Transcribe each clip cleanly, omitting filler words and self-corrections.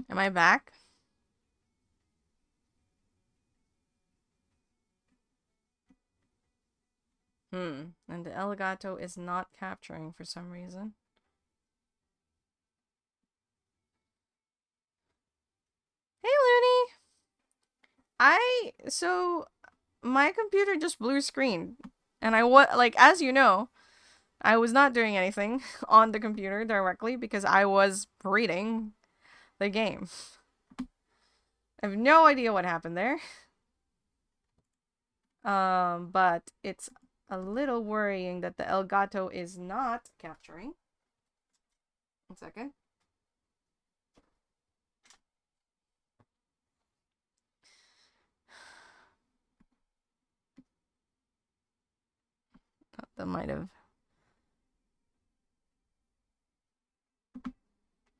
Am I back? And the Elgato is not capturing for some reason. Hey, Looney! So, my computer just blue screened. And as you know, I was not doing anything on the computer directly because I was reading the game. I have no idea what happened there. But it's a little worrying that the Elgato is not capturing. 1 second. That might have.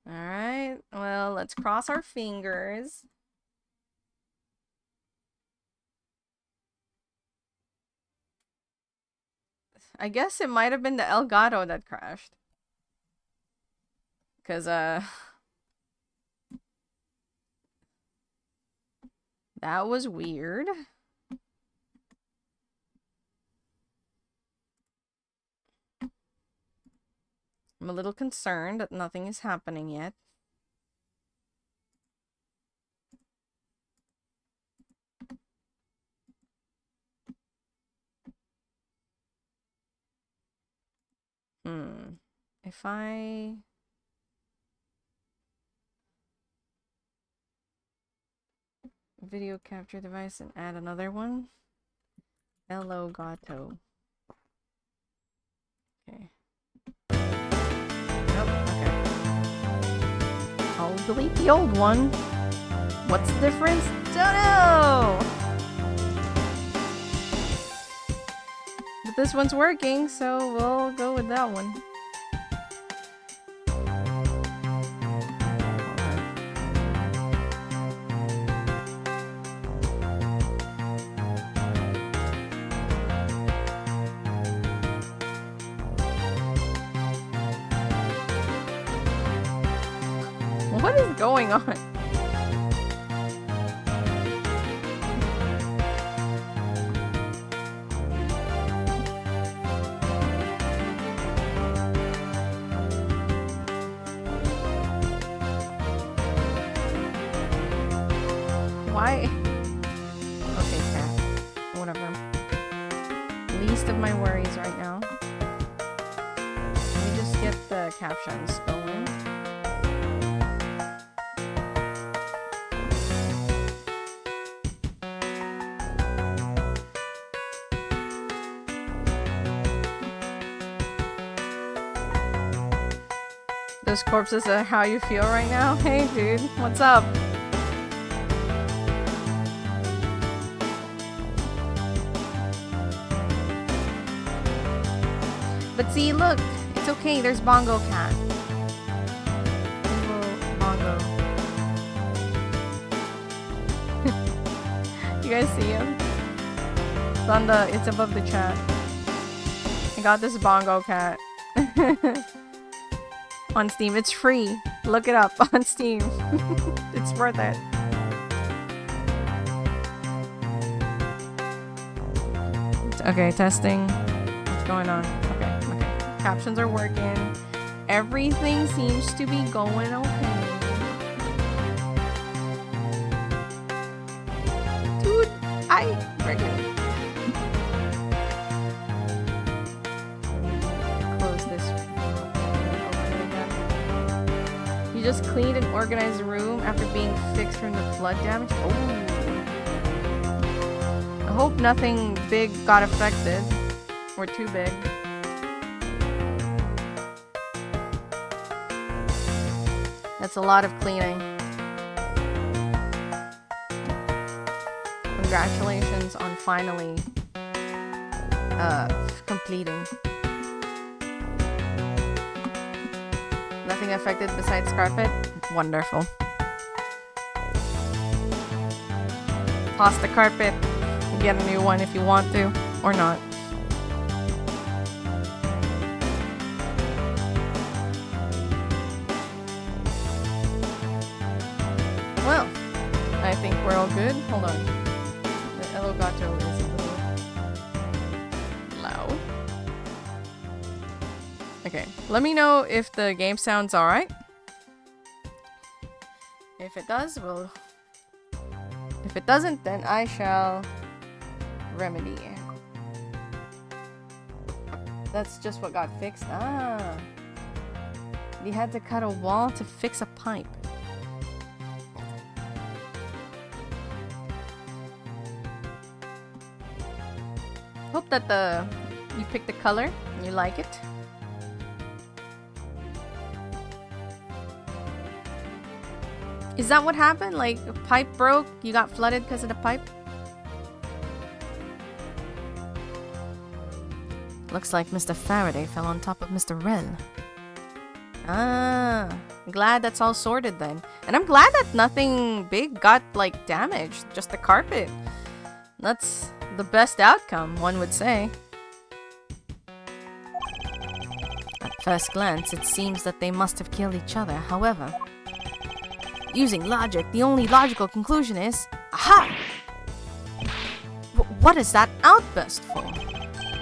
Alright, well, let's cross our fingers. I guess it might have been the Elgato that crashed. Because, that was weird. I'm a little concerned that nothing is happening yet. If I... video capture device and add another one. Elgato. Okay. Nope, okay. I'll delete the old one. What's the difference? Don't know! But this one's working, so we'll go with that one. What is going on? Why? Okay, cat. Whatever. Least of my worries right now. Let me just get the captions going. Those corpses are how you feel right now? Hey, dude, what's up? But see, look, it's okay. There's Bongo Cat. Bongo. You guys see him? It's on the. It's above the chat. I got this Bongo Cat. On Steam. It's free. Look it up on Steam. It's worth it. Okay, testing. What's going on? Okay. Captions are working. Everything seems to be going okay. Dude, I freaking... Just cleaned and organized the room after being fixed from the flood damage. Oh. I hope nothing big got affected. Or too big. That's a lot of cleaning. Congratulations on finally completing. Nothing affected besides carpet? Wonderful. Toss the carpet. Get a new one if you want to, or not. now good? Hold on. The Elgato is a little loud. Okay, let me know if the game sounds alright. If it does, well... If it doesn't, then I shall remedy. That's just what got fixed. Ah. We had to cut a wall to fix a pipe. Hope that you picked the color and you like it. Is that what happened? Like, a pipe broke? You got flooded because of the pipe? Looks like Mr. Faraday fell on top of Mr. Rel. Ah, glad that's all sorted then. And I'm glad that nothing big got, like, damaged. Just the carpet. That's the best outcome, one would say. At first glance, it seems that they must have killed each other. However, using logic, the only logical conclusion is... Aha! What is that outburst for?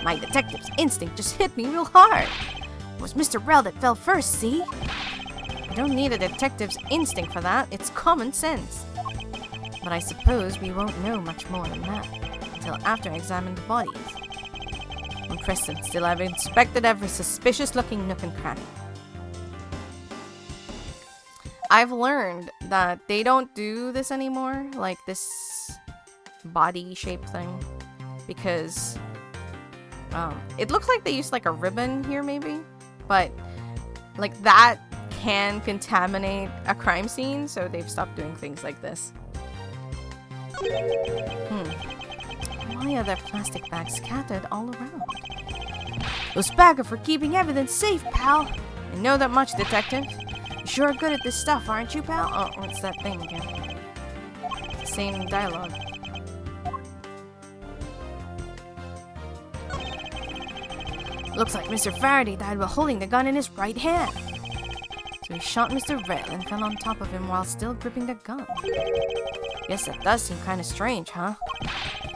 My detective's instinct just hit me real hard. It was Mr. Rel that fell first, see? I don't need a detective's instinct for that. It's common sense. But I suppose we won't know much more than that until after I examine the bodies. On Preston, still I've inspected every suspicious-looking nook and cranny. I've learned that they don't do this anymore, like this body shape thing, because it looks like they used like a ribbon here maybe, but like that can contaminate a crime scene, so they've stopped doing things like this. Why are there plastic bags scattered all around? Those bags are for keeping evidence safe, pal. I know that much, detective. You sure are good at this stuff, aren't you, pal? Oh, what's that thing again? It's the same dialogue. Looks like Mr. Faraday died while holding the gun in his right hand. So he shot Mr. Rel and fell on top of him while still gripping the gun. Guess that does seem kind of strange, huh?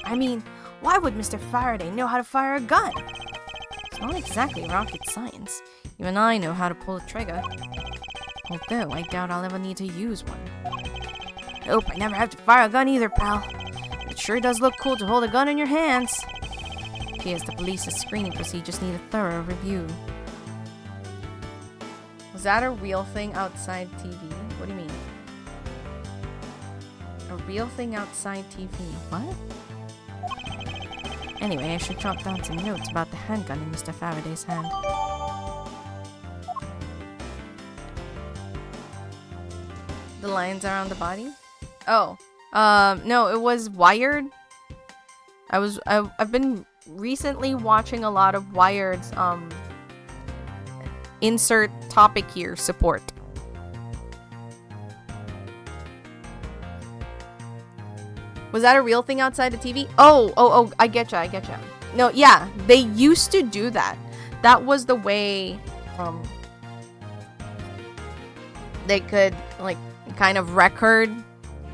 I mean, why would Mr. Faraday know how to fire a gun? It's not exactly rocket science. Even I know how to pull a trigger. Although, I doubt I'll ever need to use one. I hope I never have to fire a gun either, pal. It sure does look cool to hold a gun in your hands. Appears the police's screening procedures need a thorough review. Was that a real thing outside TV? What do you mean? A real thing outside TV? What? Anyway, I should jot down some notes about the handgun in Mr. Faraday's hand. The lines are on the body? Oh. No, it was Wired. I've been recently watching a lot of Wired's, insert topic here support. Was that a real thing outside the TV? Oh, I getcha. No, yeah, they used to do that. That was the way, they could, like, kind of record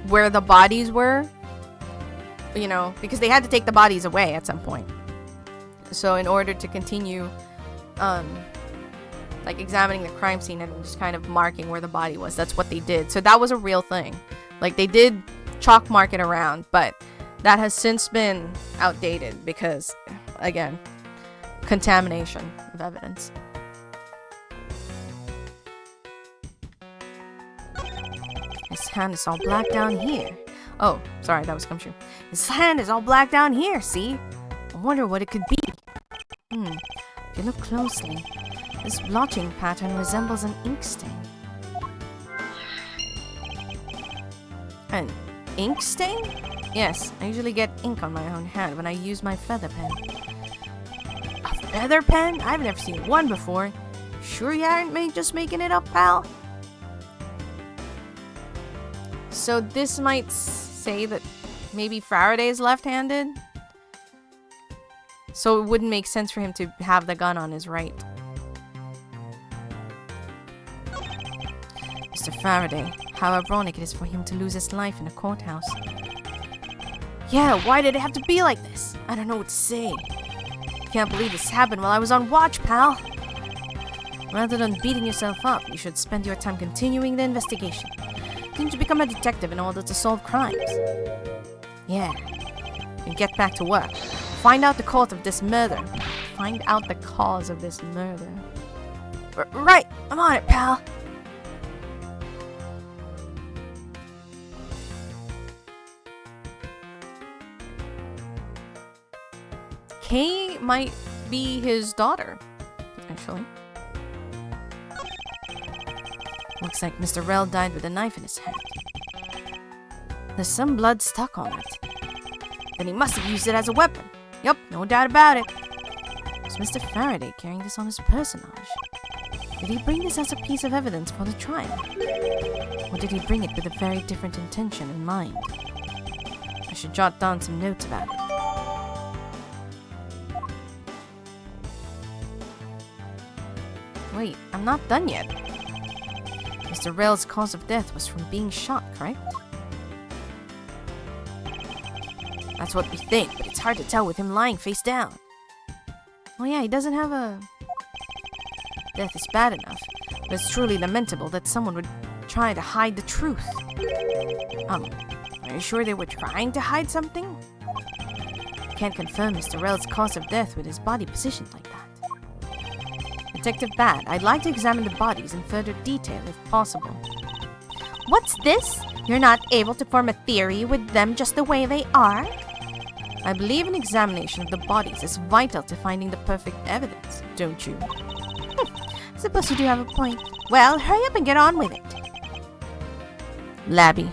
where the bodies were. You know, because they had to take the bodies away at some point. So in order to continue, like, examining the crime scene and just kind of marking where the body was, that's what they did. So that was a real thing. Like, they did chalk mark it around, but that has since been outdated because, again, contamination of evidence. His hand is all black down here. Oh, sorry, that was come true. His hand is all black down here, see? I wonder what it could be. If you look closely, this blotching pattern resembles an ink stain. An ink stain? Yes, I usually get ink on my own hand when I use my feather pen. A feather pen? I've never seen one before. Sure you aren't just making it up, pal? So this might say that maybe Faraday is left-handed? So it wouldn't make sense for him to have the gun on his right. Mr. Faraday, how ironic it is for him to lose his life in a courthouse. Yeah, why did it have to be like this? I don't know what to say. Can't believe this happened while I was on watch, pal. Rather than beating yourself up, you should spend your time continuing the investigation. Didn't you become a detective in order to solve crimes? Yeah. And get back to work. Find out the cause of this murder. Find out the cause of this murder. Right, I'm on it, pal. Kay might be his daughter, actually. Looks like Mr. Rell died with a knife in his hand. There's some blood stuck on it. Then he must have used it as a weapon. Yup, no doubt about it. Was Mr. Faraday carrying this on his personage? Did he bring this as a piece of evidence for the trial? Or did he bring it with a very different intention in mind? I should jot down some notes about it. Wait, I'm not done yet. Mr. Rell's cause of death was from being shot, correct? That's what we think, but it's hard to tell with him lying face down. Oh yeah, he doesn't have a... Death is bad enough, but it's truly lamentable that someone would try to hide the truth. Are you sure they were trying to hide something? Can't confirm Mr. Rell's cause of death with his body positioned like that. Detective Bad, I'd like to examine the bodies in further detail if possible. What's this? You're not able to form a theory with them just the way they are? I believe an examination of the bodies is vital to finding the perfect evidence, don't you? Suppose you do have a point. Well, hurry up and get on with it. Labby.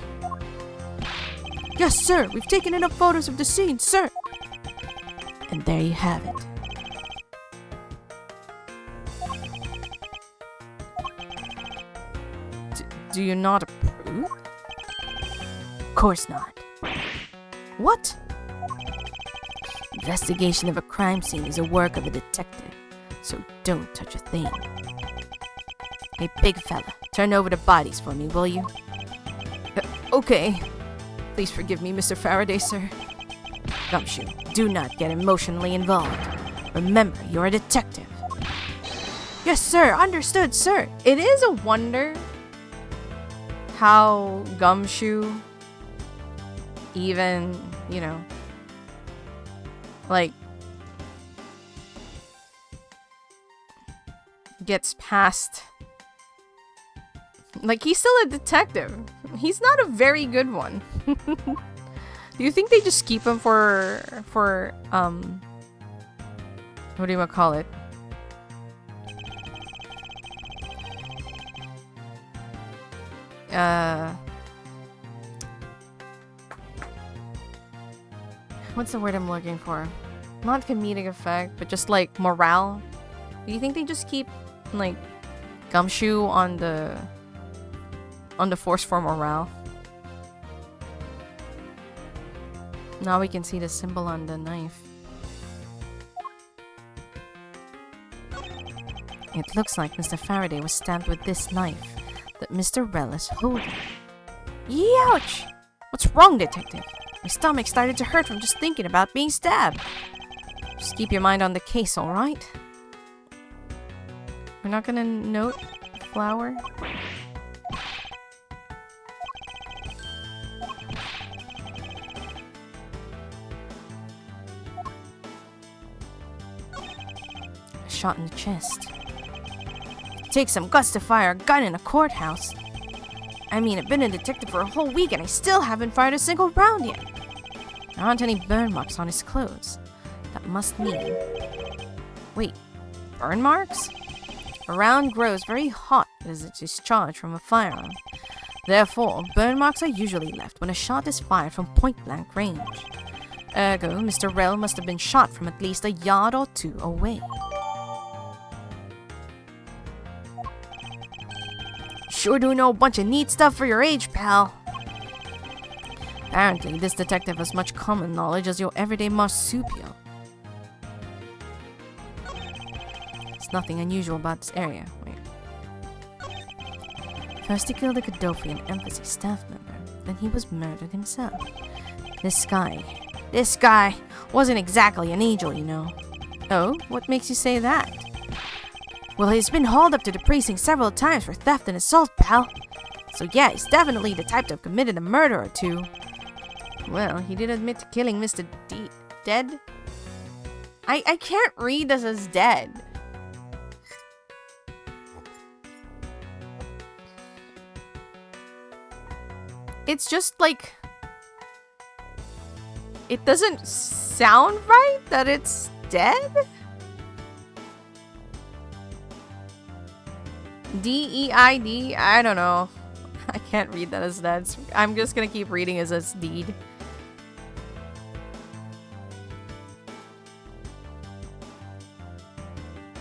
Yes, sir. We've taken enough photos of the scene, sir. And there you have it. Do you not approve? Of course not. What? Investigation of a crime scene is a work of a detective, so don't touch a thing. Hey, big fella, turn over the bodies for me, will you? Okay. Please forgive me, Mr. Faraday, sir. Gumshoe, do not get emotionally involved. Remember, you're a detective. Yes, sir. Understood, sir. It is a wonder how Gumshoe even, like, gets past. Like, he's still a detective. He's not a very good one. Do you think they just keep him for what do you call it? What's the word I'm looking for? Not comedic effect, but just like morale. Do you think they just keep like Gumshoe on the force for morale? Now we can see the symbol on the knife. It looks like Mr. Faraday was stabbed with this knife that Mr. Rell is holding. Youch! What's wrong, detective? My stomach started to hurt from just thinking about being stabbed. Just keep your mind on the case, alright? We're not gonna note flower? A shot in the chest. Takes some guts to fire a gun in a courthouse. I mean, I've been a detective for a whole week and I still haven't fired a single round yet. There aren't any burn marks on his clothes. That must mean... Wait, burn marks? A round grows very hot as it's discharged from a firearm. Therefore, burn marks are usually left when a shot is fired from point-blank range. Ergo, Mr. Rell must have been shot from at least a yard or two away. Sure do know a bunch of neat stuff for your age, pal. Apparently, this detective has much common knowledge as your everyday marsupial. There's nothing unusual about this area. Wait. First he killed a Gaddafi, an embassy staff member. Then he was murdered himself. This guy wasn't exactly an angel, you know. Oh, what makes you say that? Well, he's been hauled up to the precinct several times for theft and assault, pal. So yeah, he's definitely the type to have committed a murder or two. Well, he did admit to killing Mr. Dead? I can't read this as dead. It's just like... It doesn't sound right that it's dead? D-E-I-D? I don't know. I can't read that as dead. I'm just gonna keep reading as deed.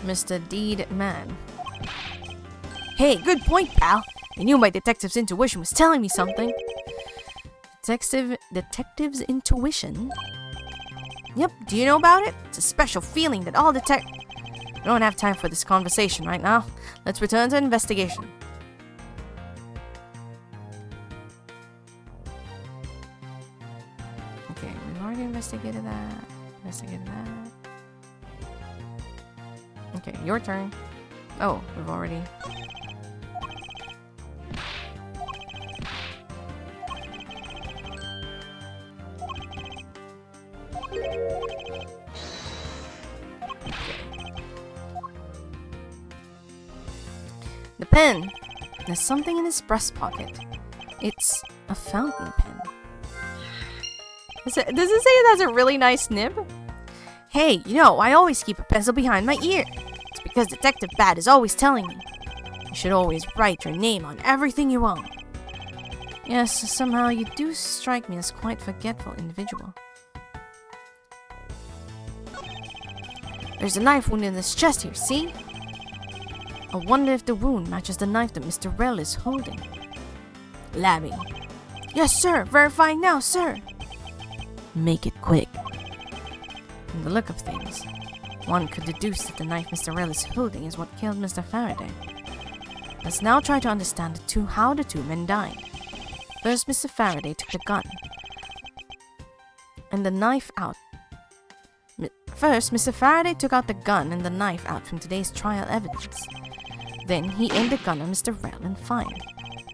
Mr. Deed Man. Hey, good point, pal. I knew my detective's intuition was telling me something. Detective's intuition? Yep, do you know about it? It's a special feeling that all We don't have time for this conversation right now. Let's return to investigation. Okay, we've already investigated that. Okay, your turn. Oh, we've already... The pen! There's something in his breast pocket. It's a fountain pen. Does it say it has a really nice nib? Hey, you know, I always keep a pencil behind my ear. It's because Detective Bat is always telling me. You should always write your name on everything you own. Yes, somehow you do strike me as quite a forgetful individual. There's a knife wound in this chest here, see? I wonder if the wound matches the knife that Mr. Rell is holding. Labby. Yes, sir. Verifying now, sir. Make it quick. From the look of things, one could deduce that the knife Mr. Rell is holding is what killed Mr. Faraday. Let's now try to understand how the two men died. First, Mr. Faraday took the gun and the knife out. First, Mr. Faraday took out the gun and the knife out from today's trial evidence. Then, he aimed the gun on Mr. Rell and fired.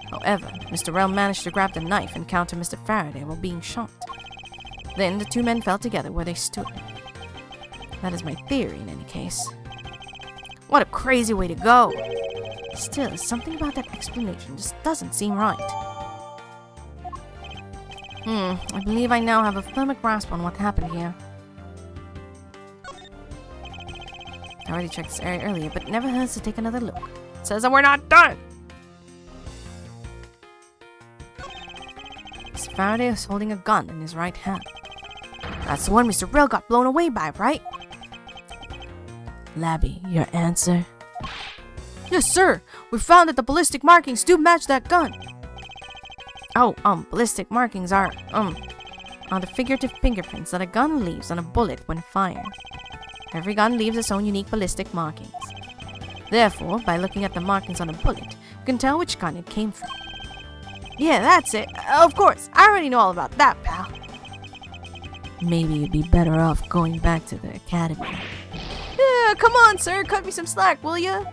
However, Mr. Rell managed to grab the knife and counter Mr. Faraday while being shot. Then, the two men fell together where they stood. That is my theory in any case. What a crazy way to go! Still, something about that explanation just doesn't seem right. I believe I now have a firmer grasp on what happened here. I already checked this area earlier, but it never hurts to take another look. It says that we're not done! Mr. Faraday is holding a gun in his right hand. That's the one Mr. Rell got blown away by, right? Labby, your answer? Yes, sir! We found that the ballistic markings do match that gun! Oh, ballistic markings are the figurative fingerprints that a gun leaves on a bullet when fired. Every gun leaves its own unique ballistic markings. Therefore, by looking at the markings on a bullet, you can tell which gun it came from. Yeah, that's it. Of course, I already know all about that, pal. Maybe you'd be better off going back to the academy. Yeah, come on, sir. Cut me some slack, will ya?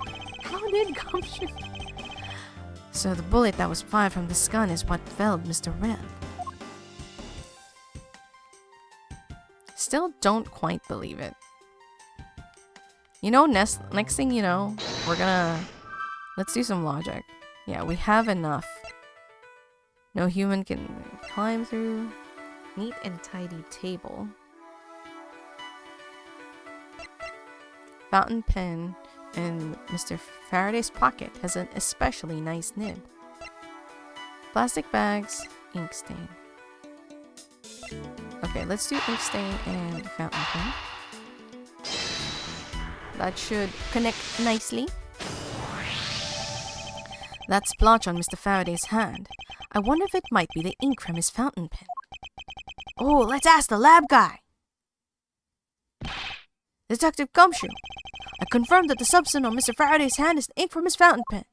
How did Gumshoe... So the bullet that was fired from this gun is what felled Mr. Rell. Still don't quite believe it. You know, next thing you know, we're gonna... Let's do some logic. Yeah, we have enough. No human can climb through. Neat and tidy table. Fountain pen in Mr. Faraday's pocket has an especially nice nib. Plastic bags, ink stain. Okay, let's do ink stain and fountain pen. That should connect nicely. That splotch on Mr. Faraday's hand. I wonder if it might be the ink from his fountain pen. Oh, let's ask the lab guy. Detective Gumshoe, I confirmed that the substance on Mr. Faraday's hand is the ink from his fountain pen.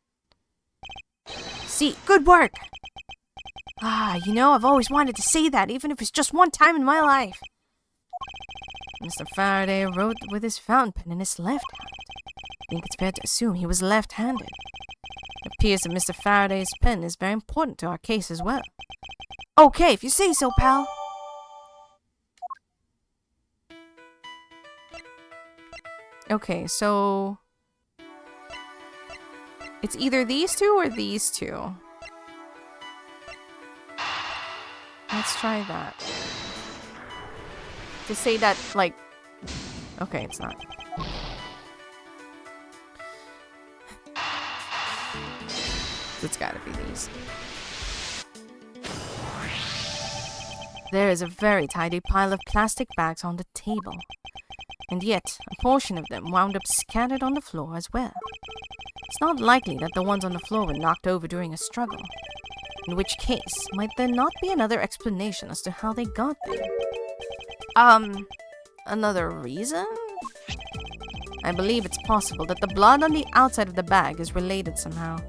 See, good work. I've always wanted to say that, even if it's just one time in my life. Mr. Faraday wrote with his fountain pen in his left hand. I think it's fair to assume he was left-handed. It appears that Mr. Faraday's pen is very important to our case as well. Okay, if you say so, pal. Okay, so... it's either these two or these two. Let's try that. To say that, like... okay, it's not. It's gotta be these. There is a very tidy pile of plastic bags on the table. And yet, a portion of them wound up scattered on the floor as well. It's not likely that the ones on the floor were knocked over during a struggle. In which case, might there not be another explanation as to how they got there? Another reason? I believe it's possible that the blood on the outside of the bag is related somehow.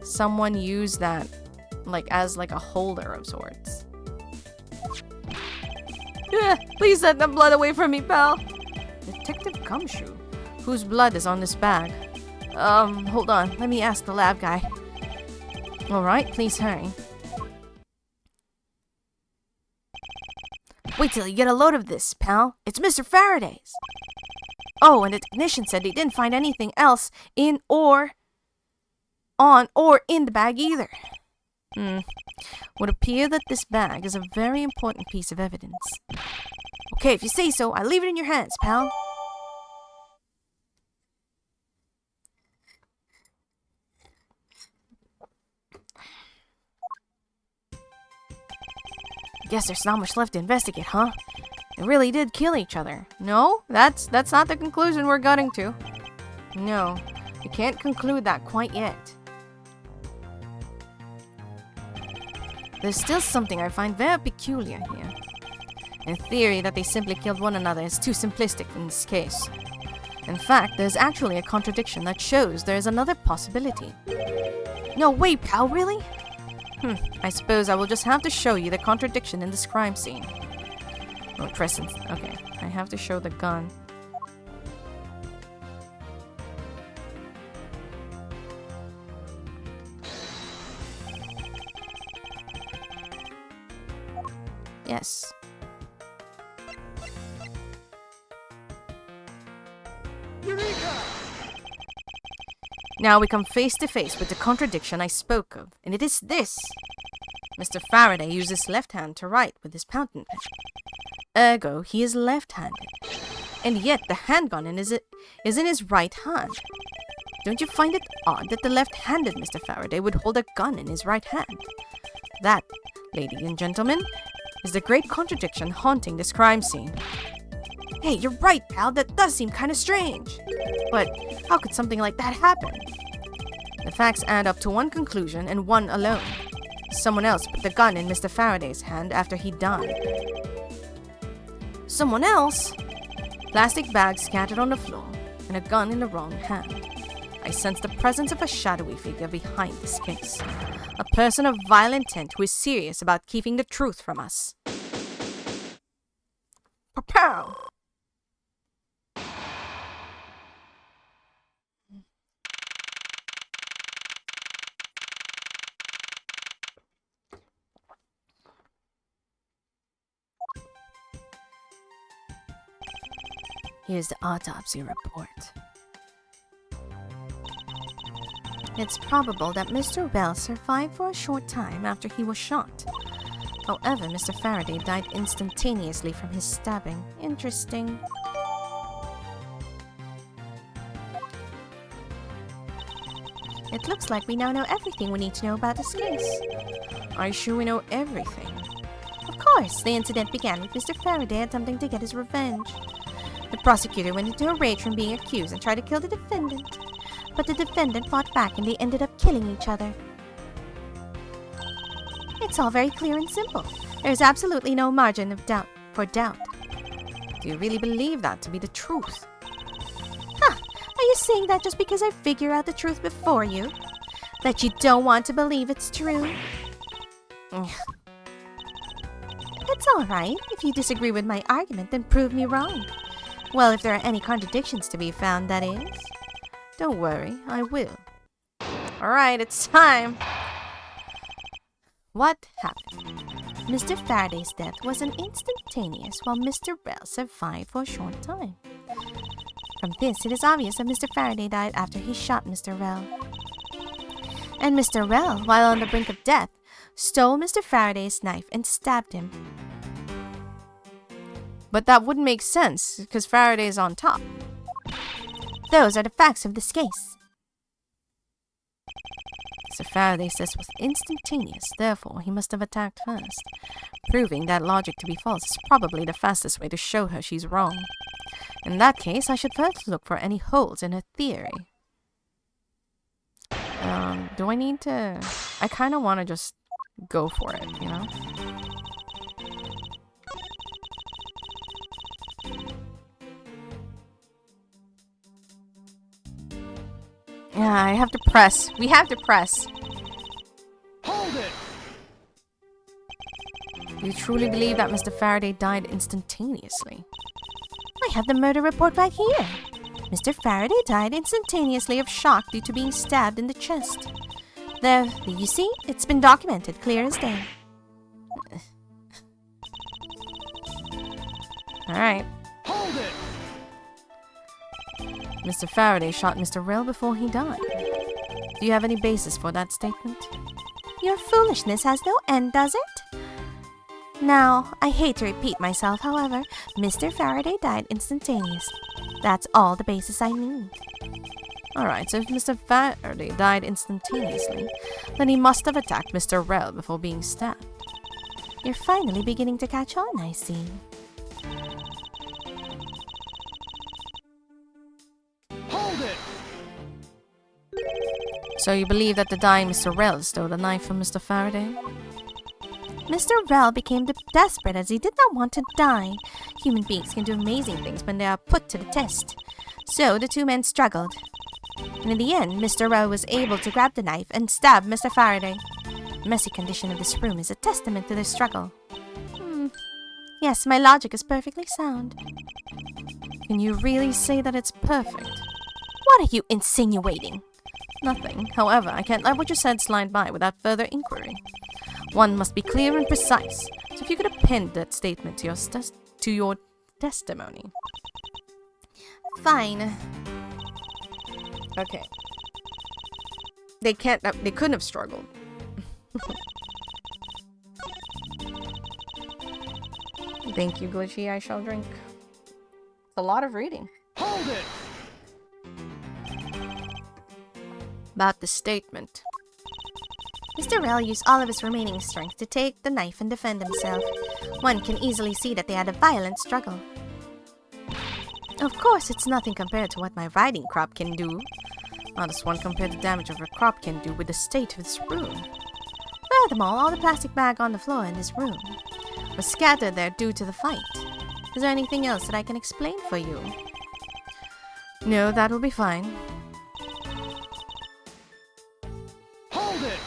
Someone used that, as a holder of sorts. Please set the blood away from me, pal. Detective Gumshoe, whose blood is on this bag? Hold on, let me ask the lab guy. Alright, please hurry. Wait till you get a load of this, pal. It's Mr. Faraday's. Oh, and the technician said he didn't find anything else in or in the bag either. Would appear that this bag is a very important piece of evidence. Okay, if you say so, I leave it in your hands, pal. Guess there's not much left to investigate, huh? They really did kill each other. No, that's not the conclusion we're getting to. No, we can't conclude that quite yet. There's still something I find very peculiar here. A theory that they simply killed one another is too simplistic in this case. In fact, there's actually a contradiction that shows there is another possibility. No way, pal, really? I suppose I will just have to show you the contradiction in this crime scene. Oh, Crescent. Okay, I have to show the gun. Yes. Eureka! Now we come face to face with the contradiction I spoke of, and it is this. Mr. Faraday used his left hand to write with his fountain pen. Ergo, he is left-handed. And yet the handgun is in his right hand. Don't you find it odd that the left-handed Mr. Faraday would hold a gun in his right hand? That, ladies and gentlemen, is the great contradiction haunting this crime scene. Hey, you're right, pal. That does seem kind of strange. But how could something like that happen? The facts add up to one conclusion and one alone. Someone else put the gun in Mr. Faraday's hand after he died. Someone else? Plastic bags scattered on the floor and a gun in the wrong hand. I sense the presence of a shadowy figure behind this case. A person of vile intent who is serious about keeping the truth from us. Pow! Here's the autopsy report. It's probable that Mr. Bell survived for a short time after he was shot. However, Mr. Faraday died instantaneously from his stabbing. Interesting. It looks like we now know everything we need to know about this case. Are you sure we know everything? Of course, the incident began with Mr. Faraday attempting to get his revenge. The prosecutor went into a rage from being accused and tried to kill the defendant. But the defendant fought back and they ended up killing each other. It's all very clear and simple. There's absolutely no margin of doubt. Do you really believe that to be the truth? Huh, are you saying that just because I figure out the truth before you? That you don't want to believe it's true? It's alright. If you disagree with my argument, then prove me wrong. Well, if there are any contradictions to be found, that is. Don't worry, I will. Alright, it's time. What happened? Mr. Faraday's death was an instantaneous, while Mr. Bell survived for a short time. From this, it is obvious that Mr. Faraday died after he shot Mr. Rell. And Mr. Rell, while on the brink of death, stole Mr. Faraday's knife and stabbed him. But that wouldn't make sense, because Faraday's on top. Those are the facts of this case. Mr. Faraday's death was instantaneous, therefore he must have attacked first. Proving that logic to be false is probably the fastest way to show her she's wrong. In that case, I should first look for any holes in her theory. Do I need to... I kind of want to just go for it, you know? Yeah, I have to press. We have to press. Hold it! Do you truly believe that Mr. Faraday died instantaneously? I have the murder report right here. Mr. Faraday died instantaneously of shock due to being stabbed in the chest. There, you see? It's been documented, clear as day. Alright. Hold it! Mr. Faraday shot Mr. Rell before he died. Do you have any basis for that statement? Your foolishness has no end, does it? Now, I hate to repeat myself, however, Mr. Faraday died instantaneous. That's all the basis I need. Alright, so if Mr. Faraday died instantaneously, then he must have attacked Mr. Rell before being stabbed. You're finally beginning to catch on, I see. Hold it! So you believe that the dying Mr. Rell stole the knife from Mr. Faraday? Mr. Rell became desperate as he did not want to die. Human beings can do amazing things when they are put to the test. So the two men struggled. And in the end, Mr. Rell was able to grab the knife and stab Mr. Faraday. The messy condition of this room is a testament to their struggle. Yes, my logic is perfectly sound. Can you really say that it's perfect? What are you insinuating? Nothing. However, I can't let what you said slide by without further inquiry. One must be clear and precise. So if you could append that statement to your testimony. Fine. Okay. They couldn't have struggled. Thank you, Glitchy. I shall drink. It's a lot of reading. Hold it! About the statement. Mr. Rell used all of his remaining strength to take the knife and defend himself. One can easily see that they had a violent struggle. Of course, it's nothing compared to what my riding crop can do. How does one compare the damage of a crop can do with the state of this room? Furthermore, all the plastic bag on the floor in this room was scattered there due to the fight. Is there anything else that I can explain for you? No, that will be fine. Hold it!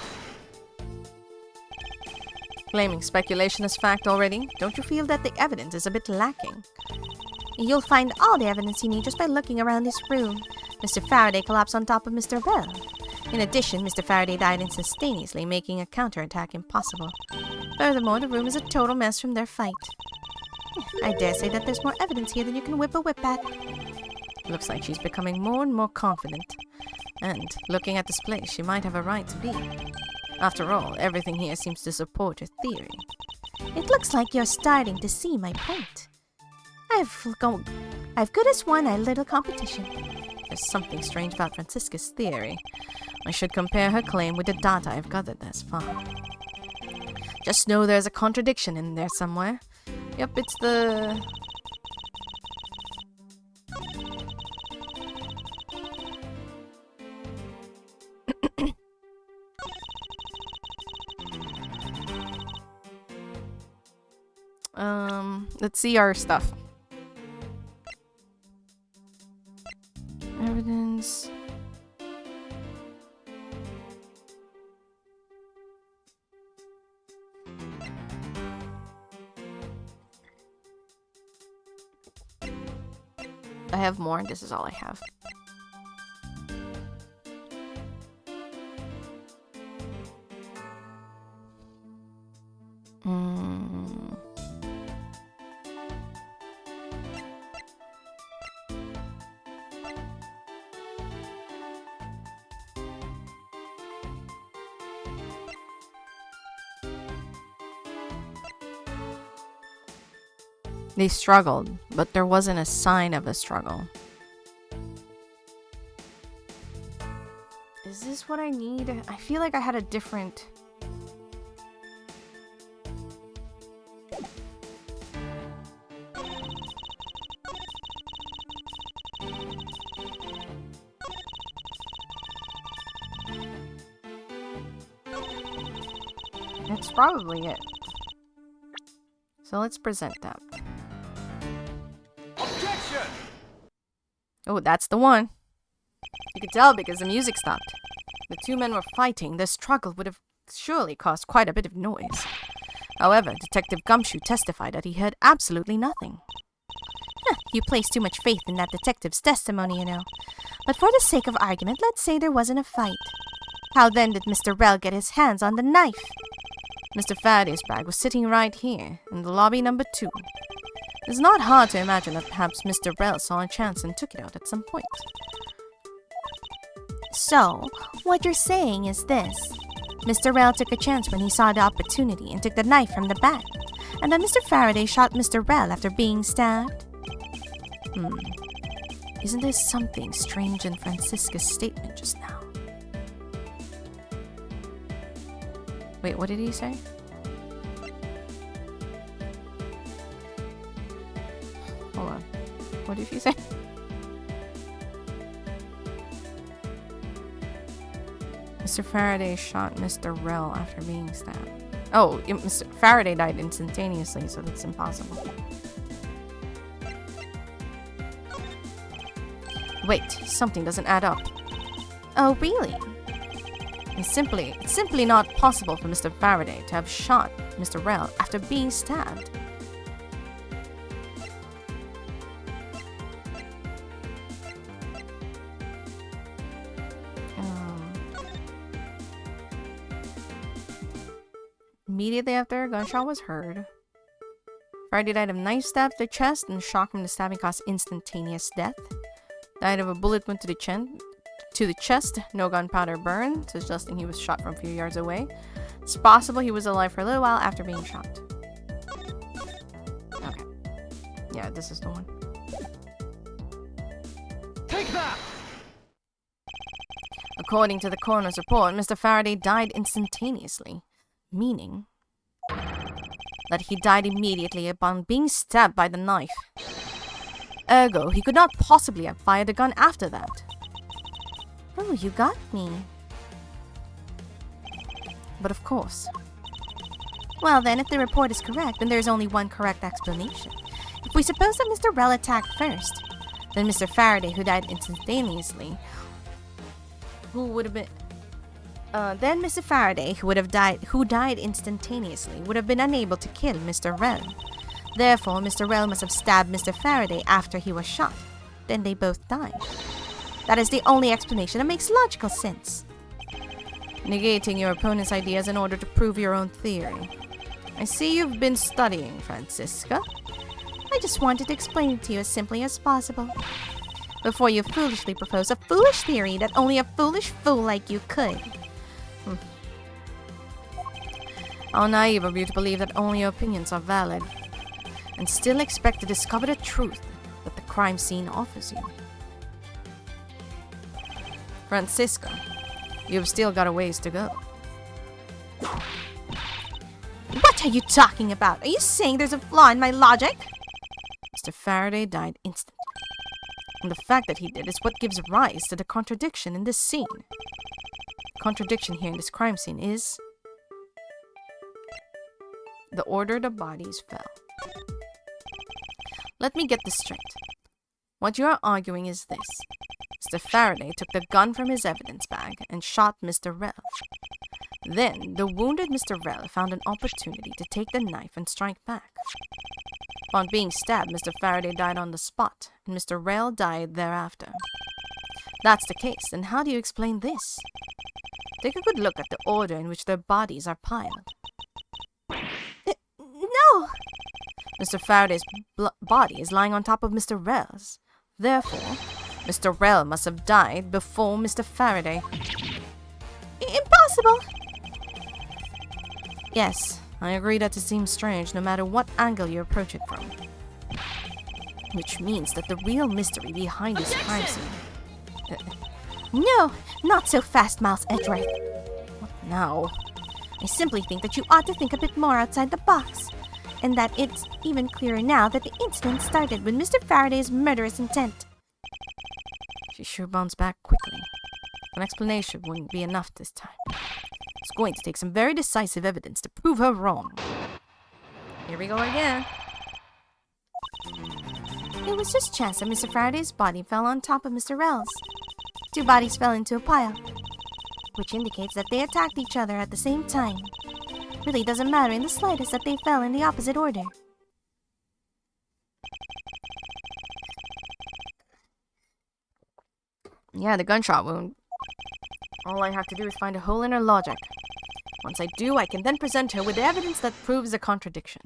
Claiming speculation as fact already, don't you feel that the evidence is a bit lacking? You'll find all the evidence you need just by looking around this room. Mr. Faraday collapsed on top of Mr. Bell. In addition, Mr. Faraday died instantaneously, making a counterattack impossible. Furthermore, the room is a total mess from their fight. I dare say that there's more evidence here than you can whip a whip at. Looks like she's becoming more and more confident. And, looking at this place, she might have a right to be. After all, everything here seems to support her theory. It looks like you're starting to see my point. I've good as won a little competition. There's something strange about Francisca's theory. I should compare her claim with the data I've gathered thus far. Just know there's a contradiction in there somewhere. Yep, it's the... let's see our stuff. Evidence. I have more. This is all I have. They struggled, but there wasn't a sign of a struggle. Is this what I need? I feel like I had a different... It's probably it. So let's present that. Objection! Oh, that's the one. You could tell because the music stopped. The two men were fighting. The struggle would have surely caused quite a bit of noise. However, Detective Gumshoe testified that he heard absolutely nothing. You place too much faith in that detective's testimony, you know. But for the sake of argument, let's say there wasn't a fight. How then did Mr. Rell get his hands on the knife? Mr. Faraday's bag was sitting right here, in the lobby number 2. It's not hard to imagine that perhaps Mr. Rell saw a chance and took it out at some point. So, what you're saying is this. Mr. Rell took a chance when he saw the opportunity and took the knife from the bag. And then Mr. Faraday shot Mr. Rell after being stabbed? Isn't there something strange in Francisca's statement just now? Wait, what did he say? Hold on. What did he say? Mr. Faraday shot Mr. Rell after being stabbed. Oh, Mr. Faraday died instantaneously, so that's impossible. Wait, something doesn't add up. Oh, really? It's simply not possible for Mr. Faraday to have shot Mr. Rell after being stabbed. Immediately after a gunshot was heard, Faraday died of knife stab to the chest, and shock from the stabbing caused instantaneous death. Died of a bullet wound to the chest, no gunpowder burn, suggesting he was shot from a few yards away. It's possible he was alive for a little while after being shot. Okay. Yeah, this is the one. Take that! According to the coroner's report, Mr. Faraday died instantaneously, meaning that he died immediately upon being stabbed by the knife. Ergo, he could not possibly have fired the gun after that. Oh, you got me. But of course. Well then, if the report is correct, then there's only one correct explanation. If we suppose that Mr. Rell attacked first, then Mr. Faraday, who died instantaneously, then Mr. Faraday, who died instantaneously, would have been unable to kill Mr. Rell. Therefore, Mr. Rell must have stabbed Mr. Faraday after he was shot. Then they both died. That is the only explanation that makes logical sense. Negating your opponent's ideas in order to prove your own theory. I see you've been studying, Francisca. I just wanted to explain it to you as simply as possible. Before you foolishly propose a foolish theory that only a foolish fool like you could. How naive of you to believe that only your opinions are valid, and still expect to discover the truth that the crime scene offers you. Francisca, you've still got a ways to go. What are you talking about? Are you saying there's a flaw in my logic? Mr. Faraday died instantly. And the fact that he did is what gives rise to the contradiction in this scene. The contradiction here in this crime scene is the order the bodies fell. Let me get this straight. What you are arguing is this. Mr. Faraday took the gun from his evidence bag and shot Mr. Rell. Then, the wounded Mr. Rell found an opportunity to take the knife and strike back. Upon being stabbed, Mr. Faraday died on the spot, and Mr. Rel died thereafter. That's the case, then how do you explain this? Take a good look at the order in which their bodies are piled. No! Mr. Faraday's body is lying on top of Mr. Rel's. Therefore, Mr. Rel must have died before Mr. Faraday. Impossible! Yes, I agree that it seems strange no matter what angle you approach it from. Which means that the real mystery behind this crime scene... No, not so fast, Miles Edgeworth. What now? I simply think that you ought to think a bit more outside the box, and that it's even clearer now that the incident started with Mr. Faraday's murderous intent. She sure bounced back quickly. An explanation wouldn't be enough this time. It's going to take some very decisive evidence to prove her wrong. Here we go again. It was just chance that Mr. Faraday's body fell on top of Mr. Rel's. 2 bodies fell into a pile, which indicates that they attacked each other at the same time. Really doesn't matter in the slightest that they fell in the opposite order. Yeah, the gunshot wound. All I have to do is find a hole in her logic. Once I do, I can then present her with the evidence that proves the contradiction.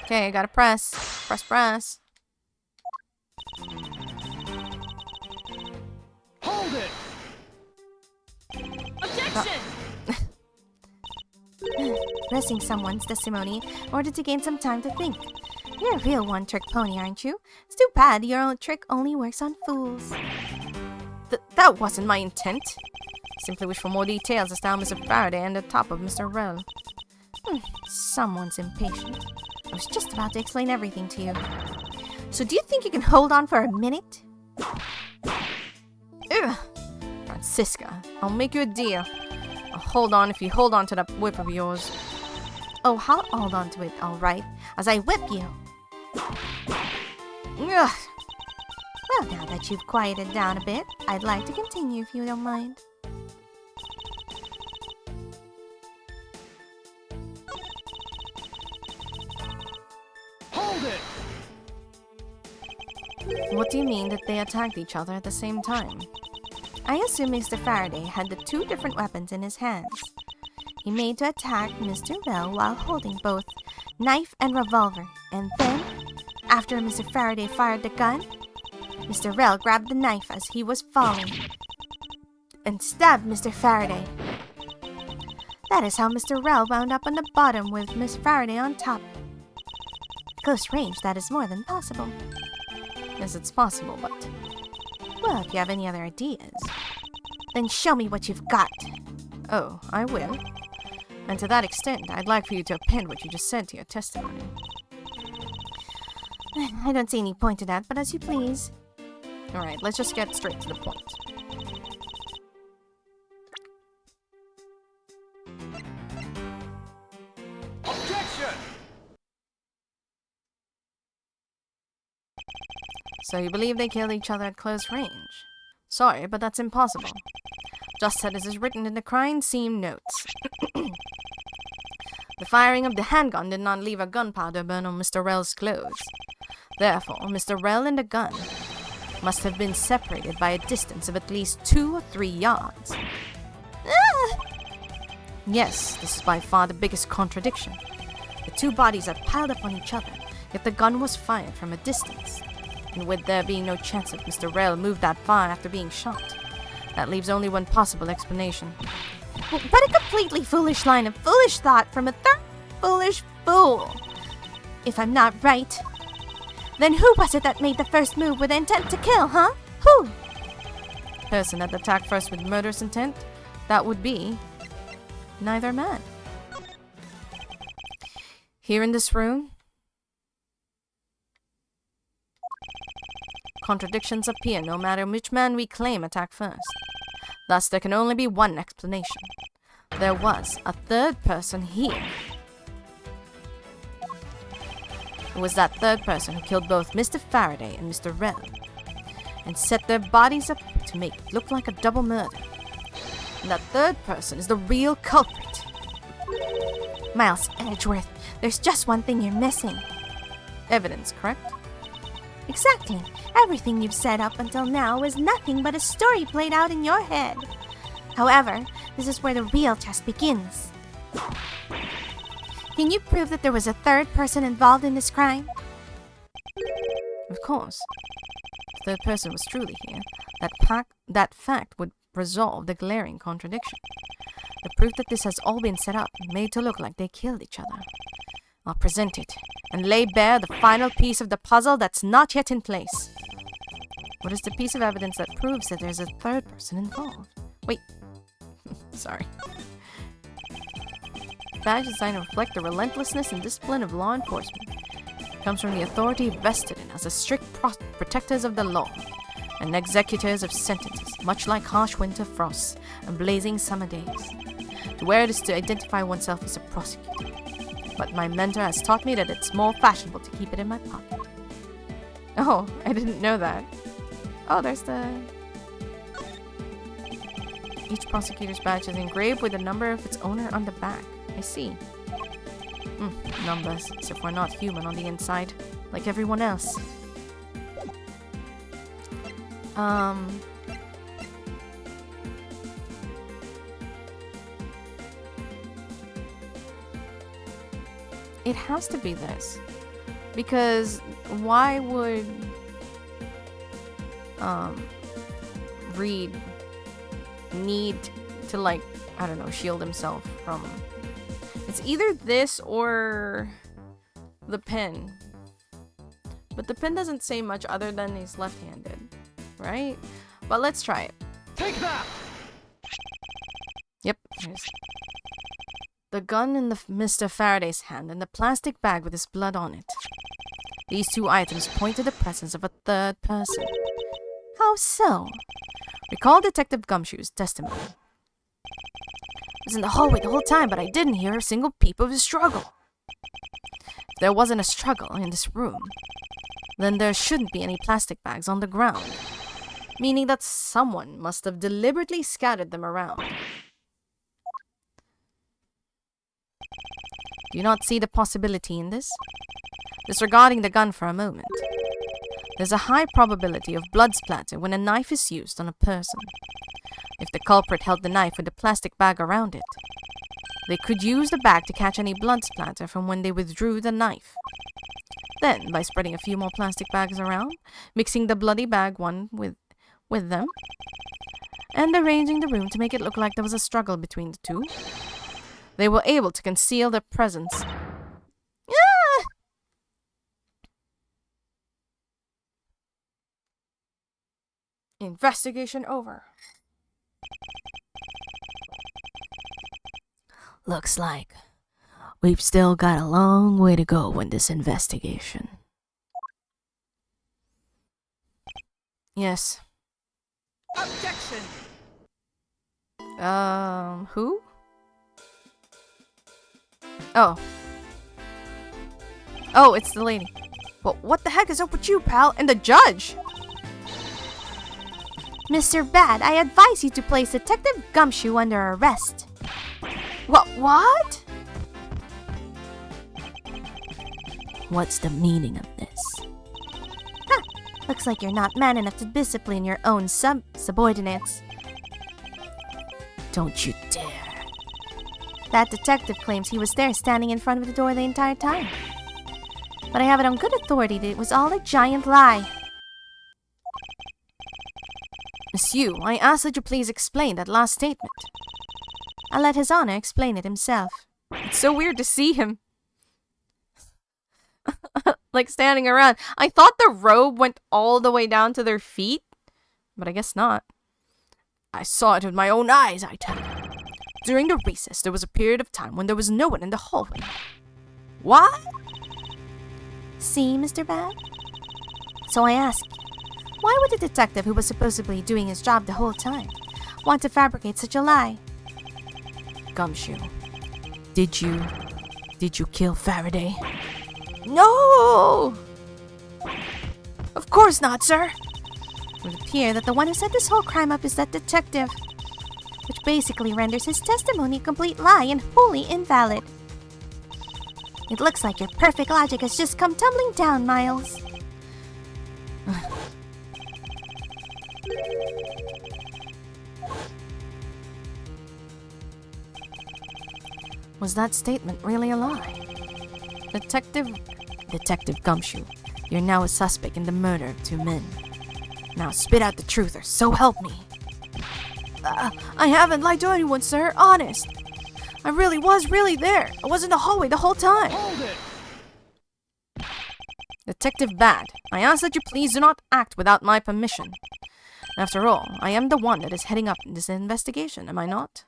Okay, gotta press. Press, press. Hold it! Objection! Pressing someone's testimony in order to gain some time to think. You're a real one-trick pony, aren't you? It's too bad your own trick only works on fools. That wasn't my intent. Simply wish for more details as to how Mr. Faraday and the top of Mr. Rel. Someone's impatient. I was just about to explain everything to you. So do you think you can hold on for a minute? Ugh. Francisca, I'll make you a deal. I'll hold on if you hold on to that whip of yours. Oh, I'll hold on to it, alright, as I whip you. Ugh. Well, now that you've quieted down a bit, I'd like to continue if you don't mind. Hold it! What do you mean that they attacked each other at the same time? I assume Mr. Faraday had the 2 different weapons in his hands. He made to attack Mr. Bell while holding both knife and revolver, and then, after Mr. Faraday fired the gun, Mr. Rel grabbed the knife as he was falling and stabbed Mr. Faraday. That is how Mr. Rel wound up on the bottom with Miss Faraday on top. Close range, that is more than possible. Yes, it's possible, but... Well, if you have any other ideas, then show me what you've got. Oh, I will. And to that extent, I'd like for you to append what you just said to your testimony. I don't see any point to that, but as you please. Alright, let's just get straight to the point. Objection! So you believe they killed each other at close range? Sorry, but that's impossible. Just as is written in the crime scene notes. The firing of the handgun did not leave a gunpowder burn on Mr. Rel's clothes. Therefore, Mr. Rel and the gun must have been separated by a distance of at least 2 or 3 yards. Ah! Yes, this is by far the biggest contradiction. The 2 bodies are piled up on each other, yet the gun was fired from a distance. And with there being no chance that Mr. Rel moved that far after being shot, that leaves only one possible explanation. What a completely foolish line of foolish thought from a third foolish fool! If I'm not right, then who was it that made the first move with intent to kill, huh? Who? Person that attacked first with murderous intent? That would be... neither man. Here in this room, contradictions appear no matter which man we claim attacked first. Thus, there can only be one explanation. There was a third person here. It was that third person who killed both Mr. Faraday and Mr. Rel, and set their bodies up to make it look like a double murder. And that third person is the real culprit. Miles Edgeworth, There's just one thing you're missing. Evidence, correct? Exactly. Everything you've said up until now is nothing but a story played out in your head. However, this is where the real test begins. Can you prove that there was a third person involved in this crime? Of course. If the third person was truly here, that fact would resolve the glaring contradiction. The proof that this has all been set up, made to look like they killed each other. I'll present it, and lay bare the final piece of the puzzle that's not yet in place. What is the piece of evidence that proves that there's a third person involved? Wait. Sorry. Badge is designed to reflect the relentlessness and discipline of law enforcement. It comes from the authority vested in as a strict protectors of the law and executors of sentences, much like harsh winter frosts and blazing summer days. To wear it is to identify oneself as a prosecutor. But my mentor has taught me that it's more fashionable to keep it in my pocket. Oh, I didn't know that. Oh, there's the... Each prosecutor's badge is engraved with the number of its owner on the back. I see. Numbers, as if we're not human on the inside, like everyone else. It has to be this. Because why would Reed need to, like, I don't know, shield himself from... It's either this or the pen. But the pen doesn't say much other than he's left-handed, right? But let's try it. Take that! Yep. The gun in Mr. Faraday's hand and the plastic bag with his blood on it. These two items point to the presence of a third person. How so? Recall Detective Gumshoe's testimony. I was in the hallway the whole time, but I didn't hear a single peep of a struggle. If there wasn't a struggle in this room, then there shouldn't be any plastic bags on the ground, meaning that someone must have deliberately scattered them around. Do you not see the possibility in this? Disregarding the gun for a moment, there's a high probability of blood splatter when a knife is used on a person. If the culprit held the knife with a plastic bag around it, they could use the bag to catch any blood splatter from when they withdrew the knife. Then, by spreading a few more plastic bags around, mixing the bloody bag one with them, and arranging the room to make it look like there was a struggle between the two, they were able to conceal their presence. Investigation over. Looks like we've still got a long way to go in this investigation. Yes. Objection! Who? Oh. Oh, it's the lady. Well, what the heck is up with you, pal? And the judge? Mr. Bad, I advise you to place Detective Gumshoe under arrest. What? What's the meaning of this? Huh. Looks like you're not man enough to discipline your own subordinates. Don't you dare. That detective claims he was there standing in front of the door the entire time. But I have it on good authority that it was all a giant lie. Monsieur, I ask that you please explain that last statement. I'll let His Honor explain it himself. It's so weird to see him like standing around. I thought the robe went all the way down to their feet, but I guess not. I saw it with my own eyes, I tell you. During the recess, there was a period of time when there was no one in the hallway. What? See, Mr. Bad? So I ask, why would a detective who was supposedly doing his job the whole time want to fabricate such a lie? Gumshoe, did you kill Faraday? No! Of course not, sir. It would appear that the one who set this whole crime up is that detective, which basically renders his testimony a complete lie and wholly invalid. It looks like your perfect logic has just come tumbling down, Miles. Was that statement really a lie? Detective Gumshoe, you're now a suspect in the murder of 2 men. Now spit out the truth or so help me. I haven't lied to anyone, sir. Honest. I was really there. I was in the hallway the whole time. Hold it! Detective Bad, I ask that you please do not act without my permission. After all, I am the one that is heading up this investigation, am I not?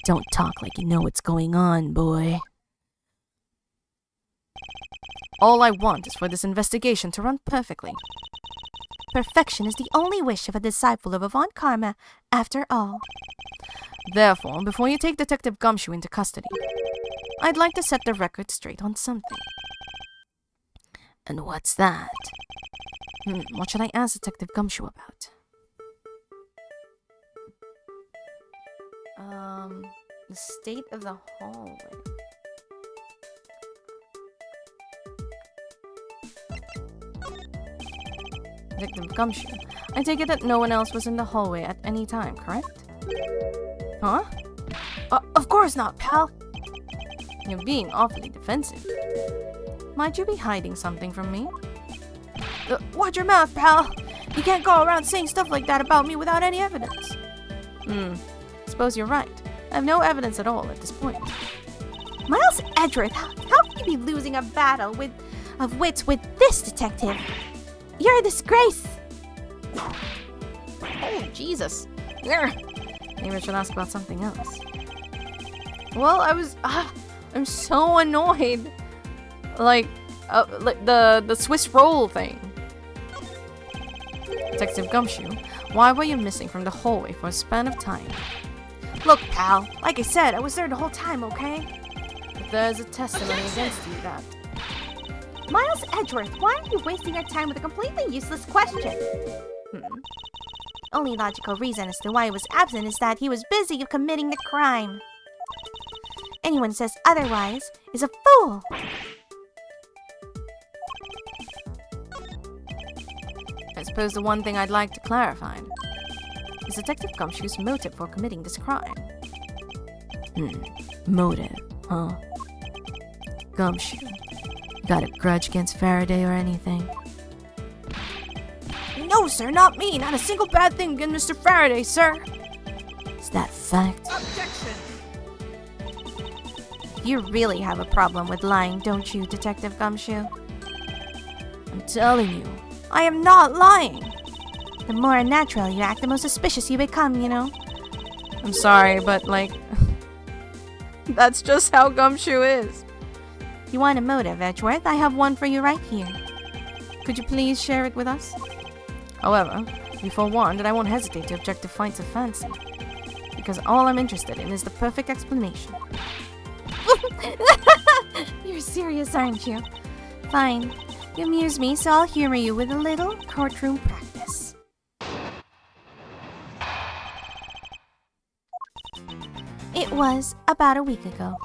Don't talk like you know what's going on, boy. All I want is for this investigation to run perfectly. Perfection is the only wish of a disciple of Avant Karma, after all. Therefore, before you take Detective Gumshoe into custody, I'd like to set the record straight on something. And what's that? What should I ask Detective Gumshoe about? The state of the hallway. Detective Gumshoe, I take it that no one else was in the hallway at any time, correct? Huh? Of course not, pal! You're being awfully defensive. Might you be hiding something from me? Watch your mouth, pal! You can't go around saying stuff like that about me without any evidence. Suppose you're right. I have no evidence at all at this point. Miles Edgeworth, how can you be losing a battle of wits with this detective? You're a disgrace! Oh, Jesus. Maybe I should ask about something else. Well, I'm so annoyed. Like the Swiss roll thing. Detective Gumshoe, why were you missing from the hallway for a span of time? Look, pal, like I said, I was there the whole time, okay? But there's a testimony against you that... Miles Edgeworth, why are you wasting your time with a completely useless question? Only logical reason as to why he was absent is that he was busy committing the crime. Anyone who says otherwise is a fool. I suppose the one thing I'd like to clarify is Detective Gumshoe's motive for committing this crime. Motive, huh? Gumshoe, got a grudge against Faraday or anything? No, sir, not me. Not a single bad thing against Mr. Faraday, sir. Is that fact? Objection! You really have a problem with lying, don't you, Detective Gumshoe? I'm telling you, I am not lying. The more unnatural you act, the more suspicious you become, you know? I'm sorry, but like... that's just how Gumshoe is. You want a motive, Edgeworth? I have one for you right here. Could you please share it with us? However, be forewarned that I won't hesitate to object to flights of fancy. Because all I'm interested in is the perfect explanation. You're serious, aren't you? Fine. You amuse me, so I'll humor you with a little courtroom practice. It was about a week ago.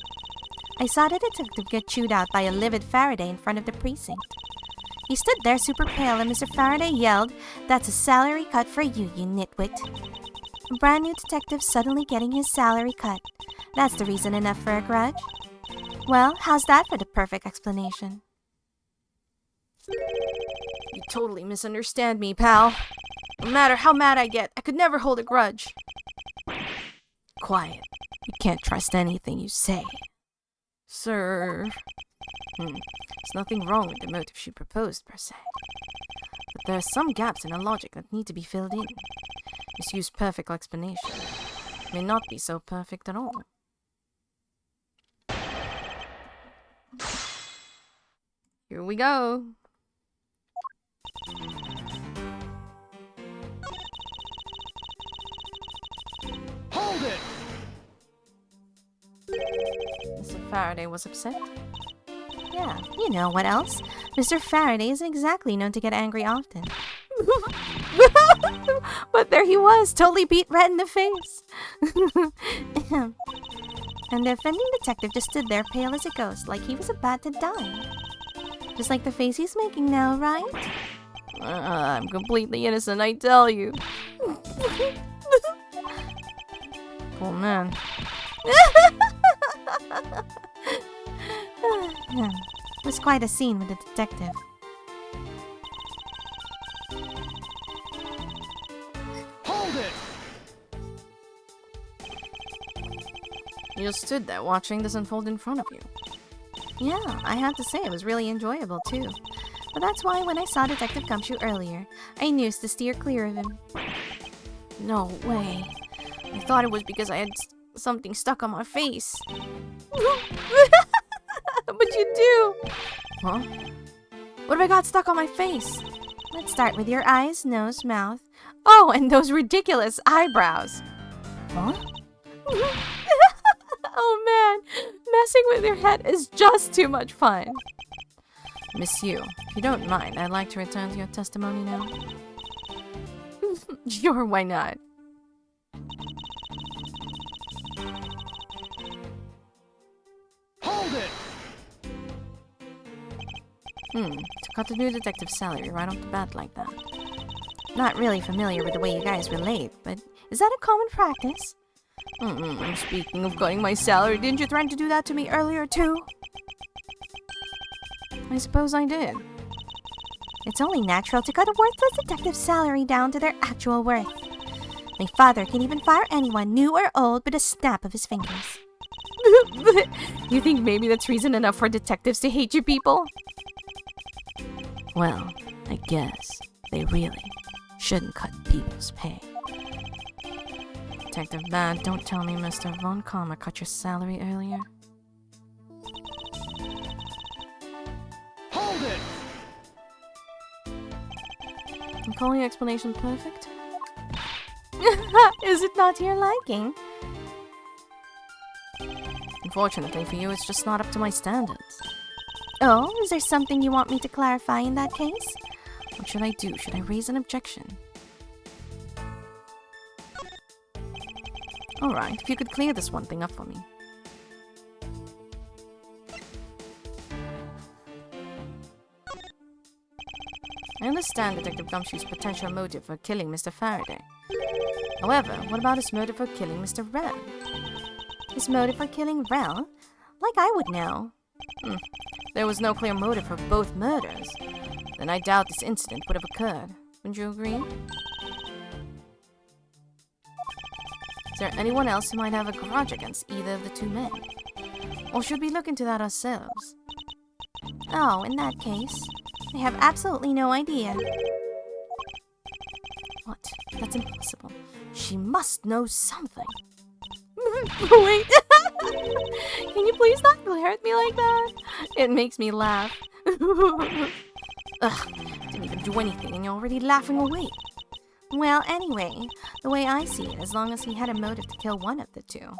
I saw the detective get chewed out by a livid Faraday in front of the precinct. He stood there super pale and Mr. Faraday yelled, "That's a salary cut for you, you nitwit." A brand new detective suddenly getting his salary cut. That's the reason enough for a grudge? Well, how's that for the perfect explanation? You totally misunderstand me, pal. No matter how mad I get, I could never hold a grudge. Quiet. You can't trust anything you say. Sir. There's nothing wrong with the motive she proposed, per se. But there are some gaps in her logic that need to be filled in. Misuse perfect explanation may not be so perfect at all. Here we go. Hold it! Mr. Faraday was upset. Yeah, you know what else? Mr. Faraday isn't exactly known to get angry often. But there he was, totally beat red in the face. And the offending detective just stood there pale as a ghost, like he was about to die. Just like the face he's making now, right? I'm completely innocent, I tell you. Poor man. It was quite a scene with the detective. Hold it! You just stood there watching this unfold in front of you. Yeah, I have to say it was really enjoyable too. But that's why when I saw Detective Gumshoe earlier, I knew to steer clear of him. No way. I thought it was because I had something stuck on my face. But you do! Huh? What have I got stuck on my face? Let's start with your eyes, nose, mouth. Oh, and those ridiculous eyebrows. Huh? Oh man, messing with your head is just too much fun. Monsieur, if you don't mind, I'd like to return to your testimony now. Sure, why not? Hold it! To cut the new detective's salary right off the bat like that. Not really familiar with the way you guys relate, but is that a common practice? Speaking of cutting my salary, didn't you threaten to do that to me earlier too? I suppose I did. It's only natural to cut a worthless detective's salary down to their actual worth. My father can even fire anyone, new or old, with a snap of his fingers. You think maybe that's reason enough for detectives to hate you people? Well, I guess they really shouldn't cut people's pay. Detective Bad, don't tell me Mr. Von Karma cut your salary earlier. Hold it! I'm calling your explanation perfect. Is it not to your liking? Unfortunately for you, it's just not up to my standards. Oh, is there something you want me to clarify in that case? What should I do? Should I raise an objection? Alright, if you could clear this one thing up for me. I understand Detective Gumshoe's potential motive for killing Mr. Faraday. However, what about his motive for killing Mr. Wren? His motive for killing Rel? Like I would know. There was no clear motive for both murders. Then I doubt this incident would have occurred. Wouldn't you agree? Is there anyone else who might have a grudge against either of the two men? Or should we look into that ourselves? Oh, in that case, I have absolutely no idea. What? That's impossible. She must know something. Wait! Can you please not glare at me like that? It makes me laugh. Ugh, didn't even do anything and you're already laughing away. Well, anyway, the way I see it, as long as he had a motive to kill one of the two,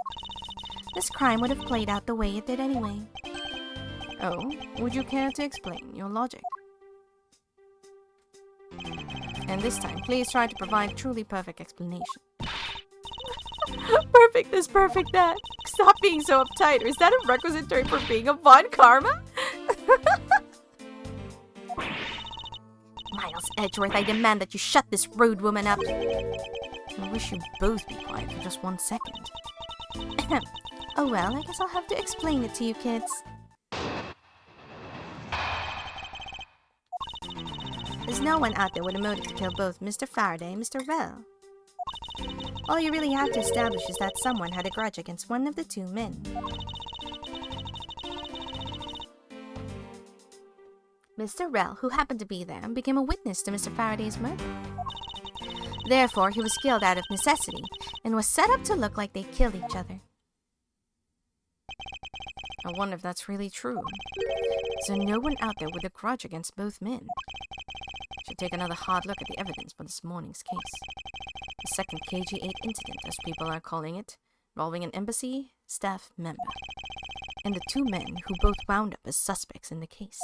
this crime would have played out the way it did anyway. Oh, would you care to explain your logic? And this time, please try to provide truly perfect explanation. Perfect this, perfect that. Stop being so uptight, or is that a requisite term for being a Von Karma? Miles Edgeworth, I demand that you shut this rude woman up. I wish you'd both be quiet for just 1 second. Oh well, I guess I'll have to explain it to you kids. There's no one out there with a motive to kill both Mr. Faraday and Mr. Rel. All you really have to establish is that someone had a grudge against one of the two men. Mr. Rel, who happened to be there, became a witness to Mr. Faraday's murder. Therefore, he was killed out of necessity, and was set up to look like they killed each other. I wonder if that's really true. Is there no one out there with a grudge against both men? Should take another hard look at the evidence for this morning's case. The second KG-8 incident, as people are calling it, involving an embassy staff member, and the two men who both wound up as suspects in the case.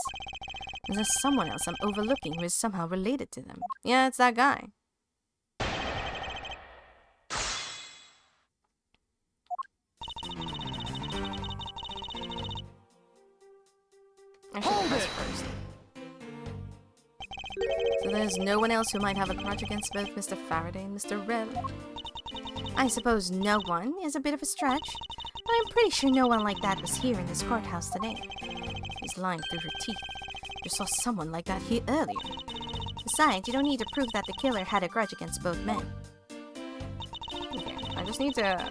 Is there someone else I'm overlooking who is somehow related to them? Yeah, it's that guy. I should Hold press it! first. So there's no one else who might have a grudge against both Mr. Faraday and Mr. Rel. I suppose no one is a bit of a stretch, but I'm pretty sure no one like that was here in this courthouse today. He's lying through her teeth. You saw someone like that here earlier. Besides, you don't need to prove that the killer had a grudge against both men. Okay, I just need to...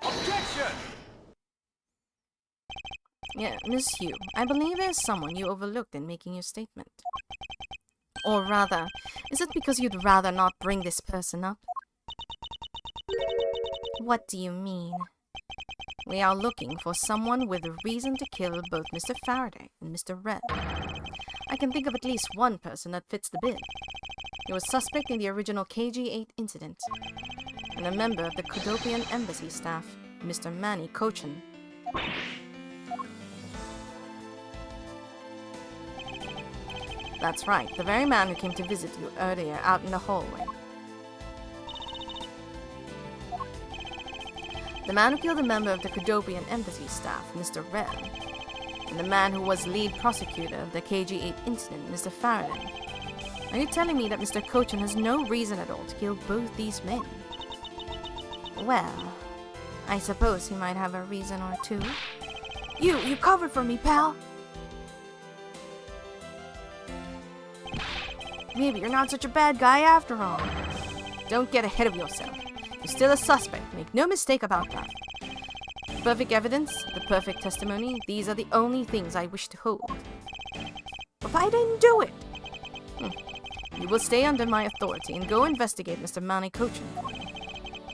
Objection! Yeah, Miss Hugh, I believe there's someone you overlooked in making your statement. Or rather, is it because you'd rather not bring this person up? What do you mean? We are looking for someone with a reason to kill both Mr. Faraday and Mr. Red. I can think of at least one person that fits the bill. He was suspect in the original KG-8 incident, and a member of the Kudopian embassy staff, Mr. Manny Cochin. That's right, the very man who came to visit you earlier out in the hallway. The man who killed a member of the Kudopian embassy staff, Mr. Red, and the man who was lead prosecutor of the KG-8 incident, Mr. Faraday. Are you telling me that Mr. Cochin has no reason at all to kill both these men? Well, I suppose he might have a reason or two. You covered for me, pal! Maybe you're not such a bad guy after all. Don't get ahead of yourself. You're still a suspect, make no mistake about that. The perfect evidence, the perfect testimony, these are the only things I wish to hold. But I didn't do it! You will stay under my authority and go investigate Mr. Manny Cochin for me.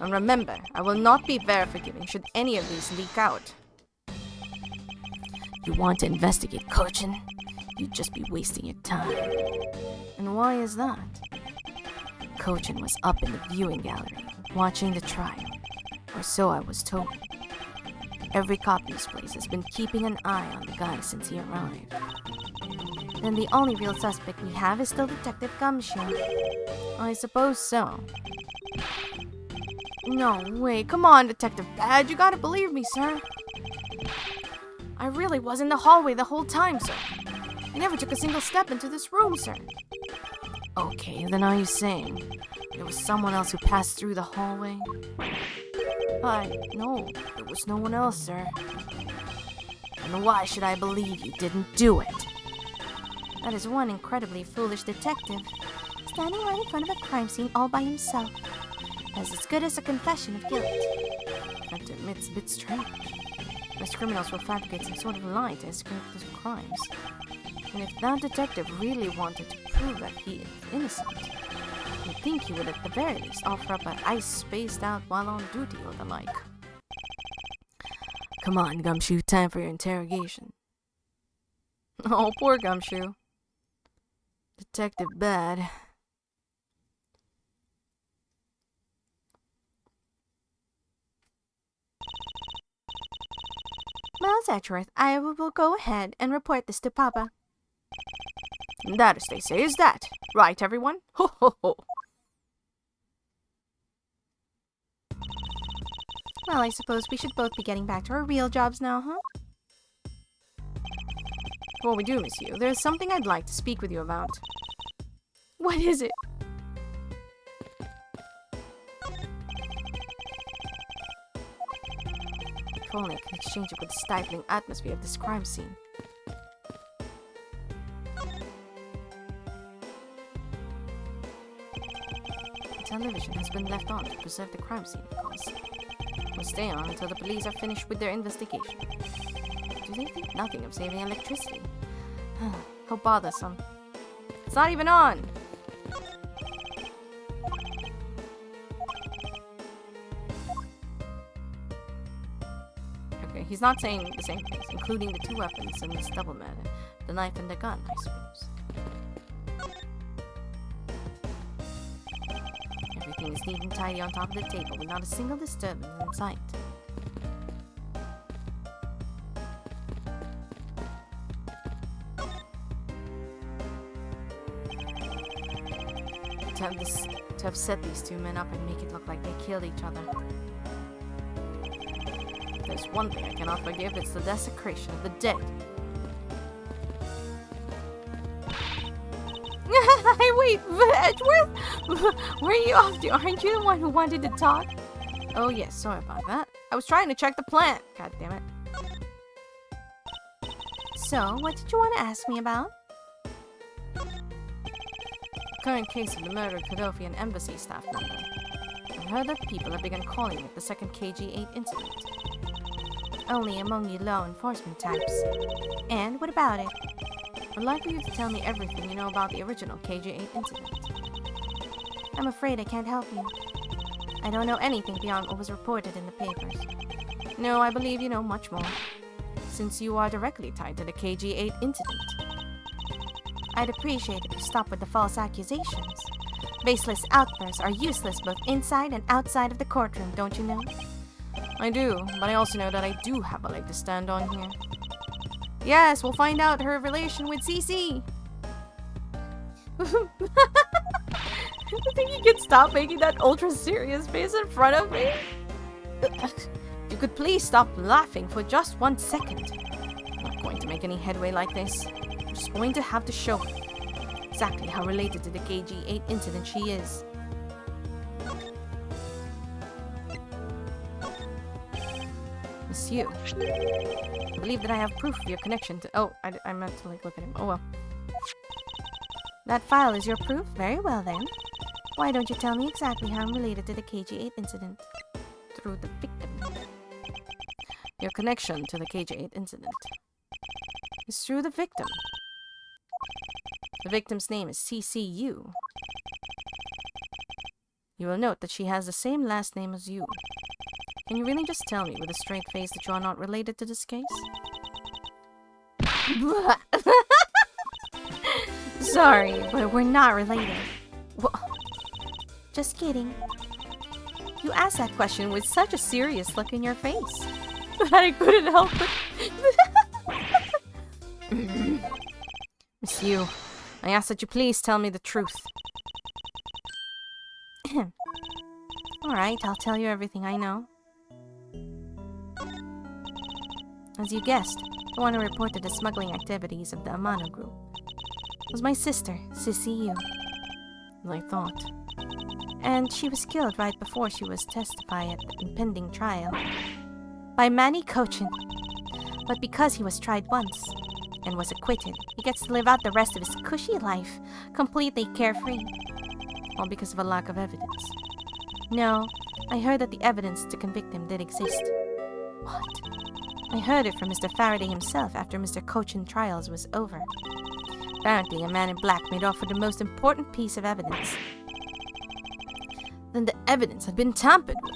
And remember, I will not be very forgiving should any of these leak out. You want to investigate Cochin? You'd just be wasting your time. And why is that? Cochin was up in the viewing gallery, watching the trial. Or so I was told. Every cop in this place has been keeping an eye on the guy since he arrived. Then the only real suspect we have is still Detective Gumshoe. I suppose so. No way, come on, Detective Badge, you gotta believe me, sir. I really was in the hallway the whole time, sir. I never took a single step into this room, sir. Okay, then are you saying there was someone else who passed through the hallway? No, there was no one else, sir. And why should I believe you didn't do it? That is one incredibly foolish detective, standing right in front of a crime scene all by himself. That's as good as a confession of guilt. I have to admit, it's a bit strange. Most criminals will fabricate some sort of lie to escape their crimes. And if that detective really wanted to prove that he is innocent, you'd think he would at the very least offer up an ice spaced out while on duty or the like. Come on, Gumshoe, time for your interrogation. Oh, poor Gumshoe. Detective Bad. Miles Edgeworth, I will go ahead and report this to Papa. That, as they say, is that. Right, everyone? Ho, ho, ho. Well, I suppose we should both be getting back to our real jobs now, huh? Before we do, Monsieur, there's something I'd like to speak with you about. What is it? If only I can exchange it with the stifling atmosphere of this crime scene. The television has been left on to preserve the crime scene, of course. It will stay on until the police are finished with their investigation. Do they think nothing of saving electricity? How bothersome. It's not even on! Okay, he's not saying the same things, including the two weapons in this double murder. The knife and the gun, I suppose. Everything is neat and tidy on top of the table, with not a single disturbance in sight. to have set these two men up and make it look like they killed each other. If there's one thing I cannot forgive, it's the desecration of the dead. Hey, wait, Edgeworth? Where are you off to? Aren't you the one who wanted to talk? Oh yes, sorry about that. I was trying to check the plant. God damn it. So, what did you want to ask me about? Current case of the murder of Kadofian embassy staff member. I heard that people have begun calling it the second KG-8 incident. Only among you law enforcement types. And what about it? I'd like for you to tell me everything you know about the original KG-8 incident. I'm afraid I can't help you. I don't know anything beyond what was reported in the papers. No, I believe you know much more, since you are directly tied to the KG-8 incident. I'd appreciate if you stop with the false accusations. Baseless outbursts are useless both inside and outside of the courtroom, don't you know? I do, but I also know that I do have a leg to stand on here. Yes, we'll find out her relation with CC. I think you could stop making that ultra serious face in front of me. You could please stop laughing for just 1 second. I'm not going to make any headway like this. I'm just going to have to show her exactly how related to the KG-8 incident she is. Monsieur, I believe that I have proof of your connection to— oh, I meant to look at him. Oh well. That file is your proof? Very well then. Why don't you tell me exactly how I'm related to the KG-8 incident? Through the victim. Your connection to the KG-8 incident is through the victim. The victim's name is CCU. You will note that she has the same last name as you. Can you really just tell me with a straight face that you are not related to this case? Sorry, but we're not related. Just kidding. You asked that question with such a serious look in your face that I couldn't help it. Monsieur, I ask that you please tell me the truth. Alright, I'll tell you everything I know. As you guessed, the one who reported the smuggling activities of the Amano group was my sister, CCU. As I thought. And she was killed right before she was testify at the impending trial by Manny Cochin. But because he was tried once and was acquitted, he gets to live out the rest of his cushy life completely carefree. All because of a lack of evidence. No, I heard that the evidence to convict him did exist. What? I heard it from Mr. Faraday himself after Mr. Cochin trials was over. Apparently, a man in black made off with the most important piece of evidence. Then the evidence had been tampered with.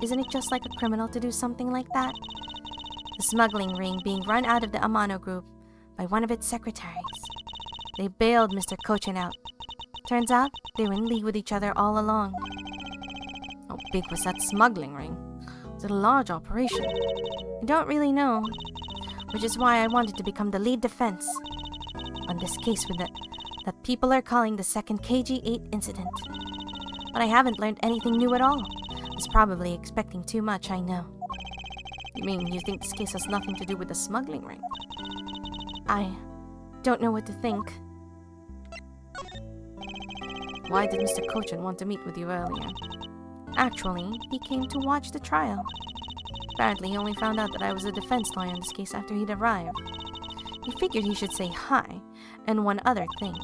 Isn't it just like a criminal to do something like that? The smuggling ring being run out of the Amano group by one of its secretaries. They bailed Mr. Cochin out. Turns out, they were in league with each other all along. How big was that smuggling ring? Was it a large operation? I don't really know, which is why I wanted to become the lead defense on this case with that people are calling the second KG-8 incident. But I haven't learned anything new at all. I was probably expecting too much, I know. You mean you think this case has nothing to do with the smuggling ring? I don't know what to think. Why did Mr. Cochin want to meet with you earlier? Actually, he came to watch the trial. Apparently, he only found out that I was a defense lawyer in this case after he'd arrived. He figured he should say hi, and one other thing.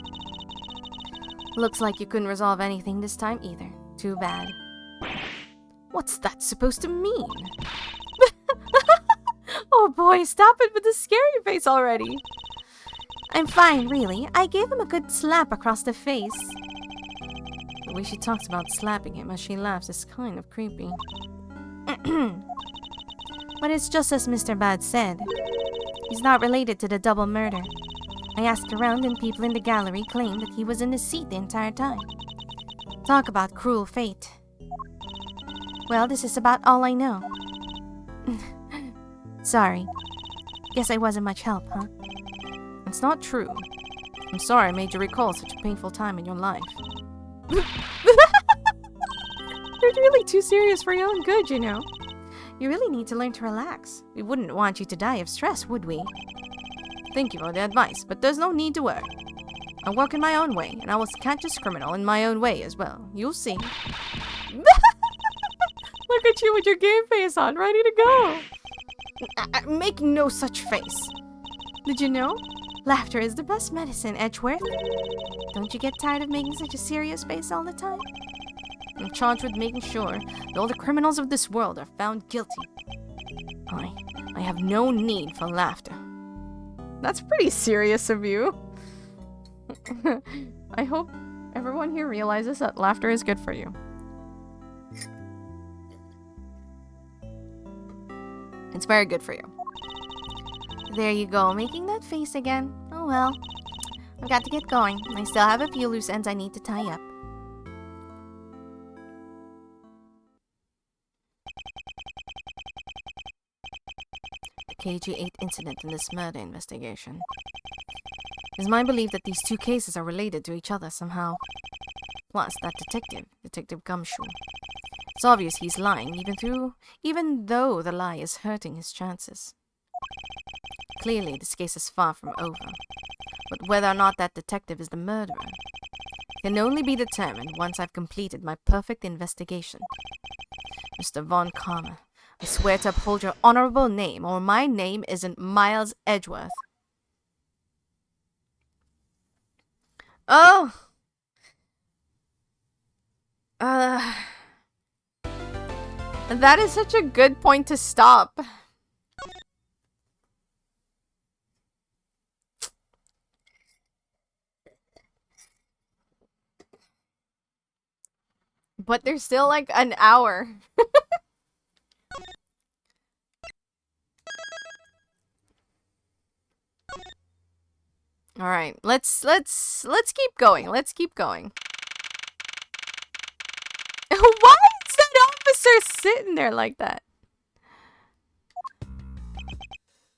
Looks like you couldn't resolve anything this time either. Too bad. What's that supposed to mean? Oh boy, stop it with the scary face already. I'm fine, really. I gave him a good slap across the face. The way she talks about slapping him as she laughs is kind of creepy. But it's just as Mr. Bad said. He's not related to the double murder. I asked around and people in the gallery claimed that he was in the seat the entire time. Talk about cruel fate. Well, this is about all I know. Sorry. Guess I wasn't much help, huh? It's not true. I'm sorry I made you recall such a painful time in your life. You're really too serious for your own good, you know. You really need to learn to relax. We wouldn't want you to die of stress, would we? Thank you for the advice, but there's no need to worry. I work in my own way, and I will catch this criminal in my own way as well. You'll see. Look at you with your game face on, ready to go. Make no such face. Did you know? Laughter is the best medicine, Edgeworth. Don't you get tired of making such a serious face all the time? I'm charged with making sure that all the criminals of this world are found guilty. I have no need for laughter. That's pretty serious of you. I hope everyone here realizes that laughter is good for you. It's very good for you. There you go, making that face again. Oh well. I've got to get going. I still have a few loose ends I need to tie up. The KG-8 incident in this murder investigation. It is my belief that these two cases are related to each other somehow. Plus, that Detective Gumshoe. It's obvious he's lying, even though the lie is hurting his chances. Clearly, this case is far from over. But whether or not that detective is the murderer can only be determined once I've completed my perfect investigation. Mr. Von Karma, I swear to uphold your honorable name, or my name isn't Miles Edgeworth. Oh! That is such a good point to stop. But there's still like an hour. All right, let's keep going. Let's keep going. Why is that officer sitting there like that?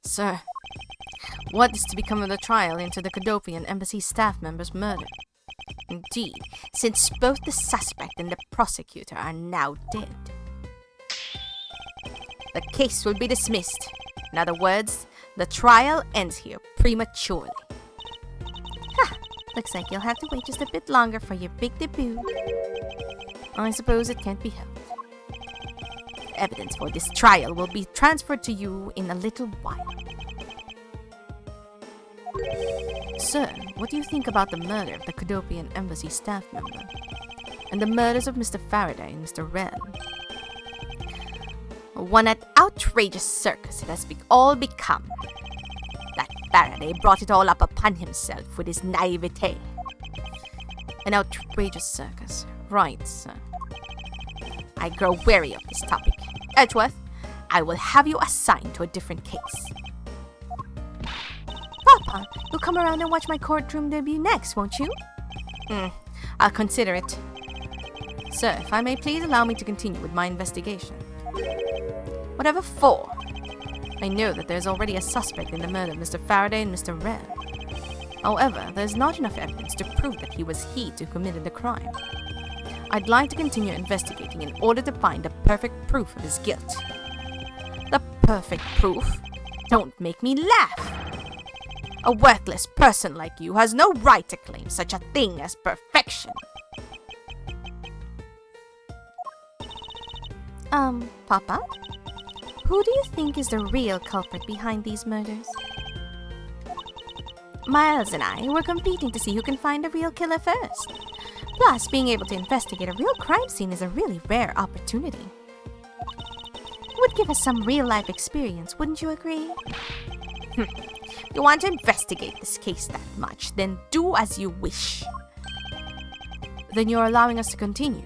Sir, what is to become of the trial into the Cadopian Embassy staff member's murder? Indeed, since both the suspect and the prosecutor are now dead. The case will be dismissed. In other words, the trial ends here prematurely. Looks like you'll have to wait just a bit longer for your big debut. I suppose it can't be helped. Evidence for this trial will be transferred to you in a little while. Sir, what do you think about the murder of the Cadopian Embassy staff member? And the murders of Mr. Faraday and Mr. Wren? What an outrageous circus it has all become. That Faraday brought it all up upon himself with his naivete. An outrageous circus. Right, sir. I grow weary of this topic. Edgeworth, I will have you assigned to a different case. Papa, you'll come around and watch my courtroom debut next, won't you? I'll consider it. Sir, if I may please allow me to continue with my investigation. Whatever for? I know that there's already a suspect in the murder of Mr. Faraday and Mr. Wren. However, there's not enough evidence to prove that he was he who committed the crime. I'd like to continue investigating in order to find the perfect proof of his guilt. The perfect proof? Don't make me laugh. A worthless person like you has no right to claim such a thing as perfection. Papa? Who do you think is the real culprit behind these murders? Miles and I were competing to see who can find a real killer first. Plus, being able to investigate a real crime scene is a really rare opportunity. Would give us some real-life experience, wouldn't you agree? You want to investigate this case that much, then do as you wish. Then you're allowing us to continue.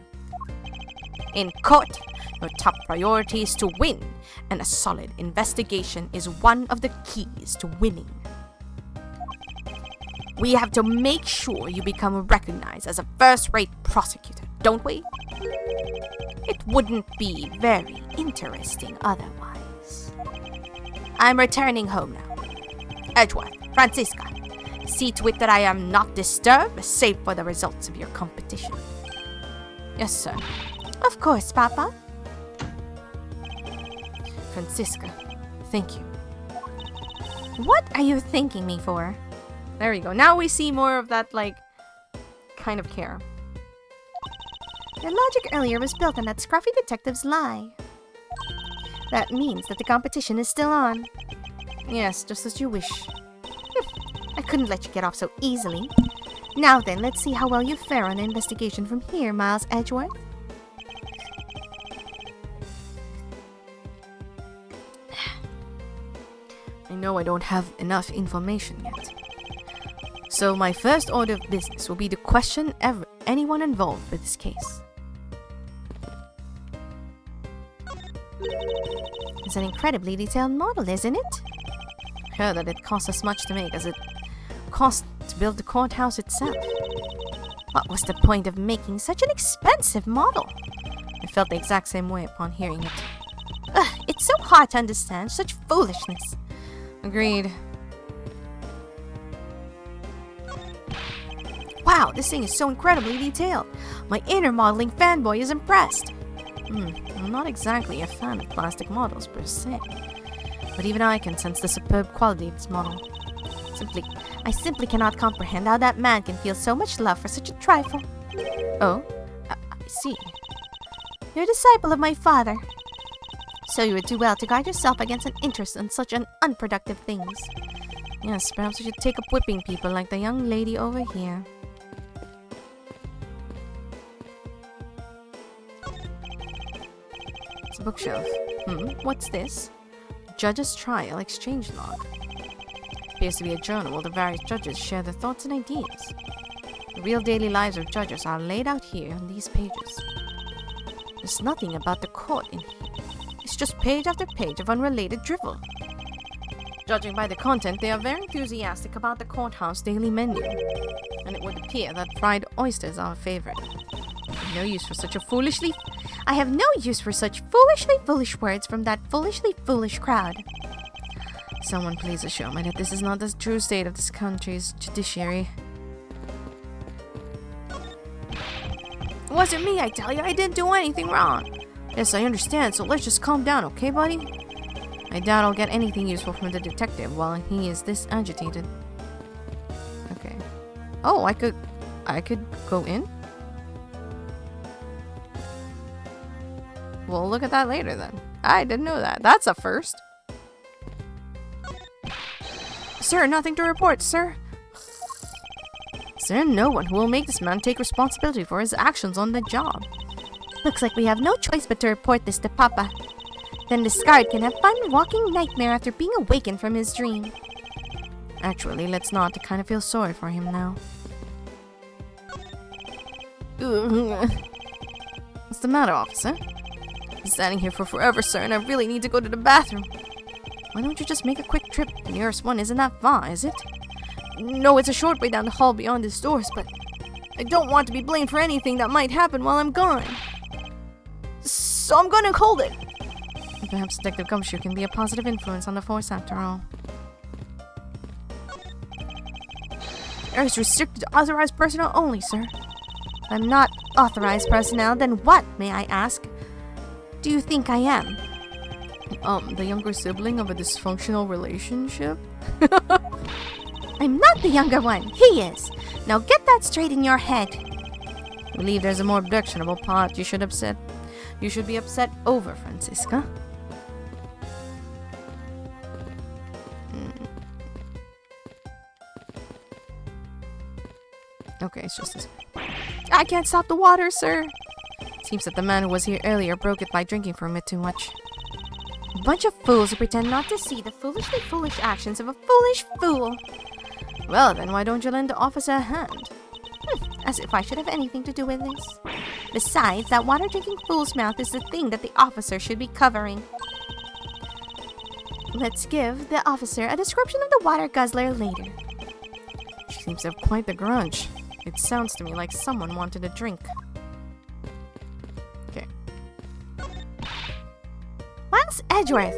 In court, your top priority is to win, and a solid investigation is one of the keys to winning. We have to make sure you become recognized as a first-rate prosecutor, don't we? It wouldn't be very interesting otherwise. I'm returning home now. Edgeworth, Francisca, see to it that I am not disturbed save for the results of your competition. Yes, sir. Of course, Papa. Francisca, thank you. What are you thanking me for? There you go. Now we see more of that, like, kind of care. Your logic earlier was built on that scruffy detective's lie. That means that the competition is still on. Yes, just as you wish. I couldn't let you get off so easily. Now then, let's see how well you fare on the investigation from here, Miles Edgeworth. I know I don't have enough information yet. So my first order of business will be to question anyone involved with this case. It's an incredibly detailed model, isn't it? I heard that it costs as much to make as it cost to build the courthouse itself. What was the point of making such an expensive model? I felt the exact same way upon hearing it. Ugh, it's so hard to understand such foolishness. Agreed. Wow, this thing is so incredibly detailed. My inner modeling fanboy is impressed. I'm not exactly a fan of plastic models per se, but even I can sense the superb quality of this model. I simply cannot comprehend how that man can feel so much love for such a trifle. Oh, I see. You're a disciple of my father, so you would do well to guard yourself against an interest in such unproductive things. Yes, perhaps I should take up whipping people like the young lady over here. It's a bookshelf. What's this? Judge's Trial Exchange Log. Appears to be a journal where the various judges share their thoughts and ideas. The real daily lives of judges are laid out here on these pages. There's nothing about the court in here. It's just page after page of unrelated drivel. Judging by the content, they are very enthusiastic about the courthouse daily menu, and it would appear that fried oysters are a favorite. I have no use for such foolishly foolish words from that foolishly foolish crowd. Someone please assure me that this is not the true state of this country's judiciary. It wasn't me, I tell you. I didn't do anything wrong. Yes, I understand, so let's just calm down, okay, buddy? I doubt I'll get anything useful from the detective while he is this agitated. Okay. Oh, I could go in? We'll look at that later then. I didn't know that. That's a first. Sir, nothing to report, sir. Is there no one who will make this man take responsibility for his actions on the job? Looks like we have no choice but to report this to Papa. Then this guard can have fun walking nightmare after being awakened from his dream. Actually, let's not. I kind of feel sorry for him now. What's the matter, officer? I've been standing here for forever, sir, and I really need to go to the bathroom. Why don't you just make a quick trip? The nearest one isn't that far, is it? No, it's a short way down the hall beyond his doors, but I don't want to be blamed for anything that might happen while I'm gone. So I'm gonna hold it. Perhaps Detective Gumshoe can be a positive influence on the force after all. Air is restricted to authorized personnel only, sir. I'm not authorized personnel, then what, may I ask? Do you think I am? The younger sibling of a dysfunctional relationship? I'm not the younger one. He is. Now get that straight in your head. I believe there's a more objectionable part you should be upset over, Francisca. Okay, it's just this. I can't stop the water, sir. Seems that the man who was here earlier broke it by drinking from it too much. A bunch of fools who pretend not to see the foolishly foolish actions of a foolish fool. Well, then why don't you lend the officer a hand? As if I should have anything to do with this. Besides, that water-drinking fool's mouth is the thing that the officer should be covering. Let's give the officer a description of the water guzzler later. She seems to have quite the grudge. It sounds to me like someone wanted a drink. Okay. Miles Edgeworth!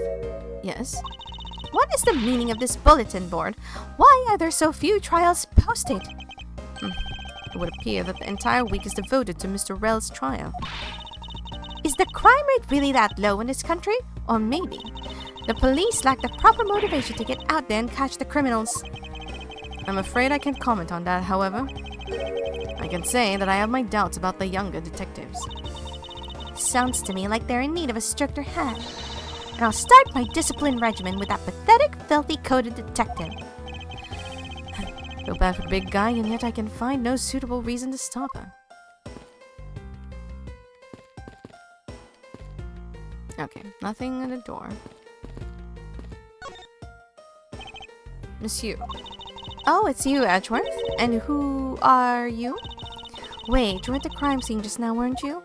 Yes? What is the meaning of this bulletin board? Why are there so few trials posted? It would appear that the entire week is devoted to Mr. Rel's trial. Is the crime rate really that low in this country? Or maybe the police lack the proper motivation to get out there and catch the criminals. I'm afraid I can't comment on that, however. I can say that I have my doubts about the younger detectives. Sounds to me like they're in need of a stricter hand. And I'll start my discipline regimen with that pathetic, filthy-coated detective. Feel bad for the big guy, and yet I can find no suitable reason to stop her. Okay, nothing at the door. Monsieur. Oh, it's you, Edgeworth. And who are you? Wait, you were at the crime scene just now, weren't you?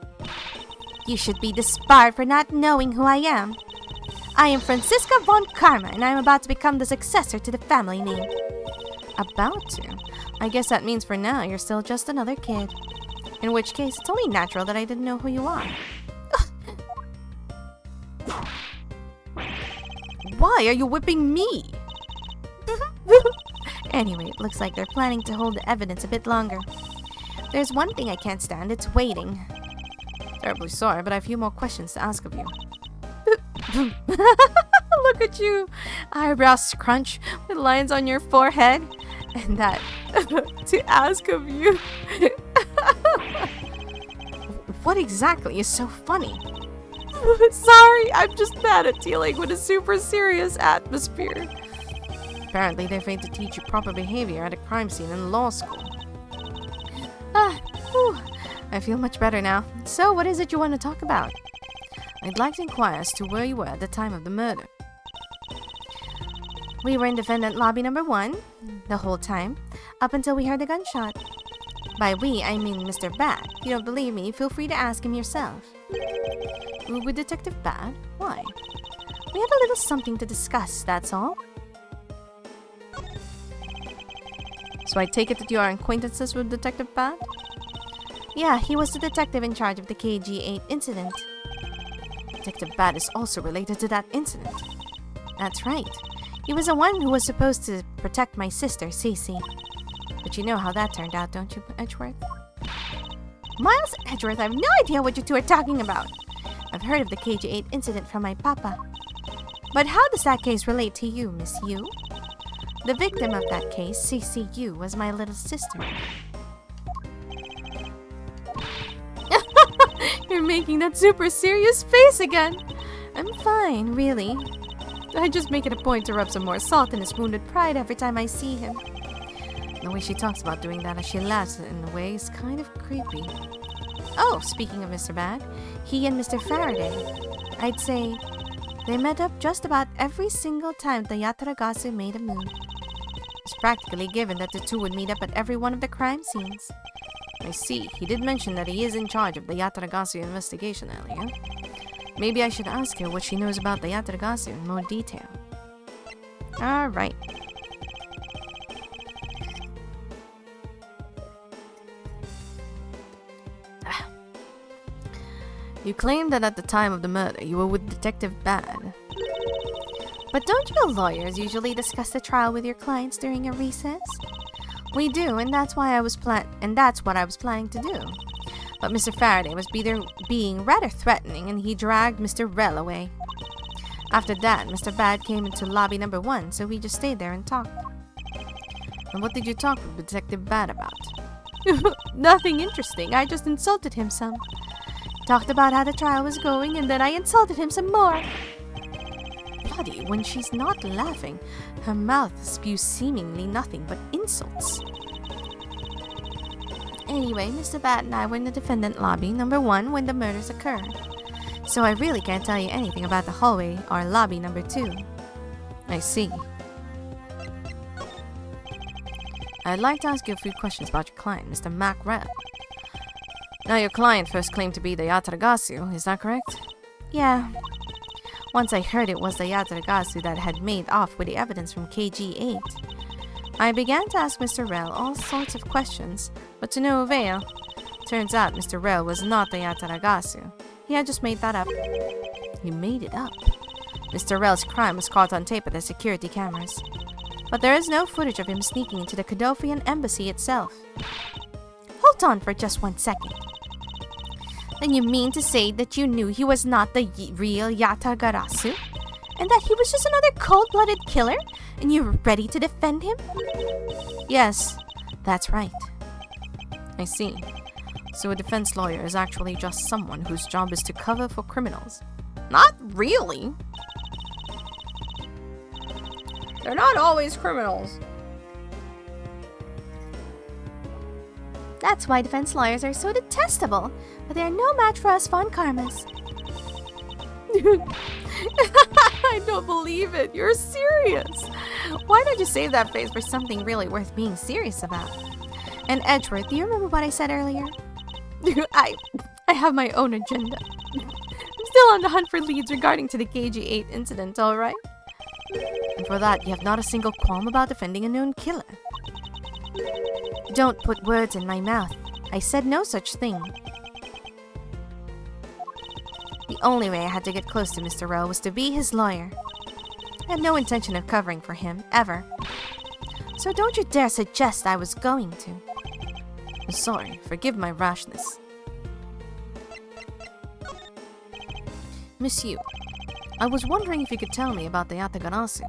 You should be disbarred for not knowing who I am. I am Franziska von Karma, and I am about to become the successor to the family name. About to? I guess that means for now you're still just another kid. In which case, it's only natural that I didn't know who you are. Why are you whipping me? Anyway, it looks like they're planning to hold the evidence a bit longer. There's one thing I can't stand, it's waiting. Terribly sorry, but I have a few more questions to ask of you. Look at you! Eyebrows scrunch with lines on your forehead. And that to ask of you. What exactly is so funny? Sorry, I'm just bad at dealing with a super serious atmosphere. Apparently, they failed to teach you proper behavior at a crime scene in law school. I feel much better now. So, what is it you want to talk about? I'd like to inquire as to where you were at the time of the murder. We were in defendant lobby number 1 the whole time, up until we heard the gunshot. By we, I mean Mr. Bad. If you don't believe me, feel free to ask him yourself. With Detective Bad? Why? We had a little something to discuss, that's all. So I take it that you are acquaintances with Detective Bad? Yeah, he was the detective in charge of the KG8 incident. Detective Bad is also related to that incident. That's right. He was the one who was supposed to protect my sister, Cece. But you know how that turned out, don't you, Edgeworth? Miles Edgeworth, I have no idea what you two are talking about. I've heard of the KG8 incident from my papa. But how does that case relate to you, Miss Yu? The victim of that case, Cece Yu, was my little sister. You're making that super serious face again. I'm fine, really. I just make it a point to rub some more salt in his wounded pride every time I see him. The way she talks about doing that as she laughs in a way is kind of creepy. Oh, speaking of Mr. Bad, he and Mr. Faraday, I'd say they met up just about every single time the Yataragasu made a move. It's practically given that the two would meet up at every one of the crime scenes. I see. He did mention that he is in charge of the Yataragasu investigation earlier. Maybe I should ask her what she knows about the Yataragasu in more detail. Alright. You claim that at the time of the murder you were with Detective Bad. But don't you lawyers usually discuss the trial with your clients during a recess? We do, and that's what I was planning to do. But Mr. Faraday was being rather threatening, and he dragged Mr. Rel away. After that, Mr. Bad came into lobby number 1, so we just stayed there and talked. And what did you talk with Detective Bad about? Nothing interesting. I just insulted him some. Talked about how the trial was going, and then I insulted him some more. Bloody, when she's not laughing, her mouth spews seemingly nothing but insults. Anyway, Mr. Bat and I were in the defendant lobby number 1 when the murders occurred. So I really can't tell you anything about the hallway or lobby number 2. I see. I'd like to ask you a few questions about your client, Mr. Mac Rel. Now, your client first claimed to be the Yataragasu, is that correct? Yeah. Once I heard it was the Yataragasu that had made off with the evidence from KG8. I began to ask Mr. Rel all sorts of questions, but to no avail. Turns out Mr. Rel was not the Yataragasu. He had just made that up. He made it up? Mr. Rel's crime was caught on tape at the security cameras. But there is no footage of him sneaking into the Kodofian embassy itself. hold on for just 1 second. Then you mean to say that you knew he was not the real Yatagarasu? And that he was just another cold-blooded killer? And you were ready to defend him? Yes, that's right. I see. So a defense lawyer is actually just someone whose job is to cover for criminals. Not really. They're not always criminals. That's why defense lawyers are so detestable, but they are no match for us Von Karmas. I don't believe it. You're serious. Why don't you save that face for something really worth being serious about? And Edgeworth, do you remember what I said earlier? I have my own agenda. I'm still on the hunt for leads regarding to the KG-8 incident, alright? And for that, you have not a single qualm about defending a known killer. Don't put words in my mouth. I said no such thing. The only way I had to get close to Mr. Rowe was to be his lawyer. I had no intention of covering for him, ever. So don't you dare suggest I was going to. I'm sorry, forgive my rashness. Monsieur, I was wondering if you could tell me about the Yatagarasu.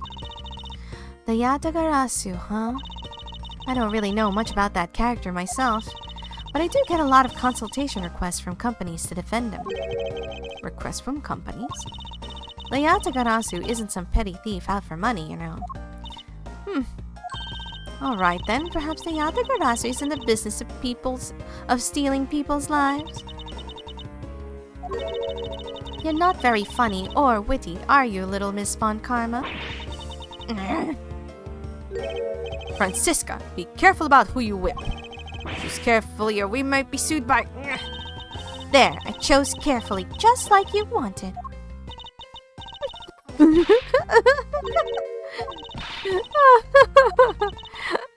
The Yatagarasu, huh? I don't really know much about that character myself, but I do get a lot of consultation requests from companies to defend him. Requests from companies? The Yatagarasu isn't some petty thief out for money, you know. Alright then, perhaps the Yatagarasu is in the business of stealing people's lives. You're not very funny or witty, are you, little Miss Von Karma? Francisca, be careful about who you whip. Choose carefully or we might be sued by... There, I chose carefully, just like you wanted.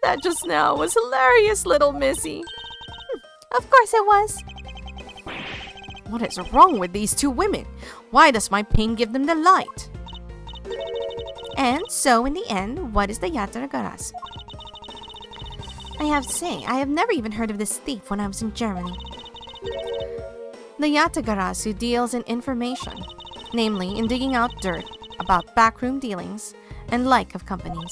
That just now was hilarious, little missy. Of course it was. What is wrong with these two women? Why does my pain give them the light? And so, in the end, what is the Yatagarasu? I have to say, I have never even heard of this thief when I was in Germany. The Yatagarasu deals in information, namely in digging out dirt about backroom dealings and like of companies.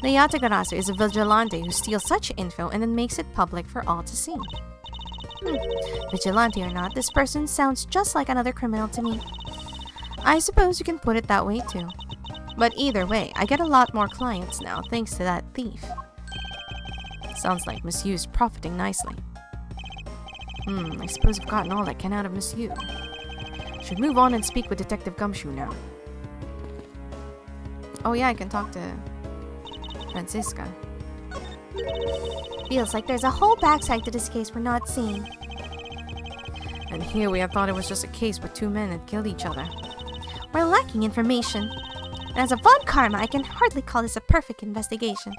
The Yatagarasu is a vigilante who steals such info and then makes it public for all to see. Vigilante or not, this person sounds just like another criminal to me. I suppose you can put it that way too. But either way, I get a lot more clients now thanks to that thief. Sounds like Monsieur's profiting nicely. I suppose I've gotten all I can out of Monsieur. Should move on and speak with Detective Gumshoe now. Oh yeah, I can talk to Francisca. Feels like there's a whole backside to this case we're not seeing. And here we had thought it was just a case where two men had killed each other. We're lacking information. And as a Von Karma, I can hardly call this a perfect investigation.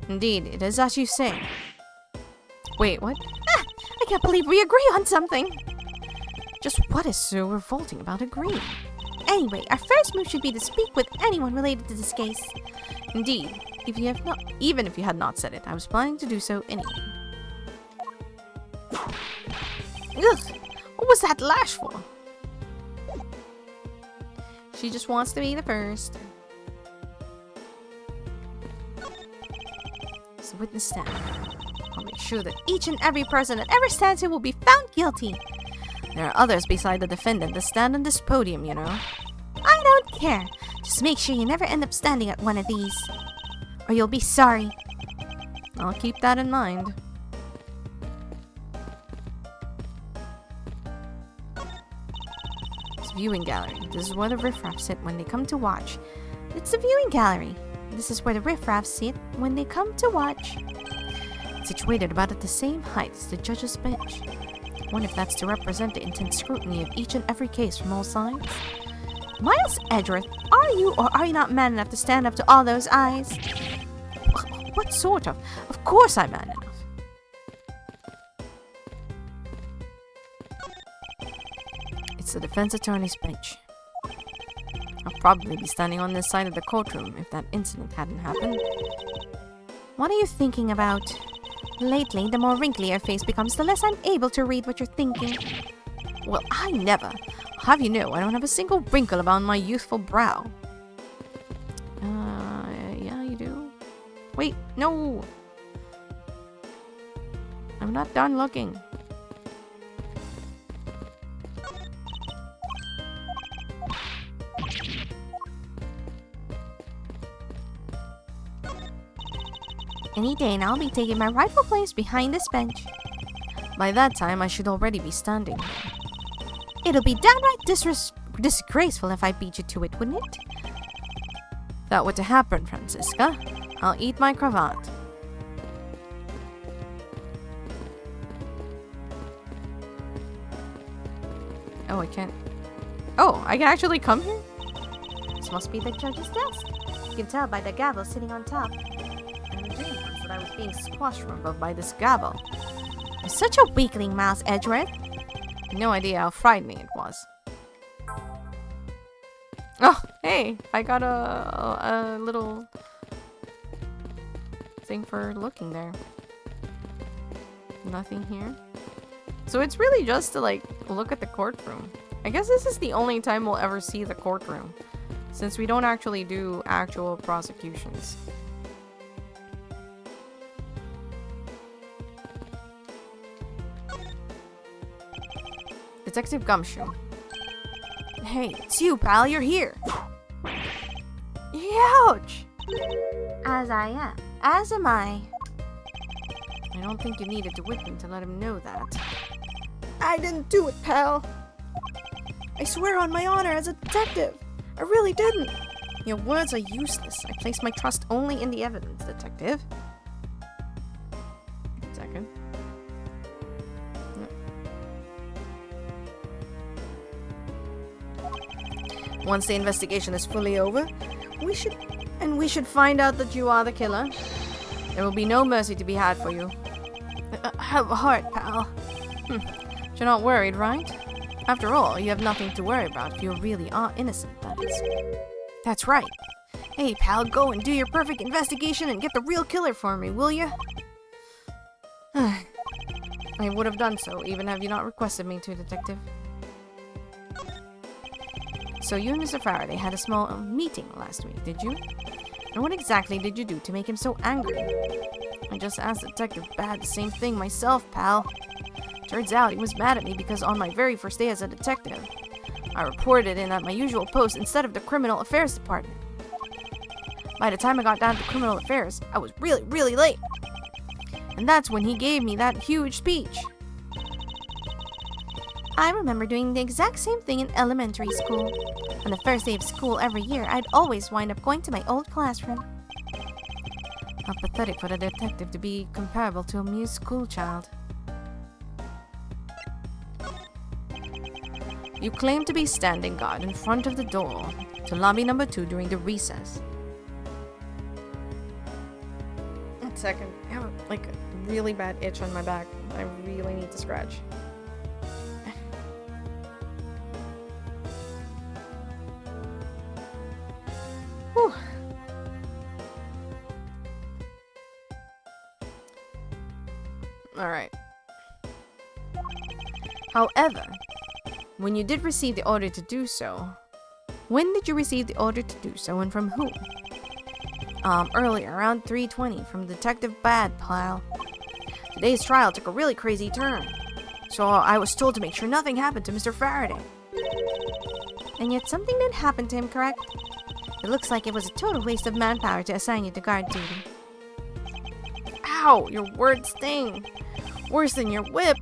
Indeed, it is as you say. Wait, what? I can't believe we agree on something. Just what is so revolting about agreeing? Anyway, our first move should be to speak with anyone related to this case. Indeed, even if you had not said it, I was planning to do so anyway. Ugh, what was that lash for? She just wants to be the first. So witness stand. I'll make sure that Each and every person that ever stands here will be found guilty. there are others beside the defendant that stand on this podium, you know. I don't care. Just make sure you never end up standing at one of these. Or you'll be sorry. I'll keep that in mind. It's viewing gallery. This is where the riffraff sit when they come to watch. It's the viewing gallery. This is where the riffraff sit when they come to watch. It's situated about at the same height as the judge's bench. Wonder if that's to represent the intense scrutiny of each and every case from all sides. Miles Edgeworth, are you or are you not man enough to stand up to all those eyes? What sort of? Of course I'm man enough. It's the defense attorney's bench. I'll probably be standing on this side of the courtroom if that incident hadn't happened. What are you thinking about? Lately, the more wrinkly your face becomes, the less I'm able to read what you're thinking. Well, I never. Have you know, I don't have a single wrinkle about my youthful brow. Yeah, you do. Wait, no! I'm not done looking. Any day now, I'll be taking my rightful place behind this bench. By that time, I should already be standing. It'll be downright disgraceful if I beat you to it, wouldn't it? That were to happen, Francisca, I'll eat my cravat. Oh, I can't. Oh, I can actually come here? This must be the judge's desk. You can tell by the gavel sitting on top. And the dream was that I was being squashed from above by this gavel. You're such a weakling, Miles Edgeworth. No idea how frightening it was. Oh, hey, I got a little thing for looking there. Nothing here. So it's really just to, like, look at the courtroom. I guess this is the only time we'll ever see the courtroom, since we don't actually do actual prosecutions. Detective Gumshoe. Hey, it's you, pal. You're here. Ouch! As I am. As am I. I don't think you needed to whip him to let him know that. I didn't do it, pal. I swear on my honor as a detective. I really didn't. Your words are useless. I place my trust only in the evidence, detective. Second. Once the investigation is fully over, we should find out that you are the killer. There will be no mercy to be had for you. Have a heart, pal. You're not worried, right? After all, you have nothing to worry about if you really are innocent, that is. That's right. Hey, pal, go and do your perfect investigation and get the real killer for me, will you? I would have done so, even have you not requested me to, detective. So you and Mr. Faraday had a small meeting last week, did you? And what exactly did you do to make him so angry? I just asked Detective Bad the same thing myself, pal. Turns out he was mad at me because on my very first day as a detective, I reported in at my usual post instead of the Criminal Affairs Department. By the time I got down to Criminal Affairs, I was really, really late. And that's when he gave me that huge speech. I remember doing the exact same thing in elementary school. On the first day of school every year, I'd always wind up going to my old classroom. How pathetic for a detective to be comparable to a mere schoolchild. You claim to be standing guard in front of the door to lobby number 2 during the recess. One second. I have like a really bad itch on my back. I really need to scratch. Whew. Alright. However, when you did receive the order to do so, when did you receive the order to do so and from whom? Earlier, around 3:20 from Detective Bad, pal. Today's trial took a really crazy turn, so I was told to make sure nothing happened to Mr. Faraday. And yet something did happen to him, correct? It looks like it was a total waste of manpower to assign you to guard duty. Ow! Your words sting! Worse than your whip,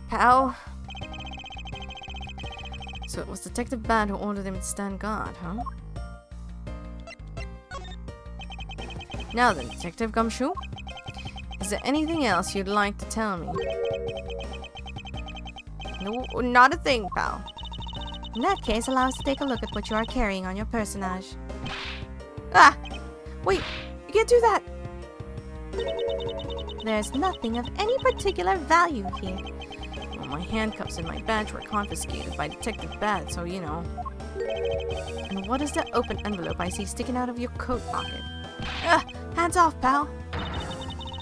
pal. So it was Detective Bad who ordered him to stand guard, huh? Now then, Detective Gumshoe, is there anything else you'd like to tell me? No, not a thing, pal. In that case, allow us to take a look at what you are carrying on your personage. Ah! Wait, you can't do that! There's nothing of any particular value here. Well, my handcuffs and my badge were confiscated by Detective Bad, so you know. And what is that open envelope I see sticking out of your coat pocket? Hands off, pal.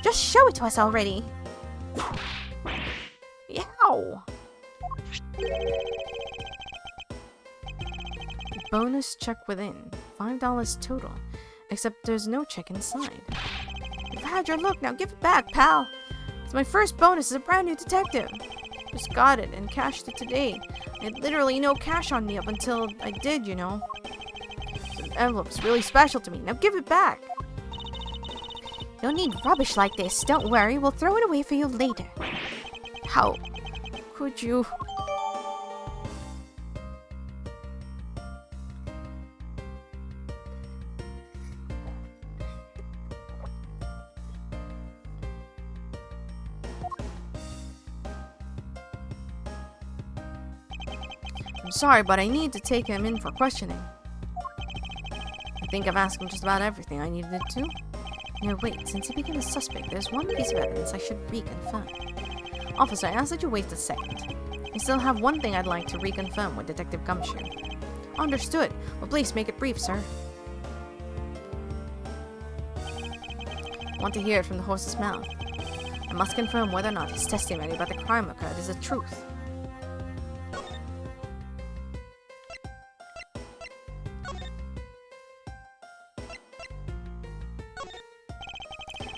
Just show it to us already. Yow! Bonus check within. $5 total. Except there's no check inside. You've had your look, now give it back, pal. It's my first bonus as a brand new detective. Just got it and cashed it today. I had literally no cash on me up until I did, you know. The envelope's really special to me. Now give it back. Don't need rubbish like this. Don't worry, we'll throw it away for you later. How could you? I'm sorry, but I need to take him in for questioning. I think I've asked him just about everything I needed to. No, wait, since he became a suspect, there's one piece of evidence I should reconfirm. Officer, I ask that you wait a second. I still have one thing I'd like to reconfirm with Detective Gumshoe. Understood. Well, please make it brief, sir. Want to hear it from the horse's mouth. I must confirm whether or not his testimony about the crime occurred is the truth.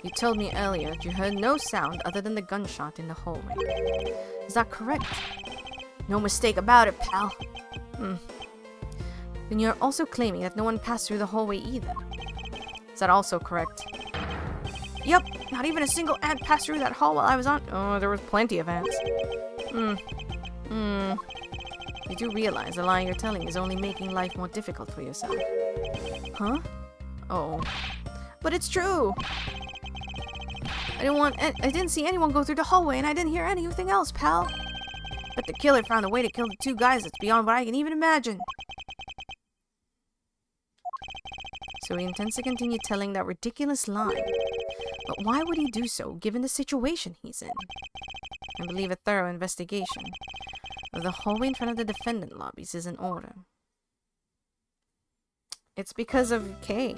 You told me earlier that you heard no sound other than the gunshot in the hallway. Is that correct? No mistake about it, pal. Then you're also claiming that no one passed through the hallway either. Is that also correct? Yep, not even a single ant passed through that hall while I was on— Oh, there was plenty of ants. You do realize the lie you're telling is only making life more difficult for yourself. Huh? Oh. But it's true! I didn't see anyone go through the hallway, and I didn't hear anything else, pal. But the killer found a way to kill the two guys that's beyond what I can even imagine. So he intends to continue telling that ridiculous lie. But why would he do so, given the situation he's in? I believe a thorough investigation of the hallway in front of the defendant lobbies is in order. It's because of Kay.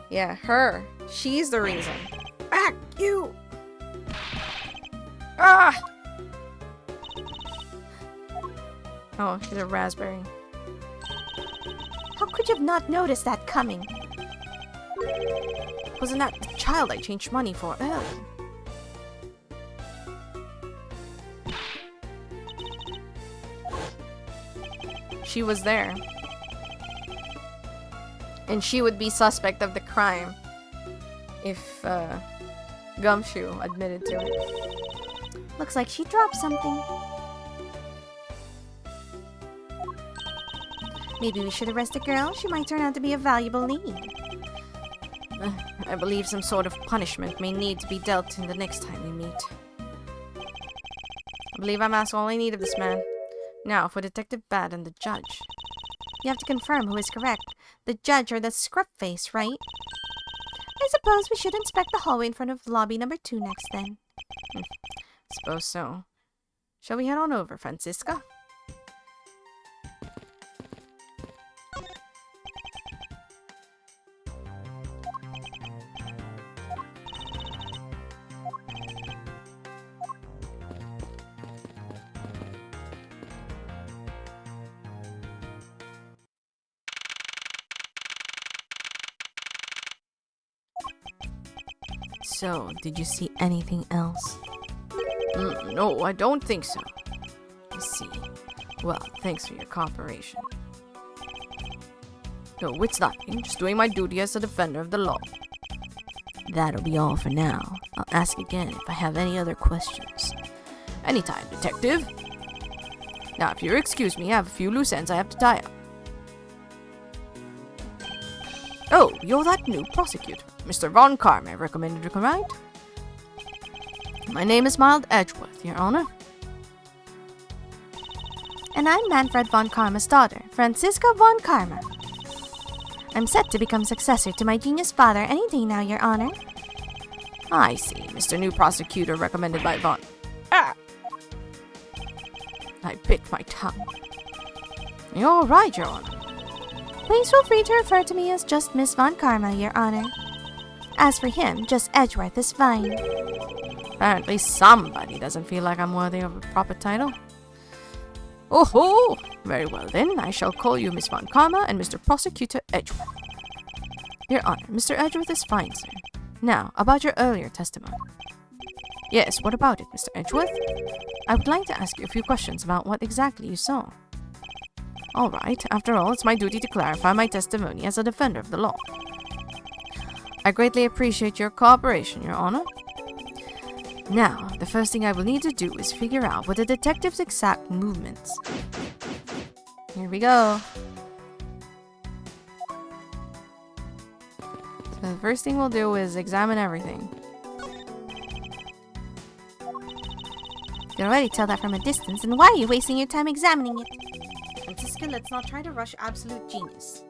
Yeah, her. She's the reason. Ah, you! Ah! Oh, she's a raspberry. How could you have not noticed that coming? Wasn't that the child I changed money for earlier? She was there. And she would be suspect of the crime if Gumshoe admitted to it. Looks like she dropped something. Maybe we should arrest the girl. She might turn out to be a valuable lead. I believe some sort of punishment may need to be dealt in the next time we meet. I believe I've asked all I need of this man. Now for Detective Bad and the judge. You have to confirm who is correct. The judge or the scrub face, right? I suppose we should inspect the hallway in front of lobby number 2 next then. Suppose so. Shall we head on over, Francisca? So, did you see anything else? No, I don't think so. I see. Well, thanks for your cooperation. No, it's nothing. Just doing my duty as a defender of the law. That'll be all for now. I'll ask again if I have any other questions. Anytime, detective. Now, if you'll excuse me, I have a few loose ends I have to tie up. Oh, you're that new prosecutor. Mr. Von Karma recommended you come right? My name is Mild Edgeworth, Your Honor. And I'm Manfred Von Karma's daughter, Francisca Von Karma. I'm set to become successor to my genius father any day now, Your Honor. I see, Mr. New Prosecutor recommended by Von. Ah! I bit my tongue. You're all right, Your Honor. Please feel free to refer to me as just Miss Von Karma, Your Honor. As for him, just Edgeworth is fine. Apparently somebody doesn't feel like I'm worthy of a proper title. Oh ho! Very well then, I shall call you Miss Von Karma and Mr. Prosecutor Edgeworth. Your Honor, Mr. Edgeworth is fine, sir. Now, about your earlier testimony. Yes, what about it, Mr. Edgeworth? I would like to ask you a few questions about what exactly you saw. All right, after all, it's my duty to clarify my testimony as a defender of the law. I greatly appreciate your cooperation, Your Honor. Now, the first thing I will need to do is figure out what the detective's exact movements. Here we go. So the first thing we'll do is examine everything. You can already tell that from a distance, and why are you wasting your time examining it? Francisca, let's not try to rush absolute genius.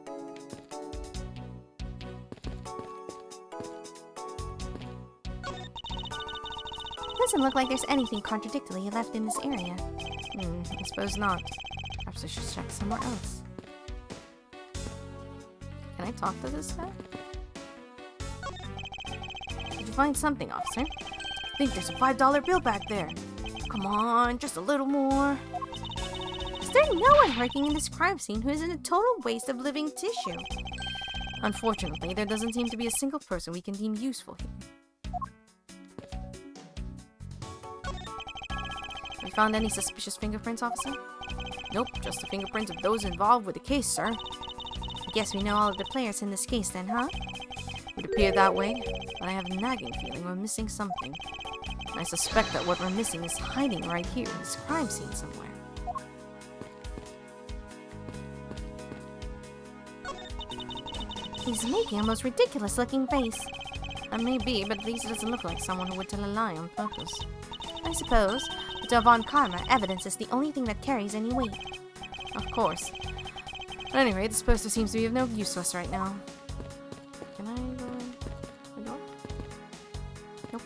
Doesn't look like there's anything contradictory left in this area. I suppose not. Perhaps I should check somewhere else. Can I talk to this guy? Did you find something, officer? I think there's a $5 bill back there. Come on, just a little more. Is there no one working in this crime scene who isn't a total waste of living tissue? Unfortunately, there doesn't seem to be a single person we can deem useful here. Have you found any suspicious fingerprints, officer? Nope, just the fingerprints of those involved with the case, sir. I guess we know all of the players in this case then, huh? Would appear that way, but I have a nagging feeling we're missing something. I suspect that what we're missing is hiding right here in this crime scene somewhere. He's making a most ridiculous looking face. That may be, but at least it doesn't look like someone who would tell a lie on purpose. I suppose. But to Von Karma, evidence is the only thing that carries any weight. Of course. At any rate, this poster seems to be of no use to us right now. Can I go in the door? Nope.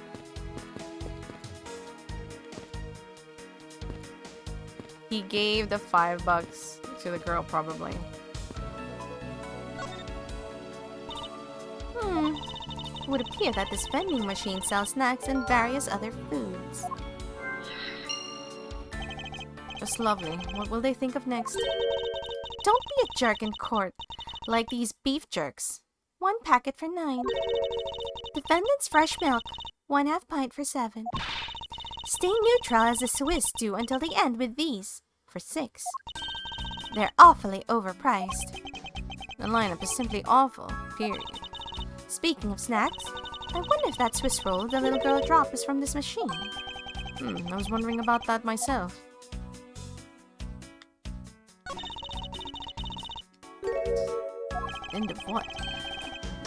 He gave the $5 to the girl, probably. It would appear that this vending machine sells snacks and various other foods. Just lovely. What will they think of next? Don't be a jerk in court, like these beef jerks. 1 packet for 9. Defendant's fresh milk, 1/2 pint for 7. Stay neutral as the Swiss do until the end with these, for 6. They're awfully overpriced. The lineup is simply awful, period. Speaking of snacks, I wonder if that Swiss roll the little girl dropped is from this machine. I was wondering about that myself. End of what?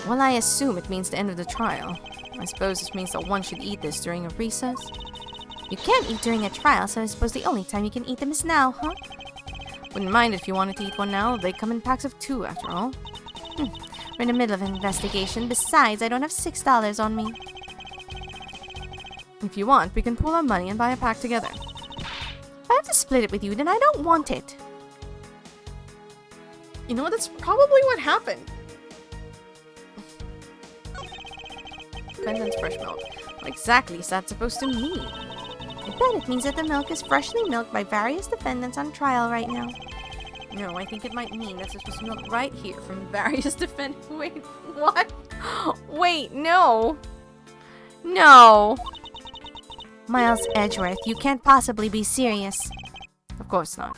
Well, I assume it means the end of the trial. I suppose this means that one should eat this during a recess. You can't eat during a trial, so I suppose the only time you can eat them is now, huh? Wouldn't mind if you wanted to eat one now. They come in packs of 2, after all. We're in the middle of an investigation. Besides, I don't have $6 on me. If you want, we can pool our money and buy a pack together. If I have to split it with you, then I don't want it. You know, that's probably what happened. Defendant's fresh milk. What exactly is that supposed to mean? I bet it means that the milk is freshly milked by various defendants on trial right now. No, I think it might mean that this was milk right here from various defendants. Wait, what? Wait, no. No. Miles Edgeworth, you can't possibly be serious. Of course not.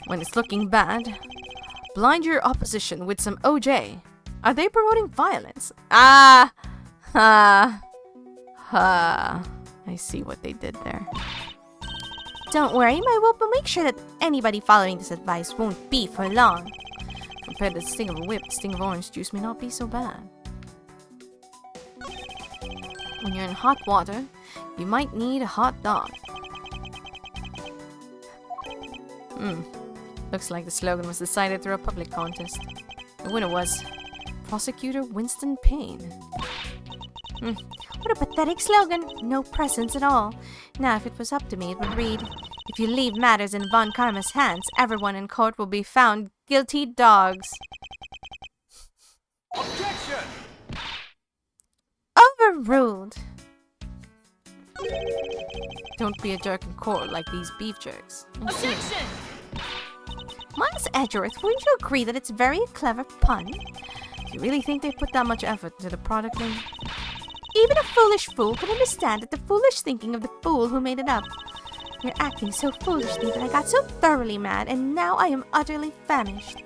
When it's looking bad, blind your opposition with some OJ. Are they promoting violence? I see what they did there. Don't worry, my will will make sure that anybody following this advice won't be for long. Compared to the sting of a whip, the sting of orange juice may not be so bad. When you're in hot water, you might need a hot dog. Looks like the slogan was decided through a public contest. The winner was Prosecutor Winston Payne. What a pathetic slogan. No presence at all. Now, if it was up to me, it would read, if you leave matters in Von Karma's hands, everyone in court will be found guilty dogs. Objection! Overruled. Don't be a jerk in court like these beef jerks. Objection! Miles Edgeworth, wouldn't you agree that it's a very clever pun? Do you really think they put that much effort into the product name? Even a foolish fool can understand that the foolish thinking of the fool who made it up. You're acting so foolishly that I got so thoroughly mad, and now I am utterly famished.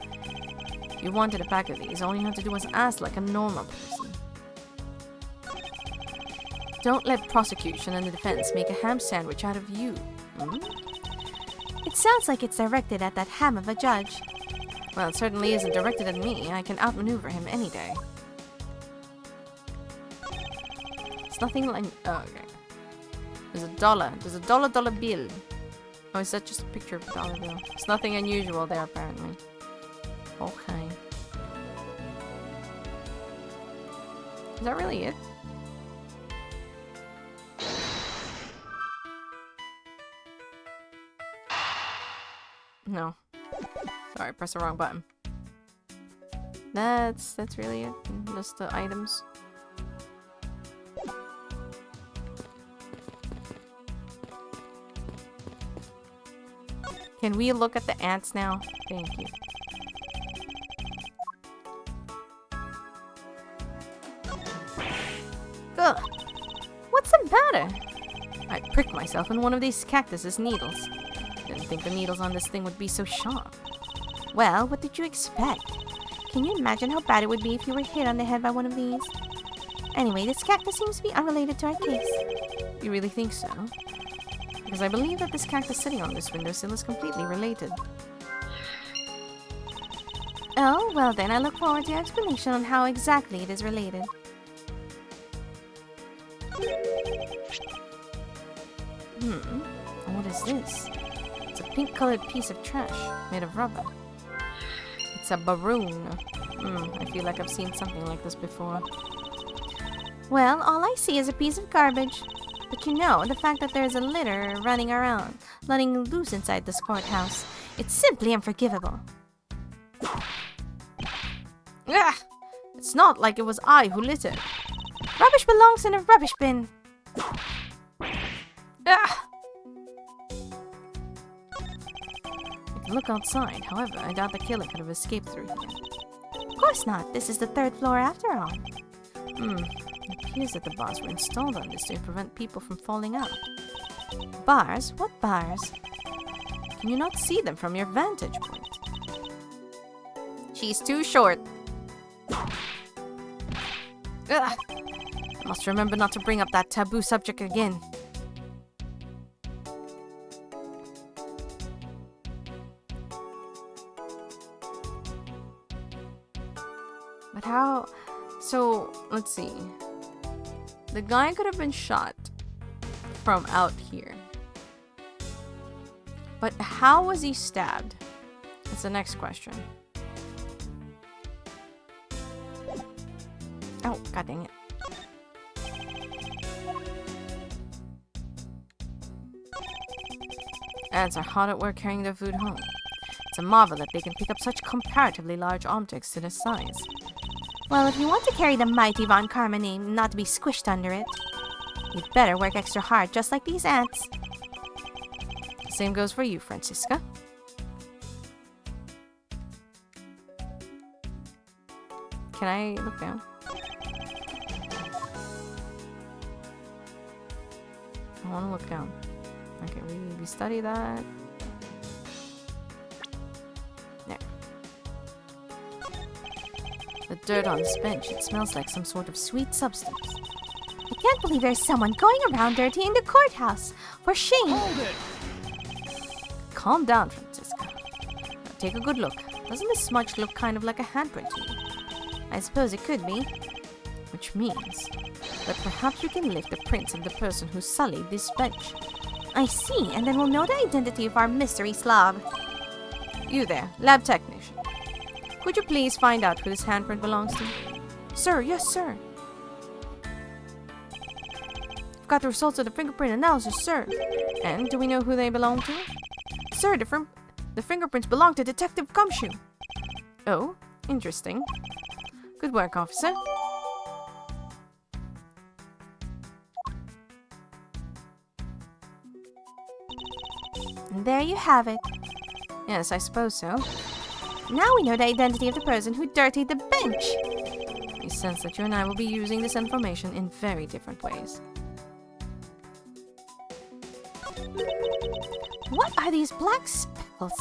If you wanted a pack of these, all you had to do was ask like a normal person. Don't let prosecution and the defense make a ham sandwich out of you. Hmm? It sounds like it's directed at that ham of a judge. Well, it certainly isn't directed at me. I can outmaneuver him any day. It's nothing like... Oh, okay. There's a dollar. There's a dollar bill. Oh, is that just a picture of a dollar bill? There's nothing unusual there, apparently. Okay. Is that really it? No. Sorry, press the wrong button. That's really it. Just the items. Can we look at the ants now? Thank you. Ugh. What's the matter? I pricked myself in one of these cactus's needles. Didn't think the needles on this thing would be so sharp. Well, what did you expect? Can you imagine how bad it would be if you were hit on the head by one of these? Anyway, this cactus seems to be unrelated to our case. You really think so? Because I believe that this cactus sitting on this windowsill is completely related. Oh, well then, I look forward to your explanation on how exactly it is related. What is this? It's a pink-colored piece of trash made of rubber. It's a baroon. I feel like I've seen something like this before. Well, all I see is a piece of garbage. But you know, the fact that there's a litter running around, letting loose inside this courthouse, it's simply unforgivable. Ah! It's not like it was I who lit it. Rubbish belongs in a rubbish bin. Ah! I can look outside, however, I doubt the killer could have escaped through here. Of course not. This is the third floor after all. It appears that the bars were installed on this to prevent people from falling out. Bars? What bars? Can you not see them from your vantage point? She's too short. Ugh. I must remember not to bring up that taboo subject again. But how... So, let's see. The guy could have been shot from out here. But how was he stabbed? That's the next question. Oh, god dang it. Ants are hard at work carrying their food home. It's a marvel that they can pick up such comparatively large objects to their size. Well, if you want to carry the mighty Von Karma name, not to be squished under it, you'd better work extra hard, just like these ants. Same goes for you, Francisca. Can I look down? I want to look down. Okay, we study that. There. The dirt on this bench, it smells like some sort of sweet substance. I can't believe there's someone going around dirtying the courthouse. For shame! Hold it! Calm down, Francisca. Now take a good look. Doesn't this smudge look kind of like a handprint to you? I suppose it could be. Which means that perhaps we can lift the prints of the person who sullied this bench. I see, and then we'll know the identity of our mystery slob. You there, lab technician. Could you please find out who this handprint belongs to? Sir, yes, sir. I've got the results of the fingerprint analysis, sir. And do we know who they belong to? Sir, the fingerprints belong to Detective Gumshoe. Oh, interesting. Good work, officer. And there you have it. Yes, I suppose so. Now we know the identity of the person who dirtied the bench. I sense that you and I will be using this information in very different ways. What are these black speckles?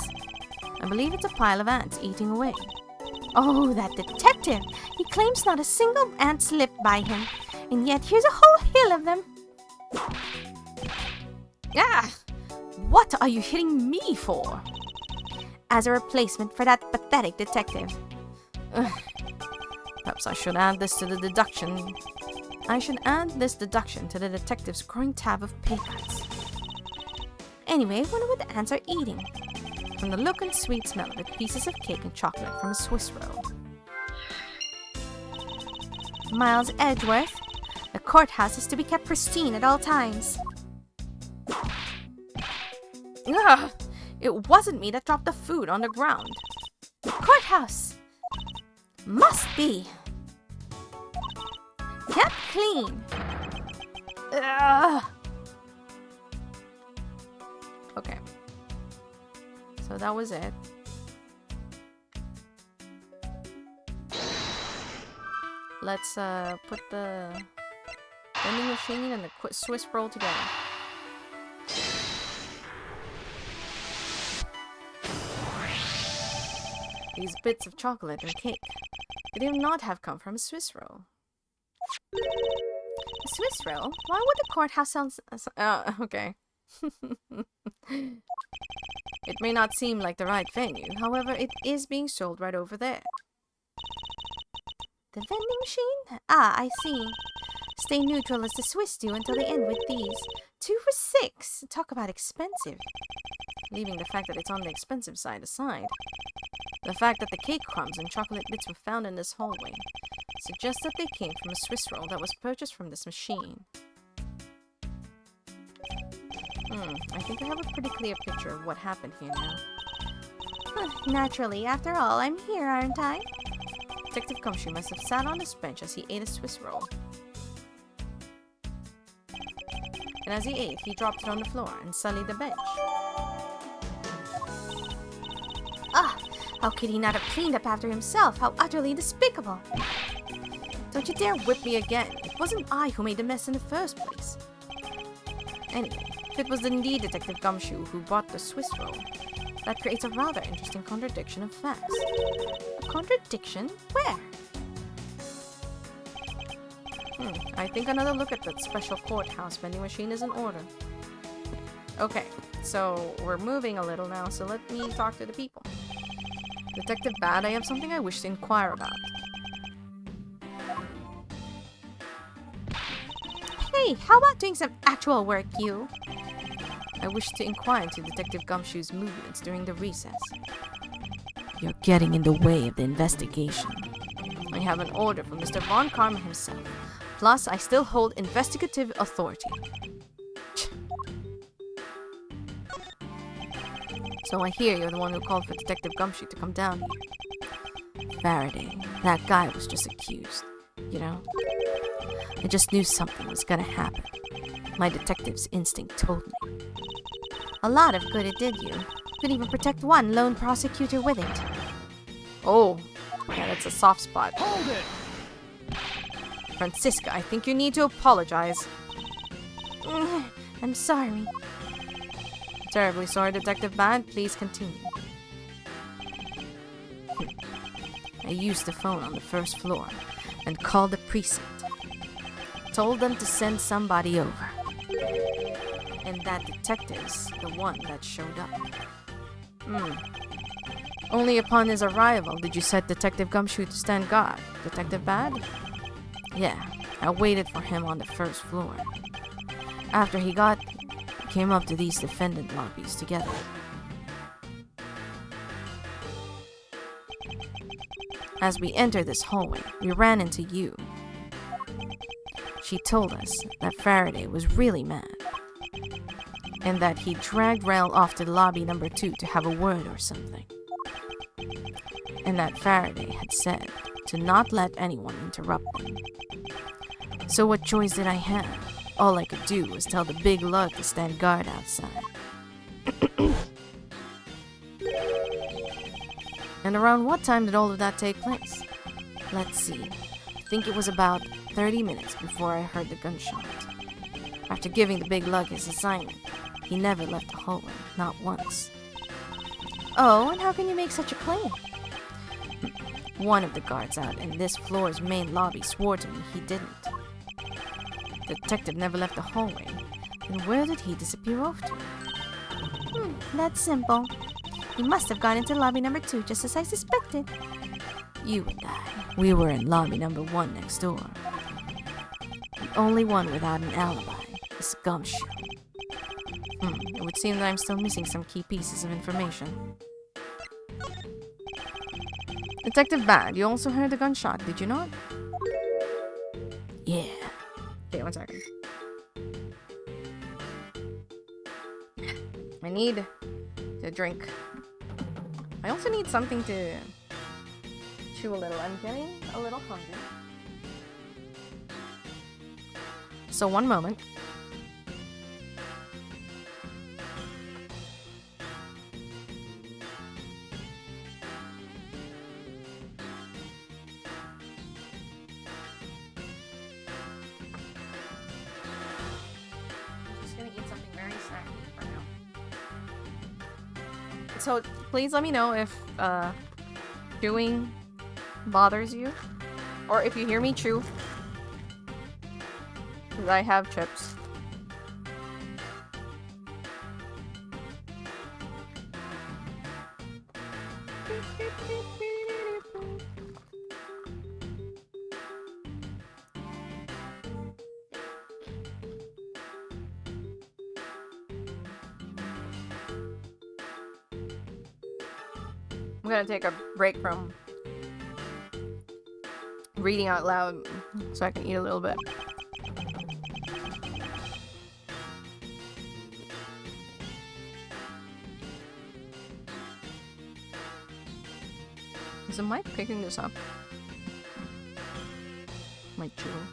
I believe it's a pile of ants eating away. Oh, that detective! He claims not a single ant slipped by him, and yet here's a whole hill of them. Ah! What are you hitting me for? As a replacement for that pathetic detective. Perhaps I should add this to the deduction. I should add this deduction to the detective's growing tab of pay cuts. Anyway, wonder what the ants are eating. From the look and sweet smell of it, pieces of cake and chocolate from a Swiss roll. Miles Edgeworth, the courthouse is to be kept pristine at all times. Ugh! It wasn't me that dropped the food on the ground. The courthouse must be kept clean. Ugh. Okay. So that was it. Let's put the vending machine and the Swiss roll together. These bits of chocolate and cake, they do not have come from a Swiss roll. A Swiss roll? Why would the courthouse sell... Okay. It may not seem like the right venue, however, it is being sold right over there. The vending machine? Ah, I see. Stay neutral as the Swiss do until they end with these. 2 for $6. Talk about expensive. Leaving the fact that it's on the expensive side aside, the fact that the cake crumbs and chocolate bits were found in this hallway suggests that they came from a Swiss roll that was purchased from this machine. I think I have a pretty clear picture of what happened here now. Naturally, after all, I'm here, aren't I? Detective Gumshoe must have sat on his bench as he ate a Swiss roll. And as he ate, he dropped it on the floor and sullied the bench. Ah, how could he not have cleaned up after himself? How utterly despicable. Don't you dare whip me again. It wasn't I who made the mess in the first place. Anyway, if it was indeed Detective Gumshoe who bought the Swiss roll, that creates a rather interesting contradiction of facts. A contradiction? Where? I think another look at that special courthouse vending machine is in order. Okay, so we're moving a little now, so let me talk to the people. Detective Bad, I have something I wish to inquire about. Hey, how about doing some actual work, you? I wish to inquire into Detective Gumshoe's movements during the recess. You're getting in the way of the investigation. I have an order from Mr. Von Karma himself. Plus, I still hold investigative authority. So I hear you're the one who called for Detective Gumshoe to come down here. Faraday, that guy was just accused, you know? I just knew something was gonna happen. My detective's instinct told me. A lot of good it did you. Could even protect one lone prosecutor with it. Oh, yeah, that's a soft spot. Hold it! Francisca, I think you need to apologize. I'm sorry. Terribly sorry, Detective Bad. Please continue. I used the phone on the first floor and called the precinct. Told them to send somebody over. And that detective's the one that showed up. Only upon his arrival did you set Detective Gumshoe to stand guard, Detective Bad? Yeah, I waited for him on the first floor. After he got there, we came up to these defendant lobbies together. As we entered this hallway, we ran into you. She told us that Faraday was really mad, and that he dragged Rel off to lobby number 2 to have a word or something. And that Faraday had said to to not let anyone interrupt them. So what choice did I have? All I could do was tell the big lug to stand guard outside. And around what time did all of that take place? Let's see. I think it was about 30 minutes before I heard the gunshot. After giving the big lug his assignment, he never left the hallway, not once. Oh, and how can you make such a claim? One of the guards out in this floor's main lobby swore to me he didn't. The detective never left the hallway. Then where did he disappear off to? That's simple. He must have gone into lobby number 2 just as I suspected. You and I, we were in lobby number 1 next door. The only one without an alibi is Gumshoe. It would seem that I'm still missing some key pieces of information. Detective Bad, you also heard the gunshot, did you not? Yeah. Okay, 1 second. I need to drink. I also need something to chew a little. I'm getting a little hungry. So 1 moment. So please let me know if chewing bothers you, or if you hear me chew, because I have chips. I'm gonna take a break from reading out loud so I can eat a little bit. Is the mic picking this up? My chewing.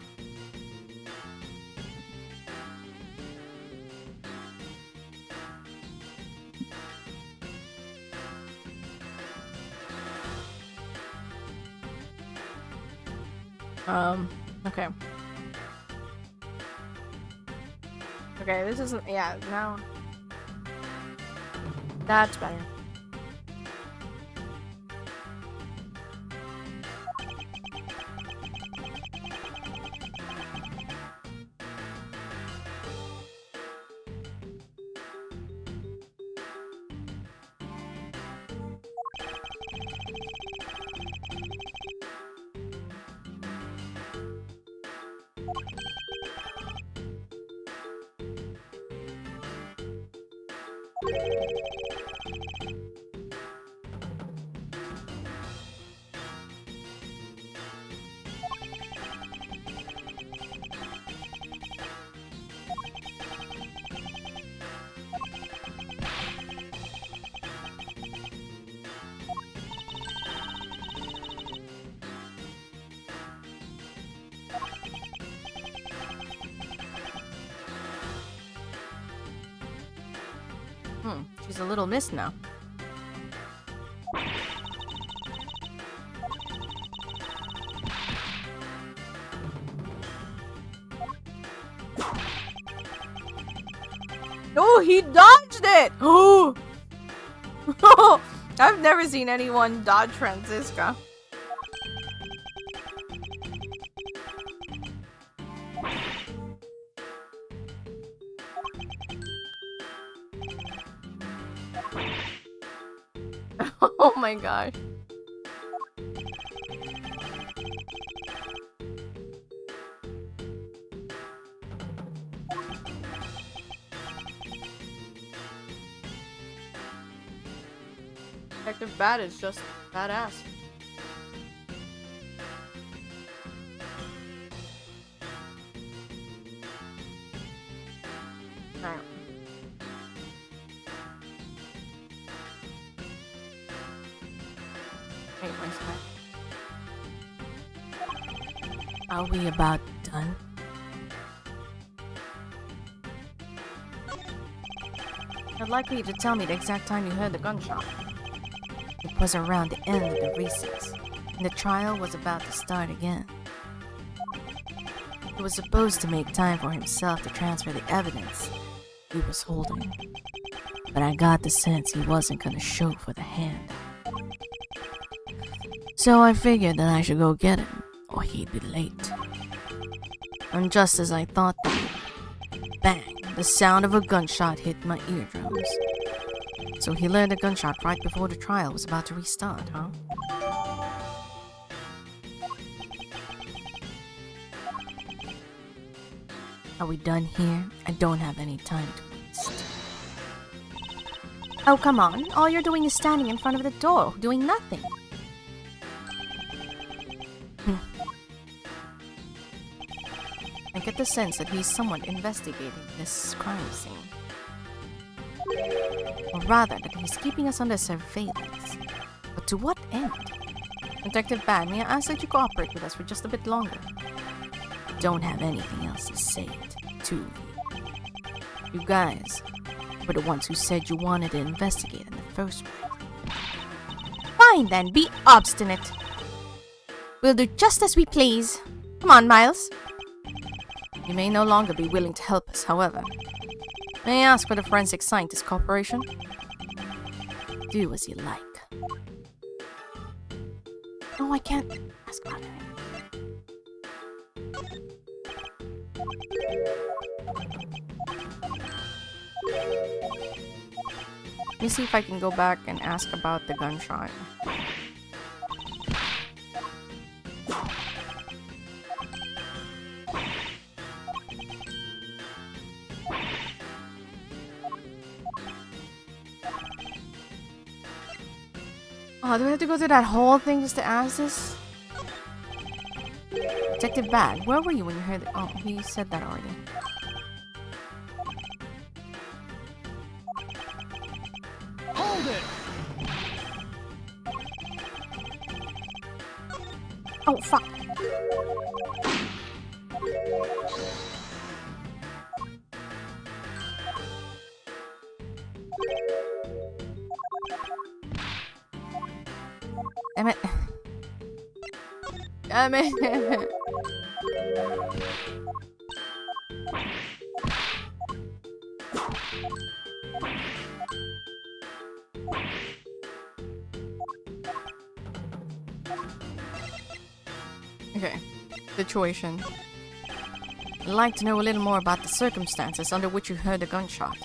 Okay. Okay, this isn't, yeah, now. That's better. She's a little missed now. Oh, he dodged it! Oh! I've never seen anyone dodge Franziska. Oh my gosh. Detective Bad is just badass. Alright. Wait, where's my... Are we about done? I'd like for you to tell me the exact time you heard the gunshot. It was around the end of the recess, and the trial was about to start again. He was supposed to make time for himself to transfer the evidence he was holding, but I got the sense he wasn't gonna show for the hand. So I figured that I should go get him, or he'd be late. And just as I thought that, bang, the sound of a gunshot hit my eardrums. So he learned a gunshot right before the trial was about to restart, huh? Are we done here? I don't have any time to waste. Oh, come on. All you're doing is standing in front of the door, doing nothing. I get the sense that he's somewhat investigating this crime scene. Or rather, that he's keeping us under surveillance. But to what end? Detective Bad, may I ask that you cooperate with us for just a bit longer? Don't have anything else to say, two of you. You guys were the ones who said you wanted to investigate in the first place. Fine then, be obstinate. We'll do just as we please. Come on, Miles. You may no longer be willing to help us, however. May I ask for the forensic scientist cooperation? Do as you like. Oh, I can't ask about it. Let me see if I can go back and ask about the gunshot. Oh, do we have to go through that whole thing just to ask this? Detective Bad, where were you when you heard it? Oh, he said that already. Hold it! Oh, fuck. Damn it. Damn it. Okay. Situation. I'd like to know a little more about the circumstances under which you heard the gunshot.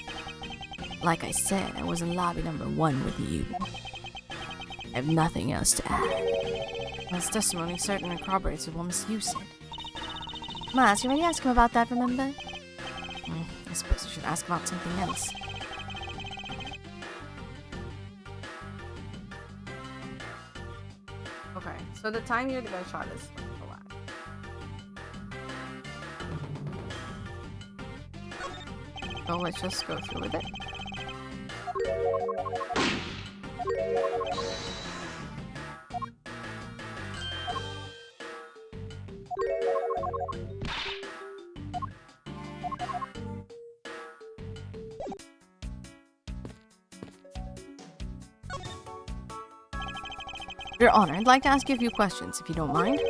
Like I said, I was in lobby number 1 with you. I have nothing else to add. His testimony certainly corroborates what Miss Yu said. Miles, you already asked him about that, remember? I suppose I should ask about something else. Okay, so the time you heard the gunshot is the last. So let's just go through with it. Your Honor, I'd like to ask you a few questions, if you don't mind.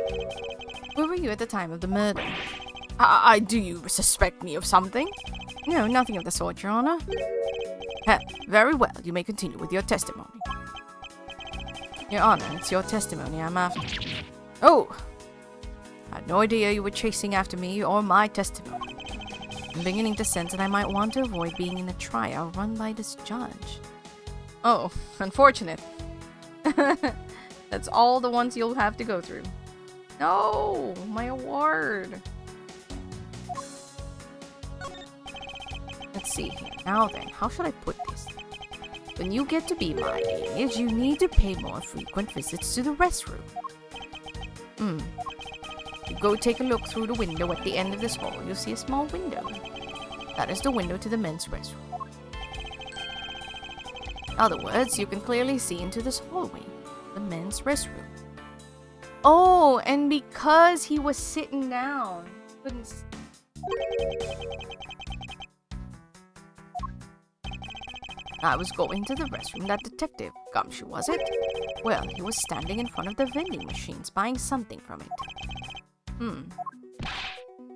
Where were you at the time of the murder? Do you suspect me of something? No, nothing of the sort, Your Honor. Very well, you may continue with your testimony. Your Honor, it's your testimony I'm after. Oh! I had no idea you were chasing after me or my testimony. I'm beginning to sense that I might want to avoid being in a trial run by this judge. Oh, unfortunate. That's all the ones you'll have to go through. No! My award! Let's see here. Now then, how should I put this? When you get to be my age, you need to pay more frequent visits to the restroom. You go take a look through the window at the end of this hall, you'll see a small window. That is the window to the men's restroom. In other words, you can clearly see into this hallway, the men's restroom. Oh, and because he was sitting down. Couldn't. I was going to the restroom, that Detective Gumshoe, was it? Well, he was standing in front of the vending machines buying something from it.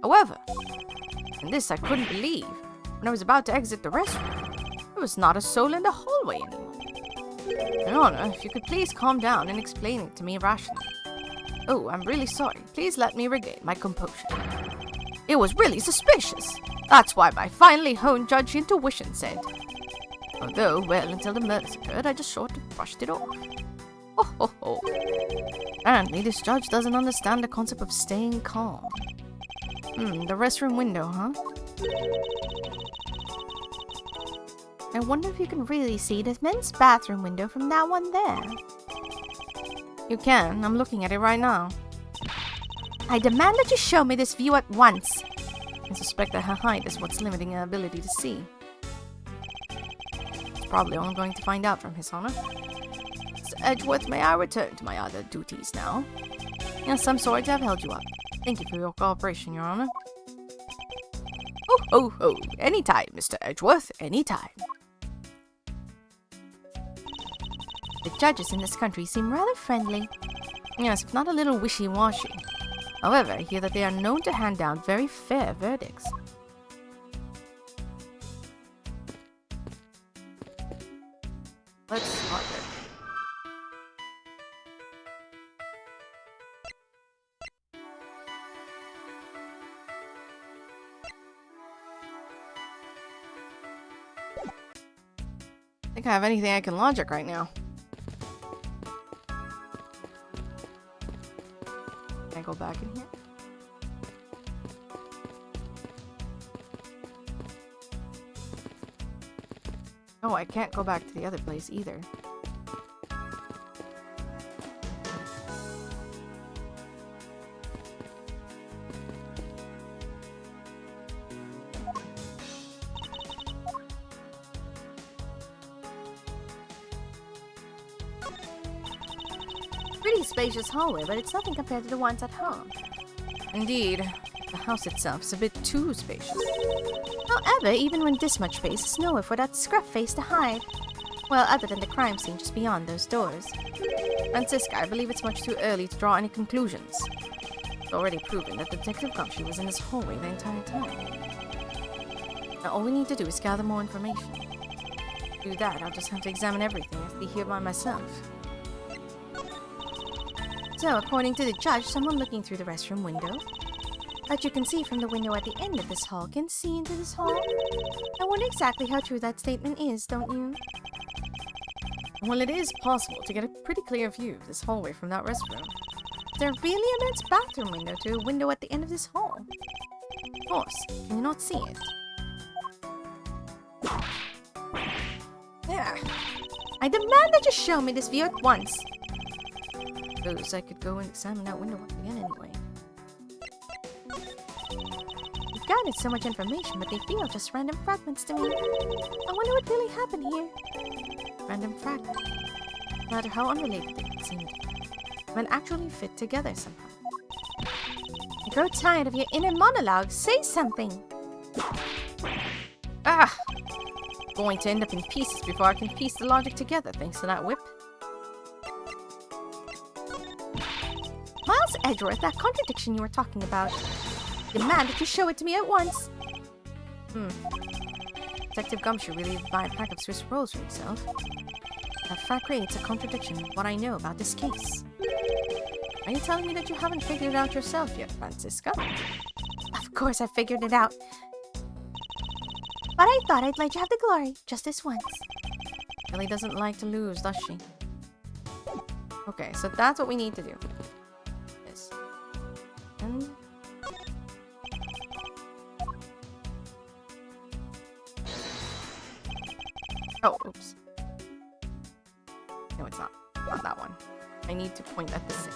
However, and this I couldn't believe, when I was about to exit the restroom, there was not a soul in the hallway anymore. Your Honor, if you could please calm down and explain it to me rationally. Oh, I'm really sorry. Please let me regain my composure. It was really suspicious. That's why my finely honed judge intuition said. Although, well, until the murders occurred, I just sort of brushed it off. Ho ho ho. Apparently, this judge doesn't understand the concept of staying calm. The restroom window, huh? I wonder if you can really see the men's bathroom window from that one there. You can. I'm looking at it right now. I demand that you show me this view at once. I suspect that her height is what's limiting her ability to see. It's probably all I'm going to find out from His Honor. Mr. Edgeworth, may I return to my other duties now? Yes, I'm sorry to have held you up. Thank you for your cooperation, Your Honor. Oh, ho, ho. Anytime, Mr. Edgeworth. Anytime. The judges in this country seem rather friendly. Yes, if not a little wishy-washy. However, I hear that they are known to hand down very fair verdicts. Let's start it. I think I have anything I can logic right now. Can I go back in here? Oh, I can't go back to the other place either. Pretty spacious hallway, but it's nothing compared to the ones at home. Indeed, the house itself is a bit too spacious. However, even when this much space is nowhere for that scruff face to hide. Well, other than the crime scene just beyond those doors. Francisca, I believe it's much too early to draw any conclusions. It's already proven that Detective Gumshoe was in this hallway the entire time. Now all we need to do is gather more information. To do that, I'll just have to examine everything. I have to be here by myself. So, according to the judge, someone looking through the restroom window that you can see from the window at the end of this hall can see into this hall. I wonder exactly how true that statement is, don't you? Well, it is possible to get a pretty clear view of this hallway from that restroom. Is there really a men's bathroom window to a window at the end of this hall? Of course, can you not see it? Yeah. I demand that you show me this view at once. Suppose I could go and examine that window again anyway. You've gathered so much information, but they feel just random fragments to me. I wonder what really happened here. Random fragment. No matter how unrelated they can seem, when actually fit together somehow. I grow tired of your inner monologue. Say something. Ah! Going to end up in pieces before I can piece the logic together thanks to that whip. Miles Edgeworth, that contradiction you were talking about. Demand that you show it to me at once. Detective Gumshoe really did buy a pack of Swiss rolls for himself. That fact creates a contradiction with what I know about this case. Are you telling me that you haven't figured it out yourself yet, Francisca? Of course I figured it out. But I thought I'd let you have the glory, just this once. Ellie doesn't like to lose, does she? Okay, so that's what we need to do. This. And... oh, oops. No, it's not. Not that one. I need to point at the 6.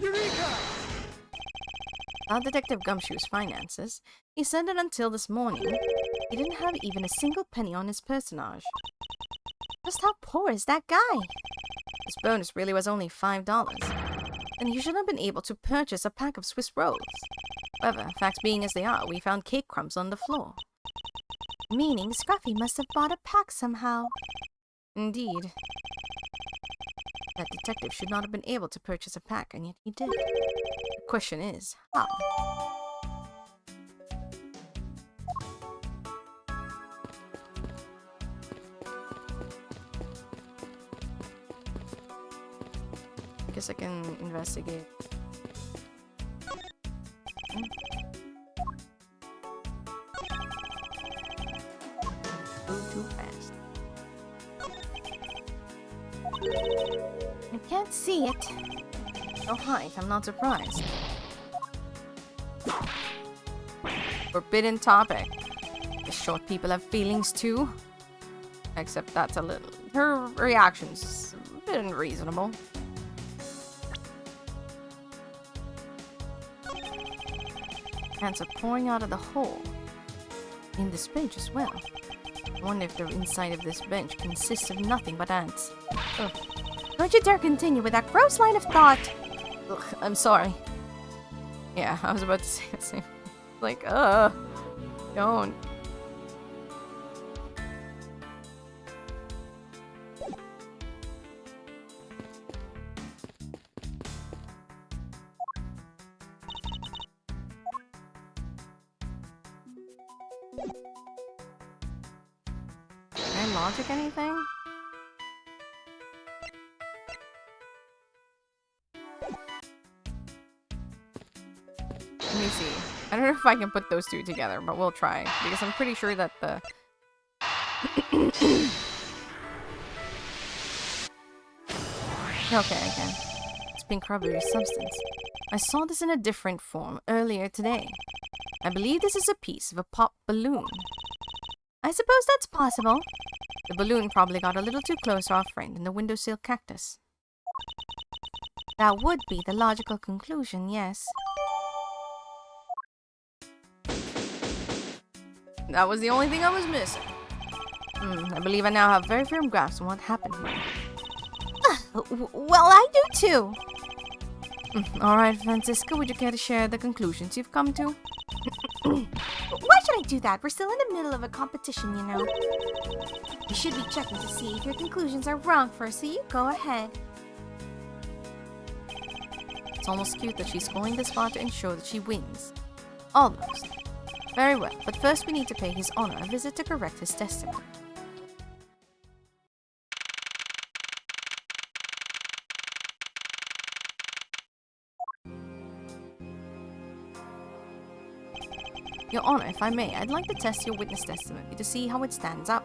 Eureka! About Detective Gumshoe's finances, he said that until this morning, he didn't have even a single penny on his personage. Just how poor is that guy? His bonus really was only $5, and he should have been able to purchase a pack of Swiss rolls. However, facts being as they are, we found cake crumbs on the floor. Meaning Scruffy must have bought a pack somehow. Indeed. That detective should not have been able to purchase a pack, and yet he did. The question is, how? I guess I can investigate. Go too fast. I can't see it. Oh, hi, I'm not surprised. Forbidden topic. The short people have feelings too. Except that's a little... Her reaction's a bit unreasonable. Ants are pouring out of the hole. In this bench as well. I wonder if the inside of this bench consists of nothing but ants. Ugh. Don't you dare continue with that gross line of thought. Ugh, I'm sorry. Yeah, I was about to say the same. Like, don't. Can I logic anything? Let me see. I don't know if I can put those two together, but we'll try. Because I'm pretty sure that the... Okay, I can. It's pink rubbery substance. I saw this in a different form earlier today. I believe this is a piece of a pop balloon. I suppose that's possible. The balloon probably got a little too close to our friend in the windowsill cactus. That would be the logical conclusion, yes. That was the only thing I was missing. I believe I now have very firm grasp on what happened here. Well, I do too. Alright, Francisca, would you care to share the conclusions you've come to? Why should I do that? We're still in the middle of a competition, you know. You should be checking to see if your conclusions are wrong first, so you go ahead. It's almost cute that she's going this far to ensure that she wins. Almost. Very well, but first we need to pay His Honor a visit to correct his testimony. Your Honor, if I may, I'd like to test your witness testimony to see how it stands up.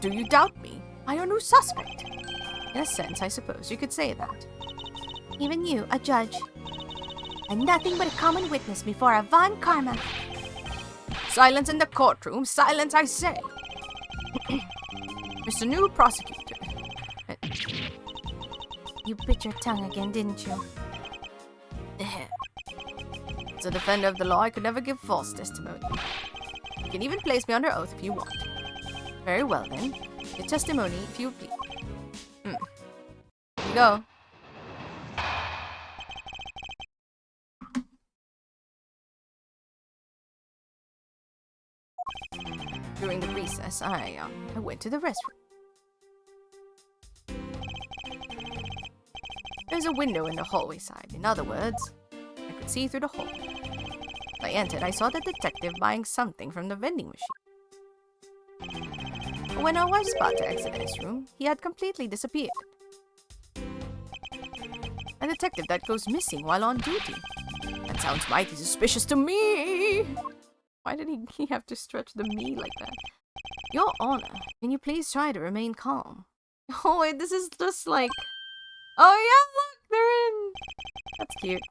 Do you doubt me? Are you a new suspect? In a sense, I suppose you could say that. Even you, a judge, and nothing but a common witness before a Von Karma. Silence in the courtroom! Silence, I say! Mr. New Prosecutor. You bit your tongue again, didn't you? As a defender of the law, I could never give false testimony. You can even place me under oath if you want. Very well, then. Your testimony, if you please. Here you go. During the recess, I went to the restroom. There's a window in the hallway side. In other words, I could see through the hole. As I entered, I saw the detective buying something from the vending machine. But when I was about to exit his room, he had completely disappeared. A detective that goes missing while on duty. That sounds mighty suspicious to me. Why did he have to stretch the me like that? Your Honor, can you please try to remain calm? Oh wait, this is just like... Oh yeah, look, they're in! That's cute.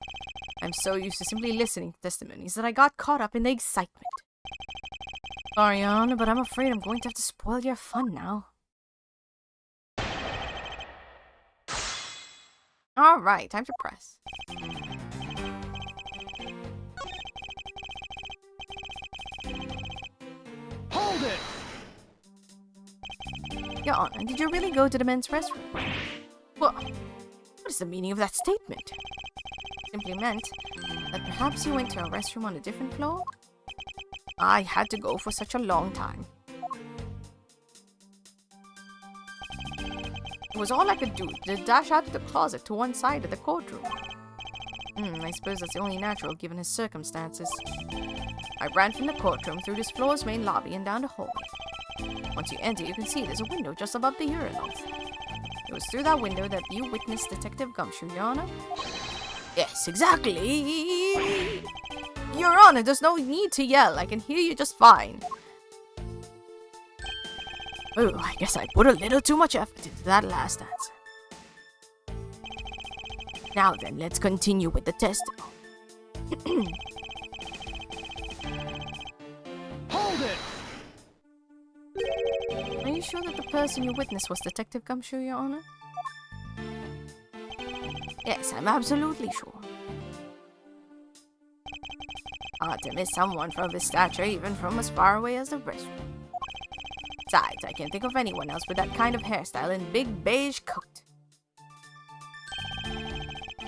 I'm so used to simply listening to testimonies that I got caught up in the excitement. Sorry, Your Honor, but I'm afraid I'm going to have to spoil your fun now. Alright, time to press. Your Honor, did you really go to the men's restroom? What is the meaning of that statement? Simply meant that perhaps you went to a restroom on a different floor? I had to go for such a long time. It was all I could do to dash out of the closet to one side of the courtroom. I suppose that's only natural given his circumstances. I ran from the courtroom through this floor's main lobby and down the hallway. Once you enter, you can see there's a window just above the urinals. It was through that window that you witnessed Detective Gumshoe, Your Honor? Yes, exactly! Your Honor, there's no need to yell. I can hear you just fine. Oh, I guess I put a little too much effort into that last answer. Now then, let's continue with the testimony. Hold it! Are you sure that the person you witnessed was Detective Gumshoe, Your Honor? Yes, I'm absolutely sure. Hard to miss someone from his stature even from as far away as the restroom. Besides, I can't think of anyone else with that kind of hairstyle and big beige coat.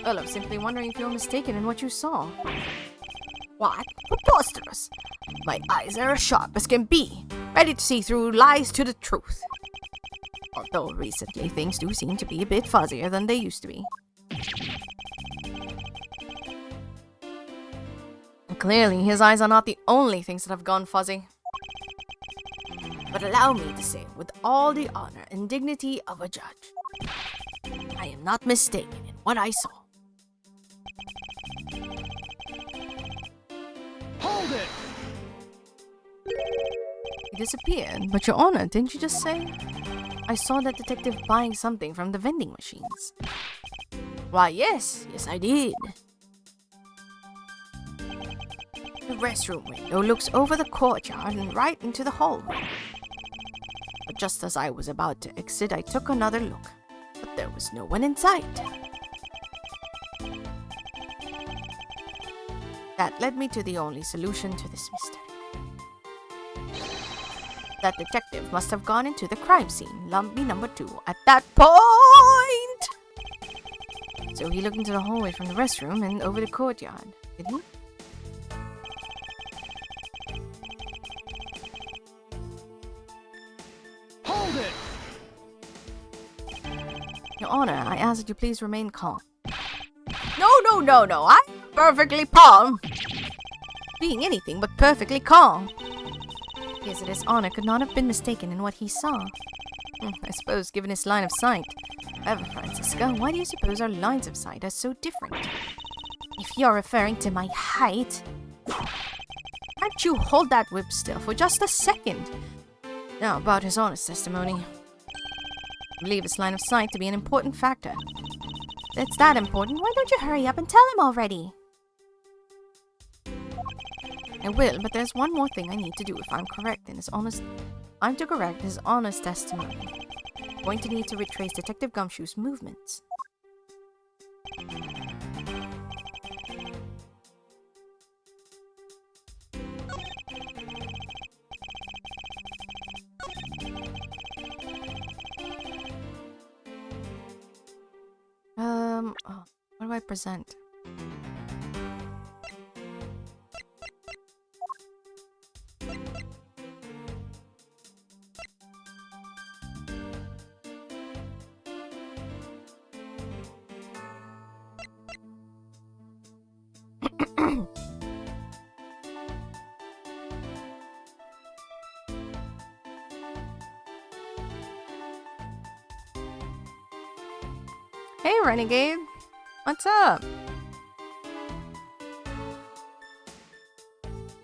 Well, I'm simply wondering if you're mistaken in what you saw. What? Preposterous! My eyes are as sharp as can be, ready to see through lies to the truth. Although recently things do seem to be a bit fuzzier than they used to be. And clearly, his eyes are not the only things that have gone fuzzy. But allow me to say, with all the honor and dignity of a judge, I am not mistaken in what I saw. Hold it! He disappeared, but Your Honor, didn't you just say? I saw that detective buying something from the vending machines. Why, yes, I did. The restroom window looks over the courtyard and right into the hallway. But just as I was about to exit, I took another look, but there was no one in sight. That led me to the only solution to this mystery. That detective must have gone into the crime scene, lobby number 2, at that point! So he looked into the hallway from the restroom and over the courtyard, didn't he? Hold it! Your Honor, I ask that you please remain calm. No, I'm perfectly calm. Being anything but perfectly calm. Yes, His Honor could not have been mistaken in what he saw. I suppose, given his line of sight. However, Francisca, why do you suppose our lines of sight are so different? If you're referring to my height... Can't you hold that whip still for just a second? Now, about His Honor's testimony. I believe his line of sight to be an important factor. If it's that important, why don't you hurry up and tell him already? I will, but there's one more thing I need to do if I'm correct in His Honor's... I'm to correct His Honor's testimony. I'm going to need to retrace Detective Gumshoe's movements. What do I present? Hey, Renegade! What's up?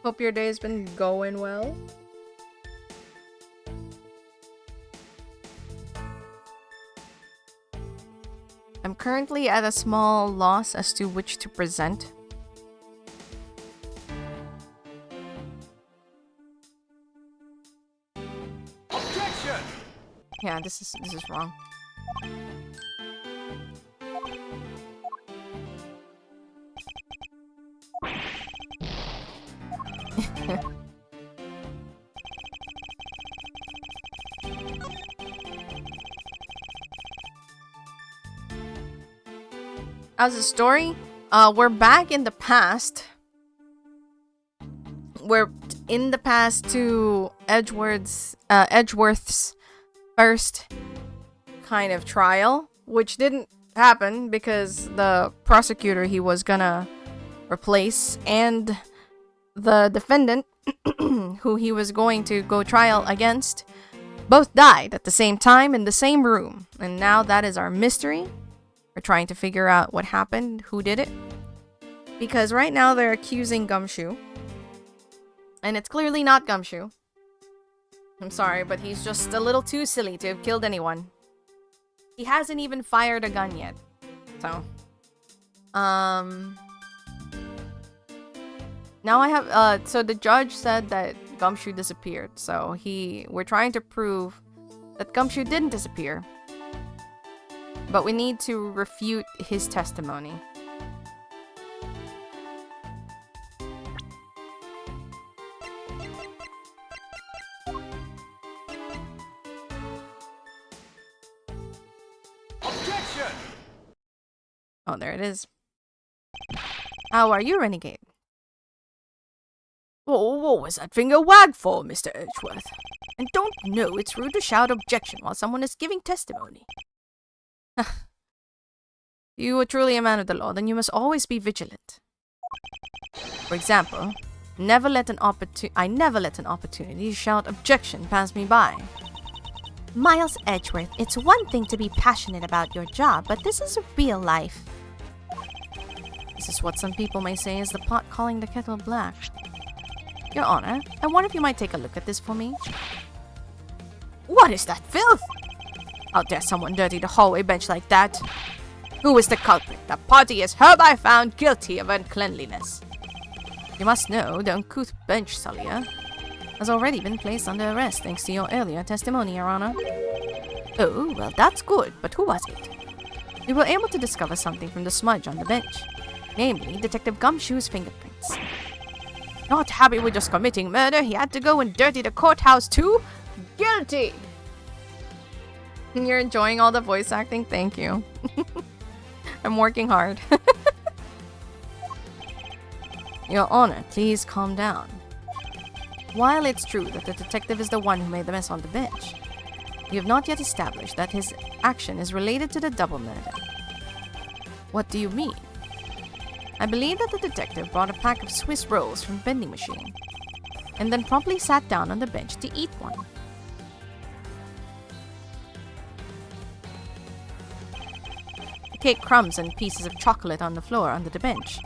Hope your day's been going well. I'm currently at a small loss as to which to present. Objection! Yeah, this is wrong. as a story, we're back in the past. We're in the past to Edgeworth's first kind of trial, which didn't happen because the prosecutor he was gonna replace and the defendant who he was going to go trial against both died at the same time in the same room. And now that is our mystery. We're trying to figure out what happened, who did it. Because right now they're accusing Gumshoe. And it's clearly not Gumshoe. I'm sorry, but he's just a little too silly to have killed anyone. He hasn't even fired a gun yet. So. Now I have, so the judge said that Gumshoe disappeared. So we're trying to prove that Gumshoe didn't disappear. But we need to refute his testimony. Objection! Oh, there it is. How are you, Renegade? Oh, what was that finger wagged for, Mr. Edgeworth? And don't know it's rude to shout objection while someone is giving testimony. You are truly a man of the law, then you must always be vigilant. For example, I never let an opportunity to shout objection pass me by. Miles Edgeworth, it's one thing to be passionate about your job, but this is real life. This is what some people may say is the pot calling the kettle black. Your Honor, I wonder if you might take a look at this for me. What is that filth? How dare someone dirty the hallway bench like that? Who is the culprit? The party is hereby found guilty of uncleanliness. You must know the uncouth bench sullier has already been placed under arrest thanks to your earlier testimony, Your Honor. Oh, well that's good, but who was it? We were able to discover something from the smudge on the bench, namely Detective Gumshoe's fingerprints. Not happy with just committing murder, he had to go and dirty the courthouse too? Guilty! You're enjoying all the voice acting? Thank you. I'm working hard. Your Honor, please calm down. While it's true that the detective is the one who made the mess on the bench, we have not yet established that his action is related to the double murder. What do you mean? I believe that the detective brought a pack of Swiss rolls from vending machine, and then promptly sat down on the bench to eat one. The cake crumbs and pieces of chocolate on the floor under the bench,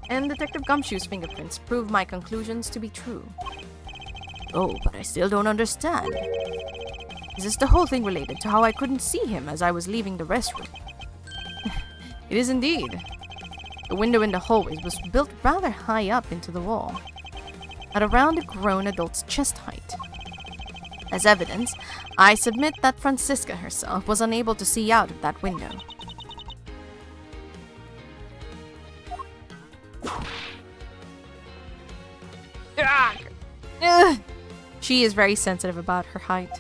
and Detective Gumshoe's fingerprints prove my conclusions to be true. Oh, but I still don't understand. Is this the whole thing related to how I couldn't see him as I was leaving the restroom? It is indeed. The window in the hallways was built rather high up into the wall, at around a grown adult's chest height. As evidence, I submit that Francisca herself was unable to see out of that window. She is very sensitive about her height.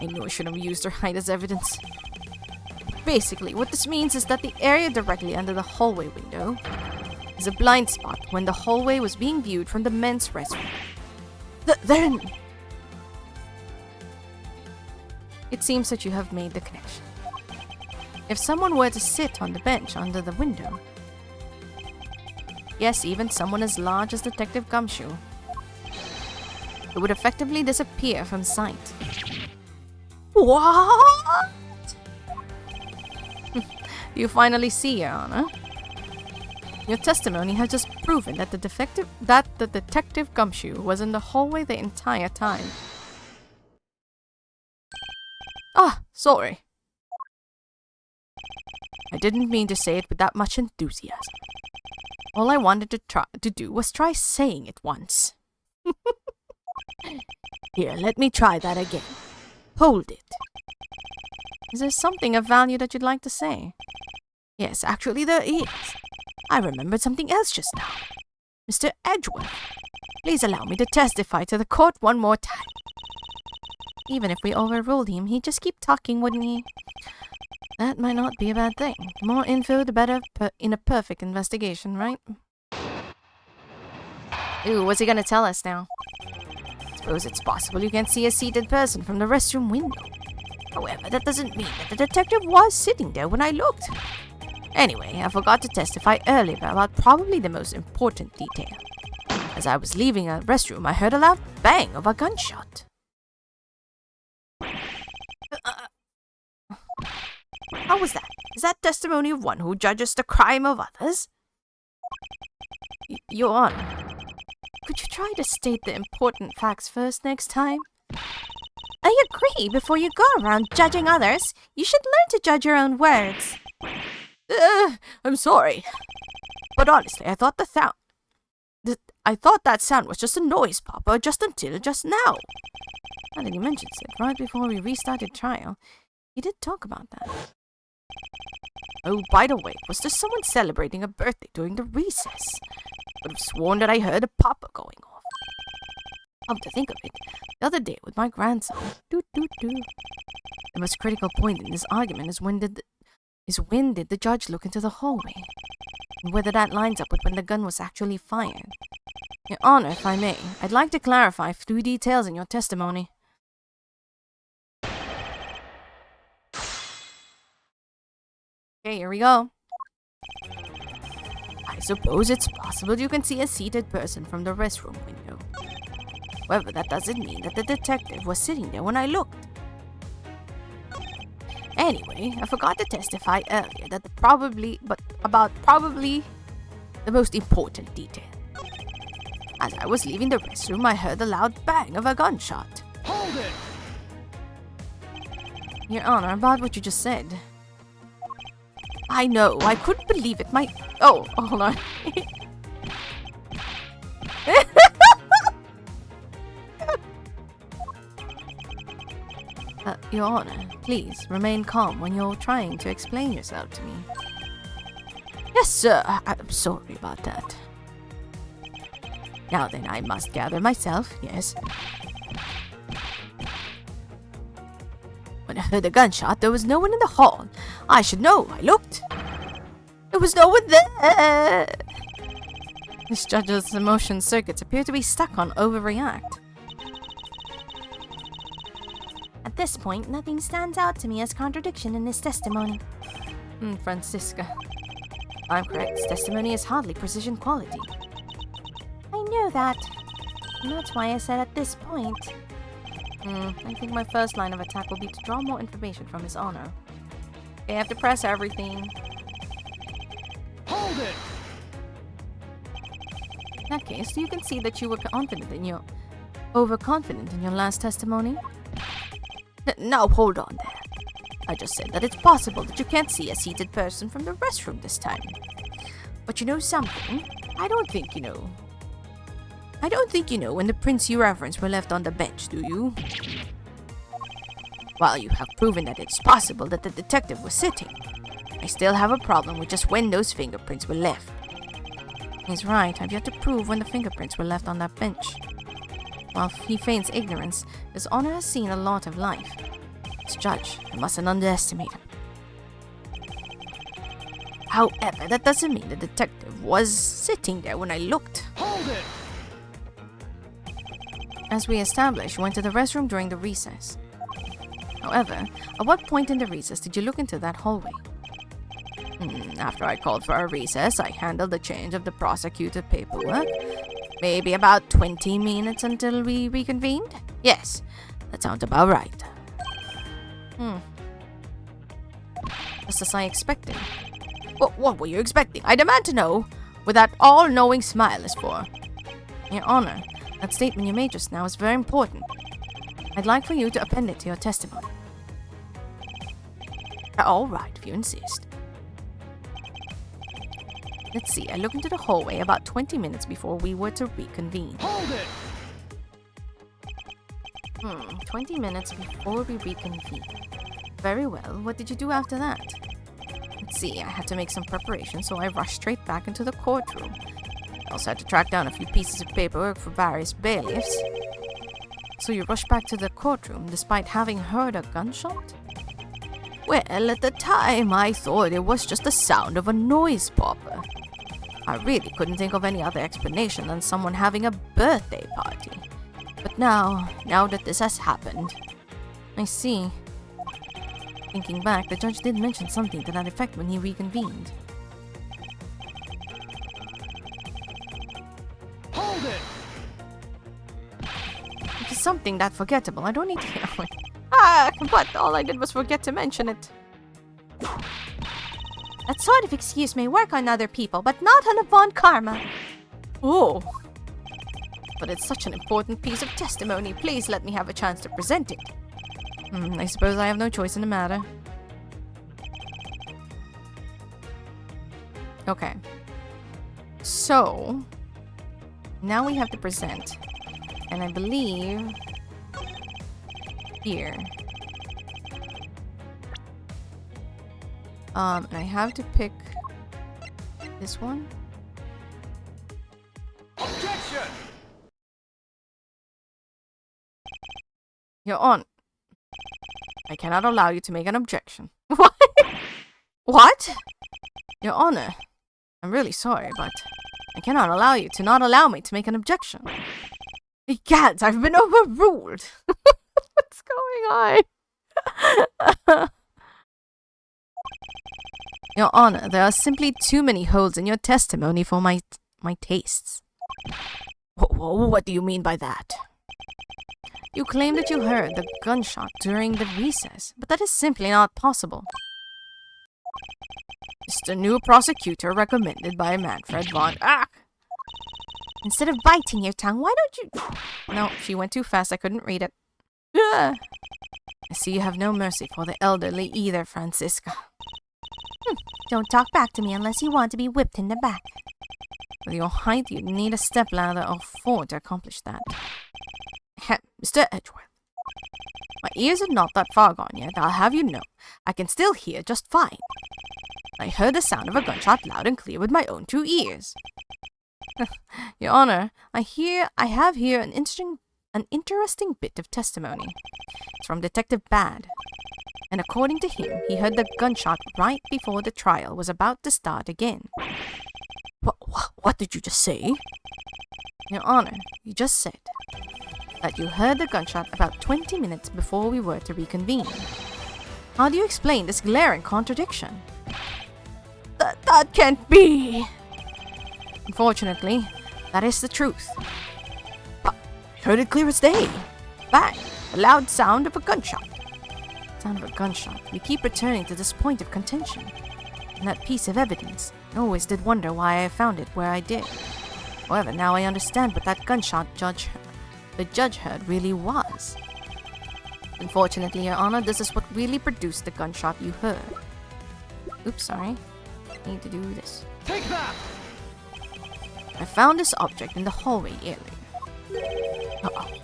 I knew I shouldn't have used her height as evidence. Basically, what this means is that the area directly under the hallway window is a blind spot when the hallway was being viewed from the men's restroom. Then... It seems that you have made the connection. If someone were to sit on the bench under the window, yes, even someone as large as Detective Gumshoe, it would effectively disappear from sight. What? You finally see, Your Honor. Your testimony has just proven that the Detective Gumshoe was in the hallway the entire time. Ah, sorry. I didn't mean to say it with that much enthusiasm. All I wanted to do was try saying it once. Here, let me try that again. Hold it. Is there something of value that you'd like to say? Yes, actually there is. I remembered something else just now. Mr. Edgeworth, please allow me to testify to the court one more time. Even if we overruled him, he'd just keep talking, wouldn't he? That might not be a bad thing. The more info, the better in a perfect investigation, right? Ooh, what's he gonna tell us now? Suppose it's possible you can see a seated person from the restroom window. However, that doesn't mean that the detective was sitting there when I looked. Anyway, I forgot to testify earlier about probably the most important detail. As I was leaving a restroom, I heard a loud bang of a gunshot. How was that? Is that testimony of one who judges the crime of others? Your Honor, could you try to state the important facts first next time? I agree. Before you go around judging others, you should learn to judge your own words. I'm sorry. But honestly, I thought that sound was just a noise, Papa, just until just now. Now that he mentions it, right before we restarted trial, he did talk about that. Oh, by the way, was there someone celebrating a birthday during the recess? Would have sworn that I heard a Papa going off. Come to think of it, the other day with my grandson, the most critical point in this argument is when did the judge look into the hallway, and whether that lines up with when the gun was actually fired. Your Honor, if I may, I'd like to clarify a few details in your testimony. Okay, here we go. I suppose it's possible you can see a seated person from the restroom window. However, that doesn't mean that the detective was sitting there when I looked. Anyway, I forgot to testify earlier that probably the most important detail. As I was leaving the restroom, I heard the loud bang of a gunshot. Hold it! Your Honor, about what you just said. I know, I couldn't believe it. Oh, hold on. Your Honor, please remain calm when you're trying to explain yourself to me. Yes, sir. I'm sorry about that. Now then, I must gather myself, yes. When I heard the gunshot, there was no one in the hall. I should know. I looked. There was no one there. This judge's emotion circuits appear to be stuck on overreact. At this point, nothing stands out to me as contradiction in his testimony. Francisca. I'm correct. His testimony is hardly precision quality. I know that. And that's why I said at this point. I think my first line of attack will be to draw more information from His Honor. Okay, I have to press everything. Hold it! In that case, you can see that you were overconfident in your last testimony. Now, hold on there. I just said that it's possible that you can't see a seated person from the restroom this time. But you know something? I don't think you know when the prints you referenced were left on the bench, do you? While you have proven that it's possible that the detective was sitting, I still have a problem with just when those fingerprints were left. He's right, I've yet to prove when the fingerprints were left on that bench. While he feigns ignorance, His Honor has seen a lot of life. As judge, I mustn't underestimate him. However, that doesn't mean the detective was sitting there when I looked. Hold it! As we established, you went to the restroom during the recess. However, at what point in the recess did you look into that hallway? After I called for a recess, I handled the change of the prosecutor paperwork. Maybe about 20 minutes until we reconvened? Yes, that sounds about right. Just as I expected. What were you expecting? I demand to know what that all-knowing smile is for. Your Honor, that statement you made just now is very important. I'd like for you to append it to your testimony. All right, if you insist. Let's see, I looked into the hallway about 20 minutes before we were to reconvene. Hold it! 20 minutes before we reconvened. Very well, what did you do after that? Let's see, I had to make some preparation, so I rushed straight back into the courtroom. I also had to track down a few pieces of paperwork for various bailiffs. So you rushed back to the courtroom despite having heard a gunshot? Well, at the time, I thought it was just the sound of a noise popper. I really couldn't think of any other explanation than someone having a birthday party. But now that this has happened, I see. Thinking back, the judge did mention something to that effect when he reconvened. Hold it! If it's something that forgettable, I don't need to hear it. But all I did was forget to mention it. That sort of excuse may work on other people, but not on Von Karma. Oh. But it's such an important piece of testimony. Please let me have a chance to present it. I suppose I have no choice in the matter. Okay. So, now we have to present. And I believe... here. And I have to pick... this one? Objection! You're on. I cannot allow you to make an objection. What? What? Your Honor, I'm really sorry, but I cannot allow you to not allow me to make an objection. Egad, I've been overruled. What's going on? Your Honor, there are simply too many holes in your testimony for my tastes. What do you mean by that? You claim that you heard the gunshot during the recess, but that is simply not possible. Mr. New Prosecutor recommended by Manfred von... Instead of biting your tongue, why don't you... No, she went too fast, I couldn't read it. I see you have no mercy for the elderly either, Francisca. Don't talk back to me unless you want to be whipped in the back. With your height, you'd need a stepladder or 4 to accomplish that. Mr. Edgeworth, my ears are not that far gone yet, I'll have you know. I can still hear just fine. I heard the sound of a gunshot loud and clear with my own 2 ears. Your Honor, I have here an interesting bit of testimony. It's from Detective Bad. And according to him, he heard the gunshot right before the trial was about to start again. What did you just say? Your Honor, you just said that you heard the gunshot about 20 minutes before we were to reconvene. How do you explain this glaring contradiction? That can't be! Unfortunately, that is the truth. But I heard it clear as day. Bang! A loud sound of a gunshot. Sound of a gunshot. We keep returning to this point of contention. And that piece of evidence, I always did wonder why I found it where I did. However, now I understand what that gunshot the judge heard really was. Unfortunately, Your Honor, this is what really produced the gunshot you heard. Oops, sorry. I need to do this. Take that! I found this object in the hallway earlier.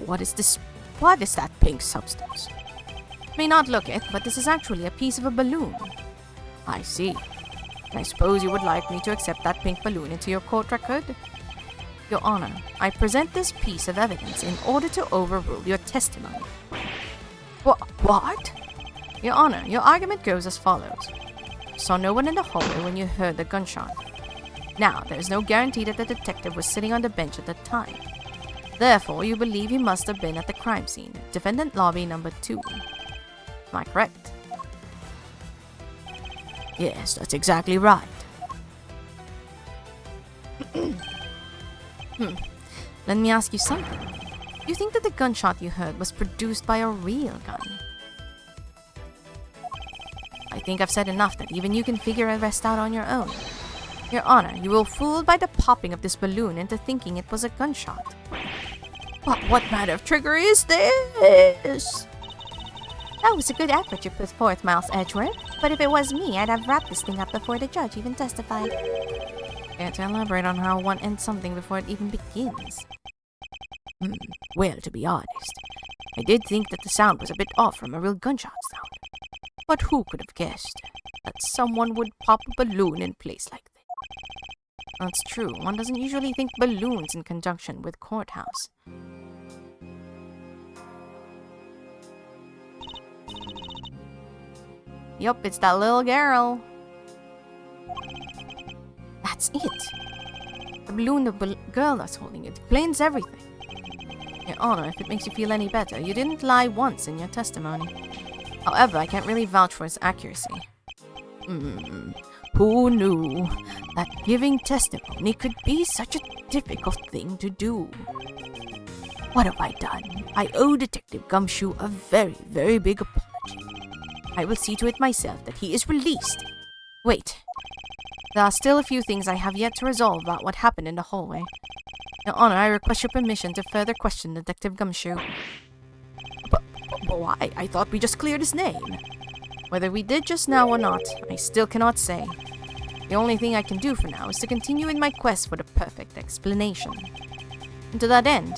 What is this? What is that pink substance? May not look it, but this is actually a piece of a balloon. I see. I suppose you would like me to accept that pink balloon into your court record? Your Honor, I present this piece of evidence in order to overrule your testimony. What? Your Honor, your argument goes as follows. You saw no one in the hallway when you heard the gunshot. Now, there is no guarantee that the detective was sitting on the bench at the time. Therefore, you believe he must have been at the crime scene, defendant lobby number 2. Am I correct? Yes, that's exactly right. Let me ask you something. You think that the gunshot you heard was produced by a real gun? I think I've said enough that even you can figure the rest out on your own. Your Honor, you were fooled by the popping of this balloon into thinking it was a gunshot. What manner of trickery is this? That was a good effort you put forth, Miles Edgeworth. But if it was me, I'd have wrapped this thing up before the judge even testified. Yeah, to elaborate on how one ends something before it even begins. Well, to be honest, I did think that the sound was a bit off from a real gunshot sound. But who could have guessed that someone would pop a balloon in place like this? That's true, one doesn't usually think balloons in conjunction with courthouse. Yup, it's that little girl. That's it. The balloon the girl that's holding it explains everything. Your Honor, if it makes you feel any better, you didn't lie once in your testimony. However, I can't really vouch for its accuracy. Who knew that giving testimony could be such a difficult thing to do? What have I done? I owe Detective Gumshoe a very, very big apology. I will see to it myself that he is released. Wait. There are still a few things I have yet to resolve about what happened in the hallway. Your Honor, I request your permission to further question Detective Gumshoe. But why? I thought we just cleared his name. Whether we did just now or not, I still cannot say. The only thing I can do for now is to continue in my quest for the perfect explanation. And to that end,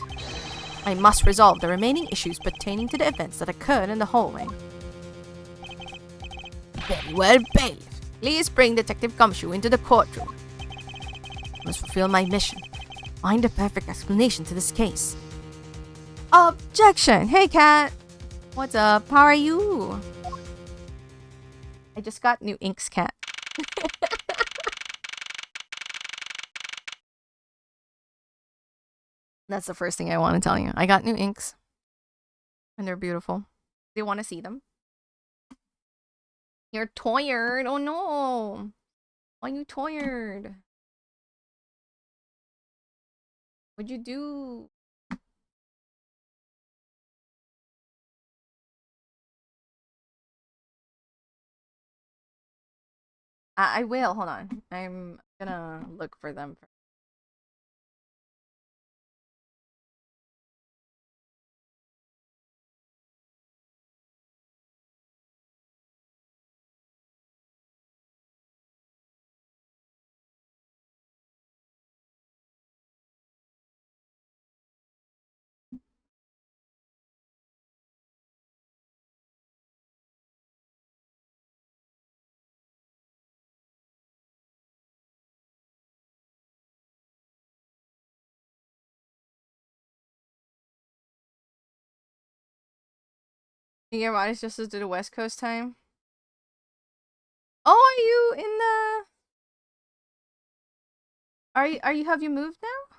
I must resolve the remaining issues pertaining to the events that occurred in the hallway. Very well, bailiff. Please bring Detective Gumshoe into the courtroom. I must fulfill my mission. Find a perfect explanation to this case. Objection! Hey, Cat! What's up? How are you? I just got new inks, Cat. That's the first thing I want to tell you. I got new inks. And they're beautiful. Do you want to see them? You're tired. Oh no. Why are you tired? What'd you do? I will. Hold on. I'm gonna look for them. Your body's just to the West Coast time. Oh, are you in the? Are you? Have you moved now?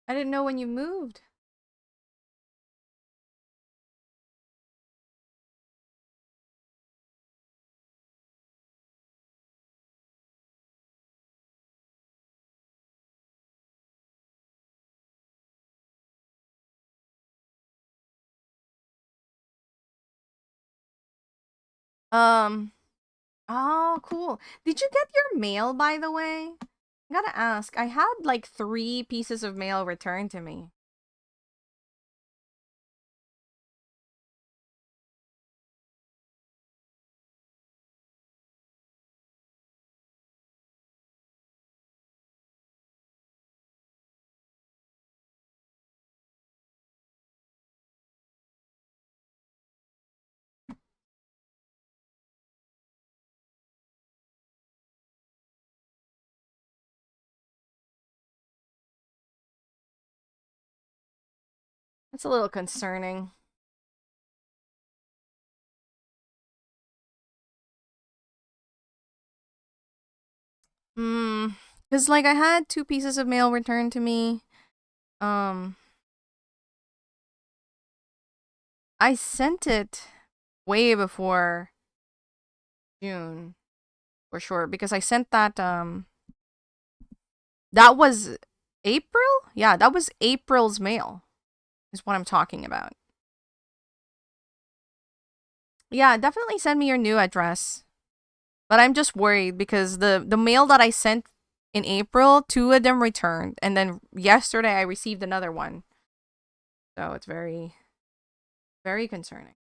I didn't know when you moved. Um. Oh, cool. Did you get your mail, by the way? I gotta ask. I had like 3 pieces of mail returned to me. That's a little concerning. Because like I had 2 pieces of mail returned to me. Um, I sent it way before June, for sure, because I sent that that was April? Yeah, that was April's mail. Is what I'm talking about. Yeah, definitely send me your new address. But I'm just worried because the mail that I sent in April, 2 of them returned, and then yesterday I received another one. So it's very, very concerning.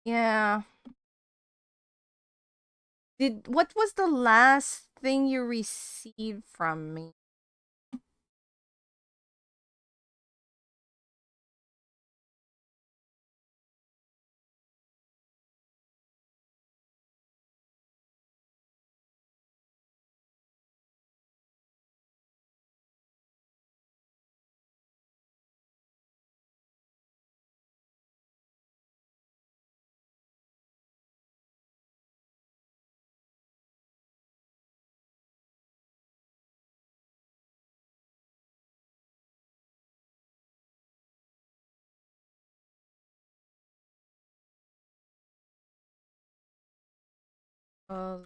Yeah. What was the last thing you received from me? Uh,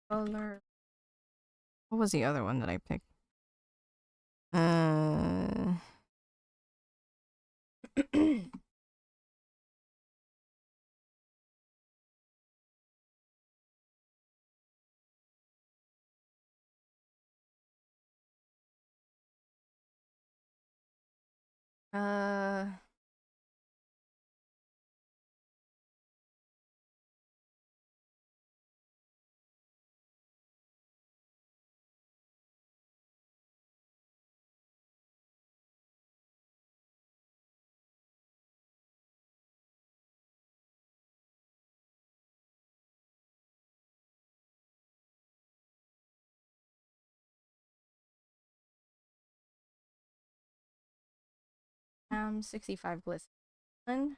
color. What was the other one that I picked? Uh, uh, Cam 65 Glisten.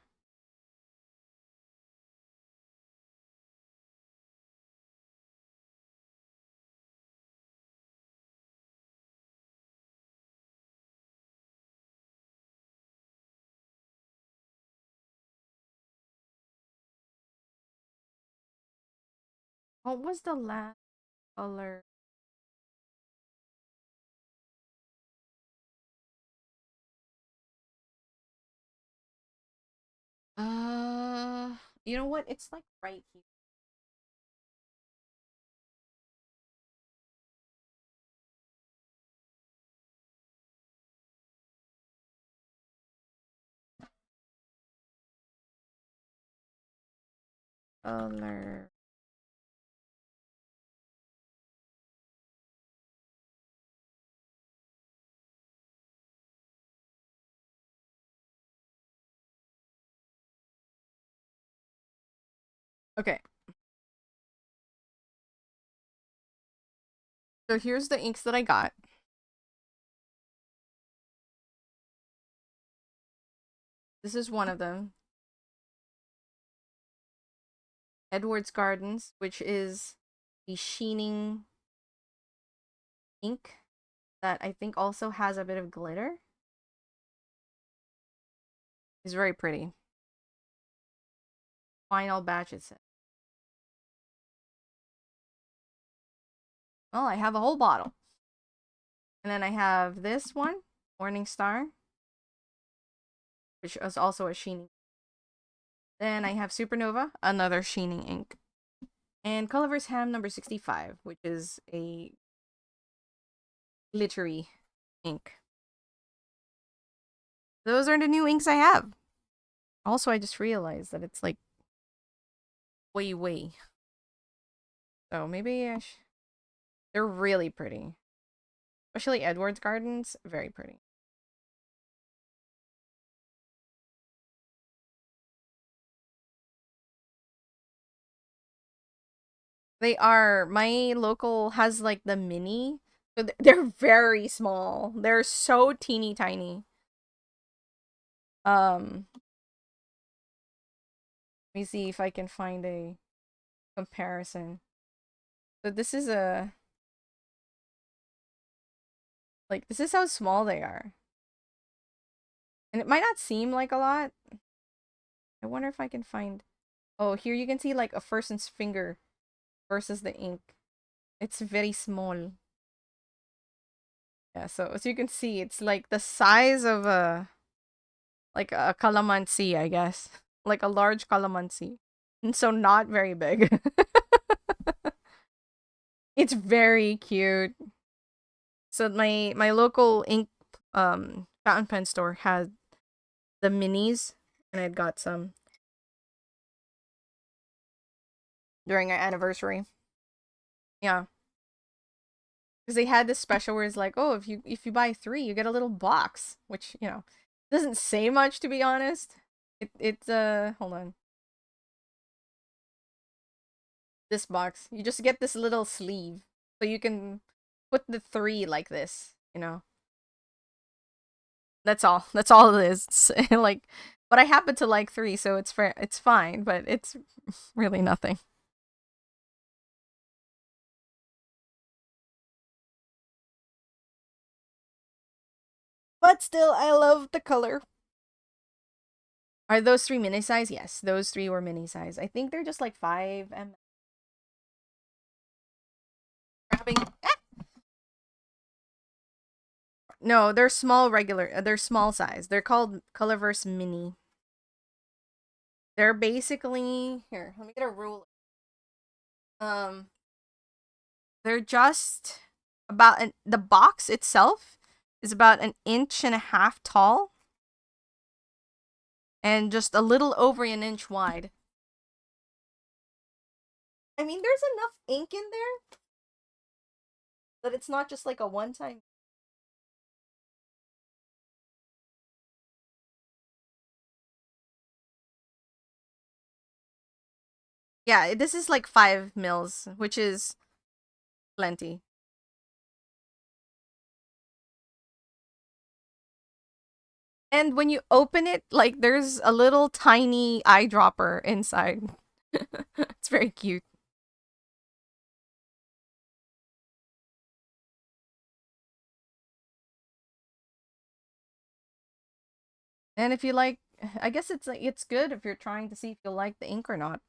What was the last color? You know what? It's like right here. Color. Okay. So here's the inks that I got. This is one of them. Edward's Gardens, which is the sheening ink that I think also has a bit of glitter. It's very pretty. Final batch, it says. Well, I have a whole bottle. And then I have this one, Morning Star, which is also a sheening. Then I have Supernova, another sheening ink. And Culliver's Ham number 65, which is a glittery ink. Those are the new inks I have. Also, I just realized that it's like way. So maybe they're really pretty. Especially Edward's Gardens, very pretty. They are. My local has like the mini. So they're very small. They're so teeny tiny. Let me see if I can find a comparison. So this is this is how small they are. And it might not seem like a lot. I wonder if I can find. Oh, here you can see like a person's finger versus the ink. It's very small. Yeah, so as you can see, it's like the size of a calamansi, I guess. Like a large calamansi. And so not very big. It's very cute. So my local ink fountain pen store had the minis, and I'd got some during our anniversary. Yeah. Because they had this special where it's like, oh, if you buy 3, you get a little box, which, doesn't say much, to be honest. It's hold on. This box. You just get this little sleeve. So you can put the 3 like this. That's all. That's all it is. Like, but I happen to like 3, so it's fair. It's fine, but it's really nothing. But still, I love the color. Are those 3 mini size? Yes, those 3 were mini size. I think they're just like 5 ml. Grabbing. No, they're small regular. They're small size. They're called Colorverse Mini. They're basically here. Let me get a ruler. They're just about the box itself is about 1.5 inches tall and just a little over 1 inch wide. I mean, there's enough ink in there that it's not just like a one-time. Yeah, this is like 5 mils, which is plenty. And when you open it, like there's a little tiny eyedropper inside. It's very cute. And if you like, I guess it's good if you're trying to see if you like the ink or not.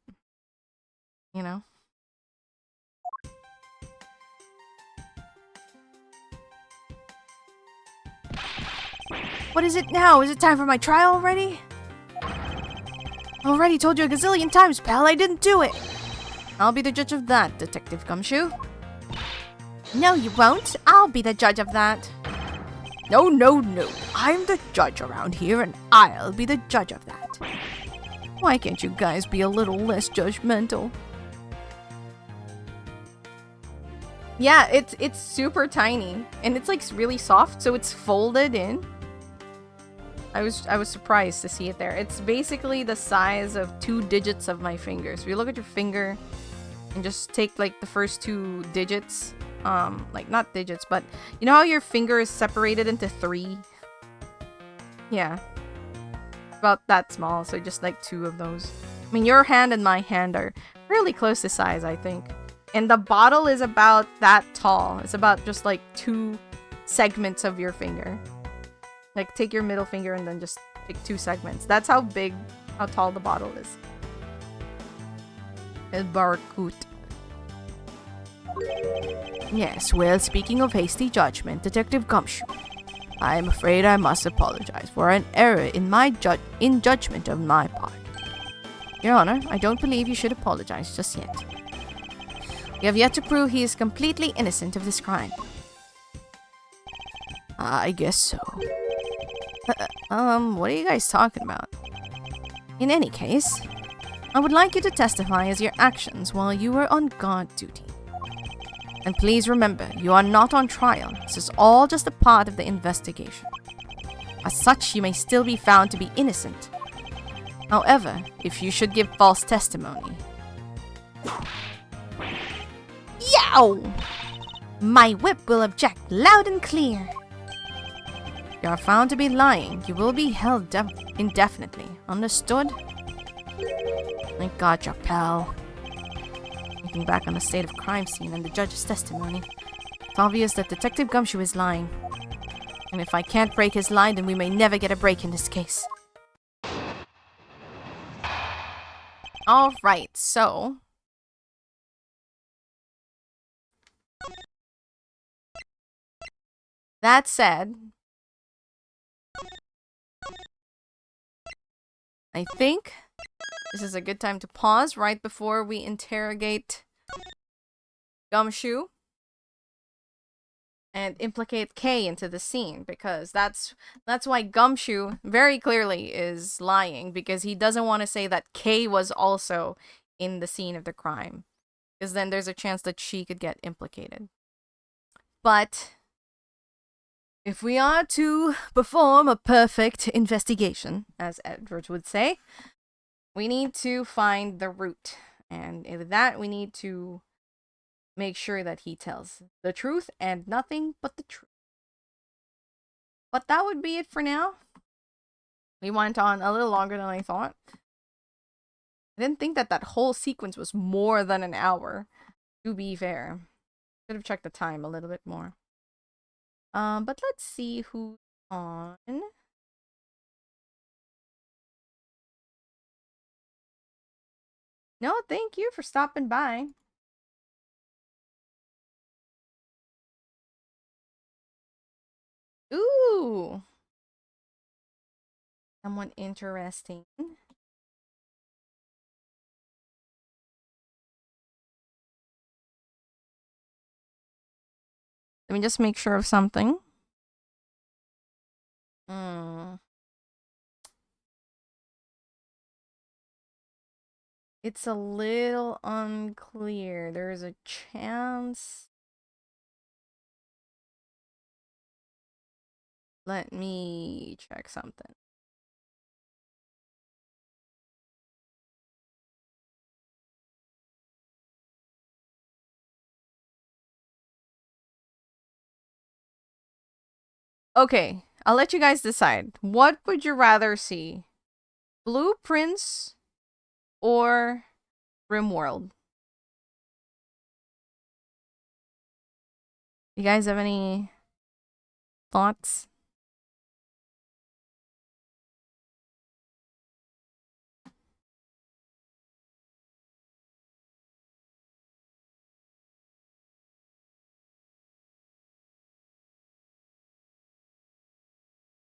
You know? What is it now? Is it time for my trial already? I already told you a gazillion times, pal, I didn't do it. I'll be the judge of that, Detective Gumshoe. No, you won't. I'll be the judge of that. No, no, no. I'm the judge around here, and I'll be the judge of that. Why can't you guys be a little less judgmental? Yeah, it's super tiny and it's like really soft, so it's folded in. I was surprised to see it there. It's basically the size of 2 digits of my fingers. If you look at your finger and just take like the first 2 digits, like not digits, but you know how your finger is separated into 3? Yeah. About that small, so just like 2 of those. I mean, your hand and my hand are really close to size, I think. And the bottle is about that tall. It's about just like 2 segments of your finger. Like take your middle finger and then just take 2 segments. That's how big, how tall the bottle is. El Barcoot. Yes, well, speaking of hasty judgment, Detective Gumshoe, I am afraid I must apologize for an error in my judgment of my part. Your Honor, I don't believe you should apologize just yet. We have yet to prove he is completely innocent of this crime. I guess so. What are you guys talking about? In any case, I would like you to testify as your actions while you were on guard duty. And please remember, you are not on trial. This is all just a part of the investigation. As such, you may still be found to be innocent. However, if you should give false testimony... Yow! My whip will object loud and clear. You are found to be lying. You will be held indefinitely. Understood? I gotcha, pal. Looking back on the state of crime scene and the judge's testimony, it's obvious that Detective Gumshoe is lying. And if I can't break his lie, then we may never get a break in this case. Alright, so... That said, I think this is a good time to pause right before we interrogate Gumshoe and implicate Kay into the scene, because that's why Gumshoe very clearly is lying, because he doesn't want to say that Kay was also in the scene of the crime, because then there's a chance that she could get implicated. But if we are to perform a perfect investigation, as Edgeworth would say, we need to find the root. And with that, we need to make sure that he tells the truth and nothing but the truth. But that would be it for now. We went on a little longer than I thought. I didn't think that whole sequence was more than an hour, to be fair. Should have checked the time a little bit more. But let's see who on. No, thank you for stopping by. Ooh. Someone interesting. Let me just make sure of something. It's a little unclear. There's a chance. Let me check something. Okay, I'll let you guys decide. What would you rather see? Blueprints or Rimworld? You guys have any thoughts?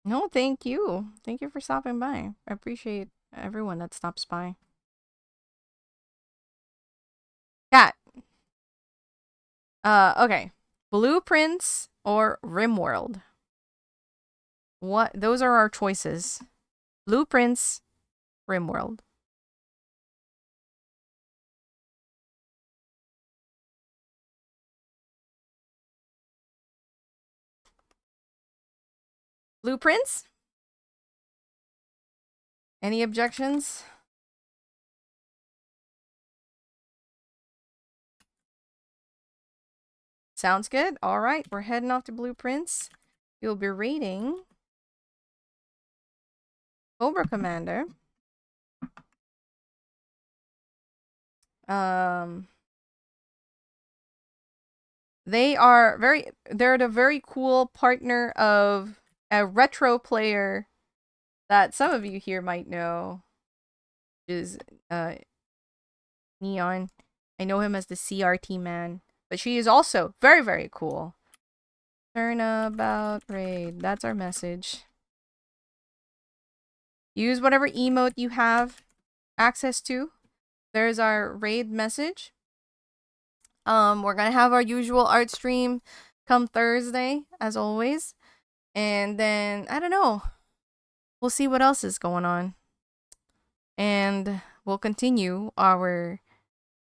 No, thank you. Thank you for stopping by. I appreciate everyone that stops by. Cat. Okay. Blueprints or Rimworld? What? Those are our choices. Blueprints, Rimworld. Blueprints? Any objections? Sounds good. All right, we're heading off to Blueprints. You'll be reading Cobra Commander. They're the very cool partner of a retro player that some of you here might know, is Neon. I know him as the CRT man, but she is also very, very cool. Turnabout raid. That's our message. Use whatever emote you have access to. There's our raid message. We're gonna have our usual art stream come Thursday, as always. And then, I don't know. We'll see what else is going on. And we'll continue our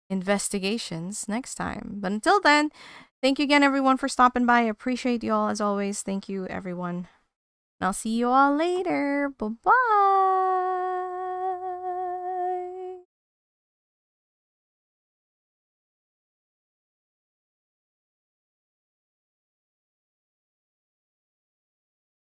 investigations next time. But until then, thank you again, everyone, for stopping by. I appreciate you all, as always. Thank you, everyone. And I'll see you all later. Bye-bye.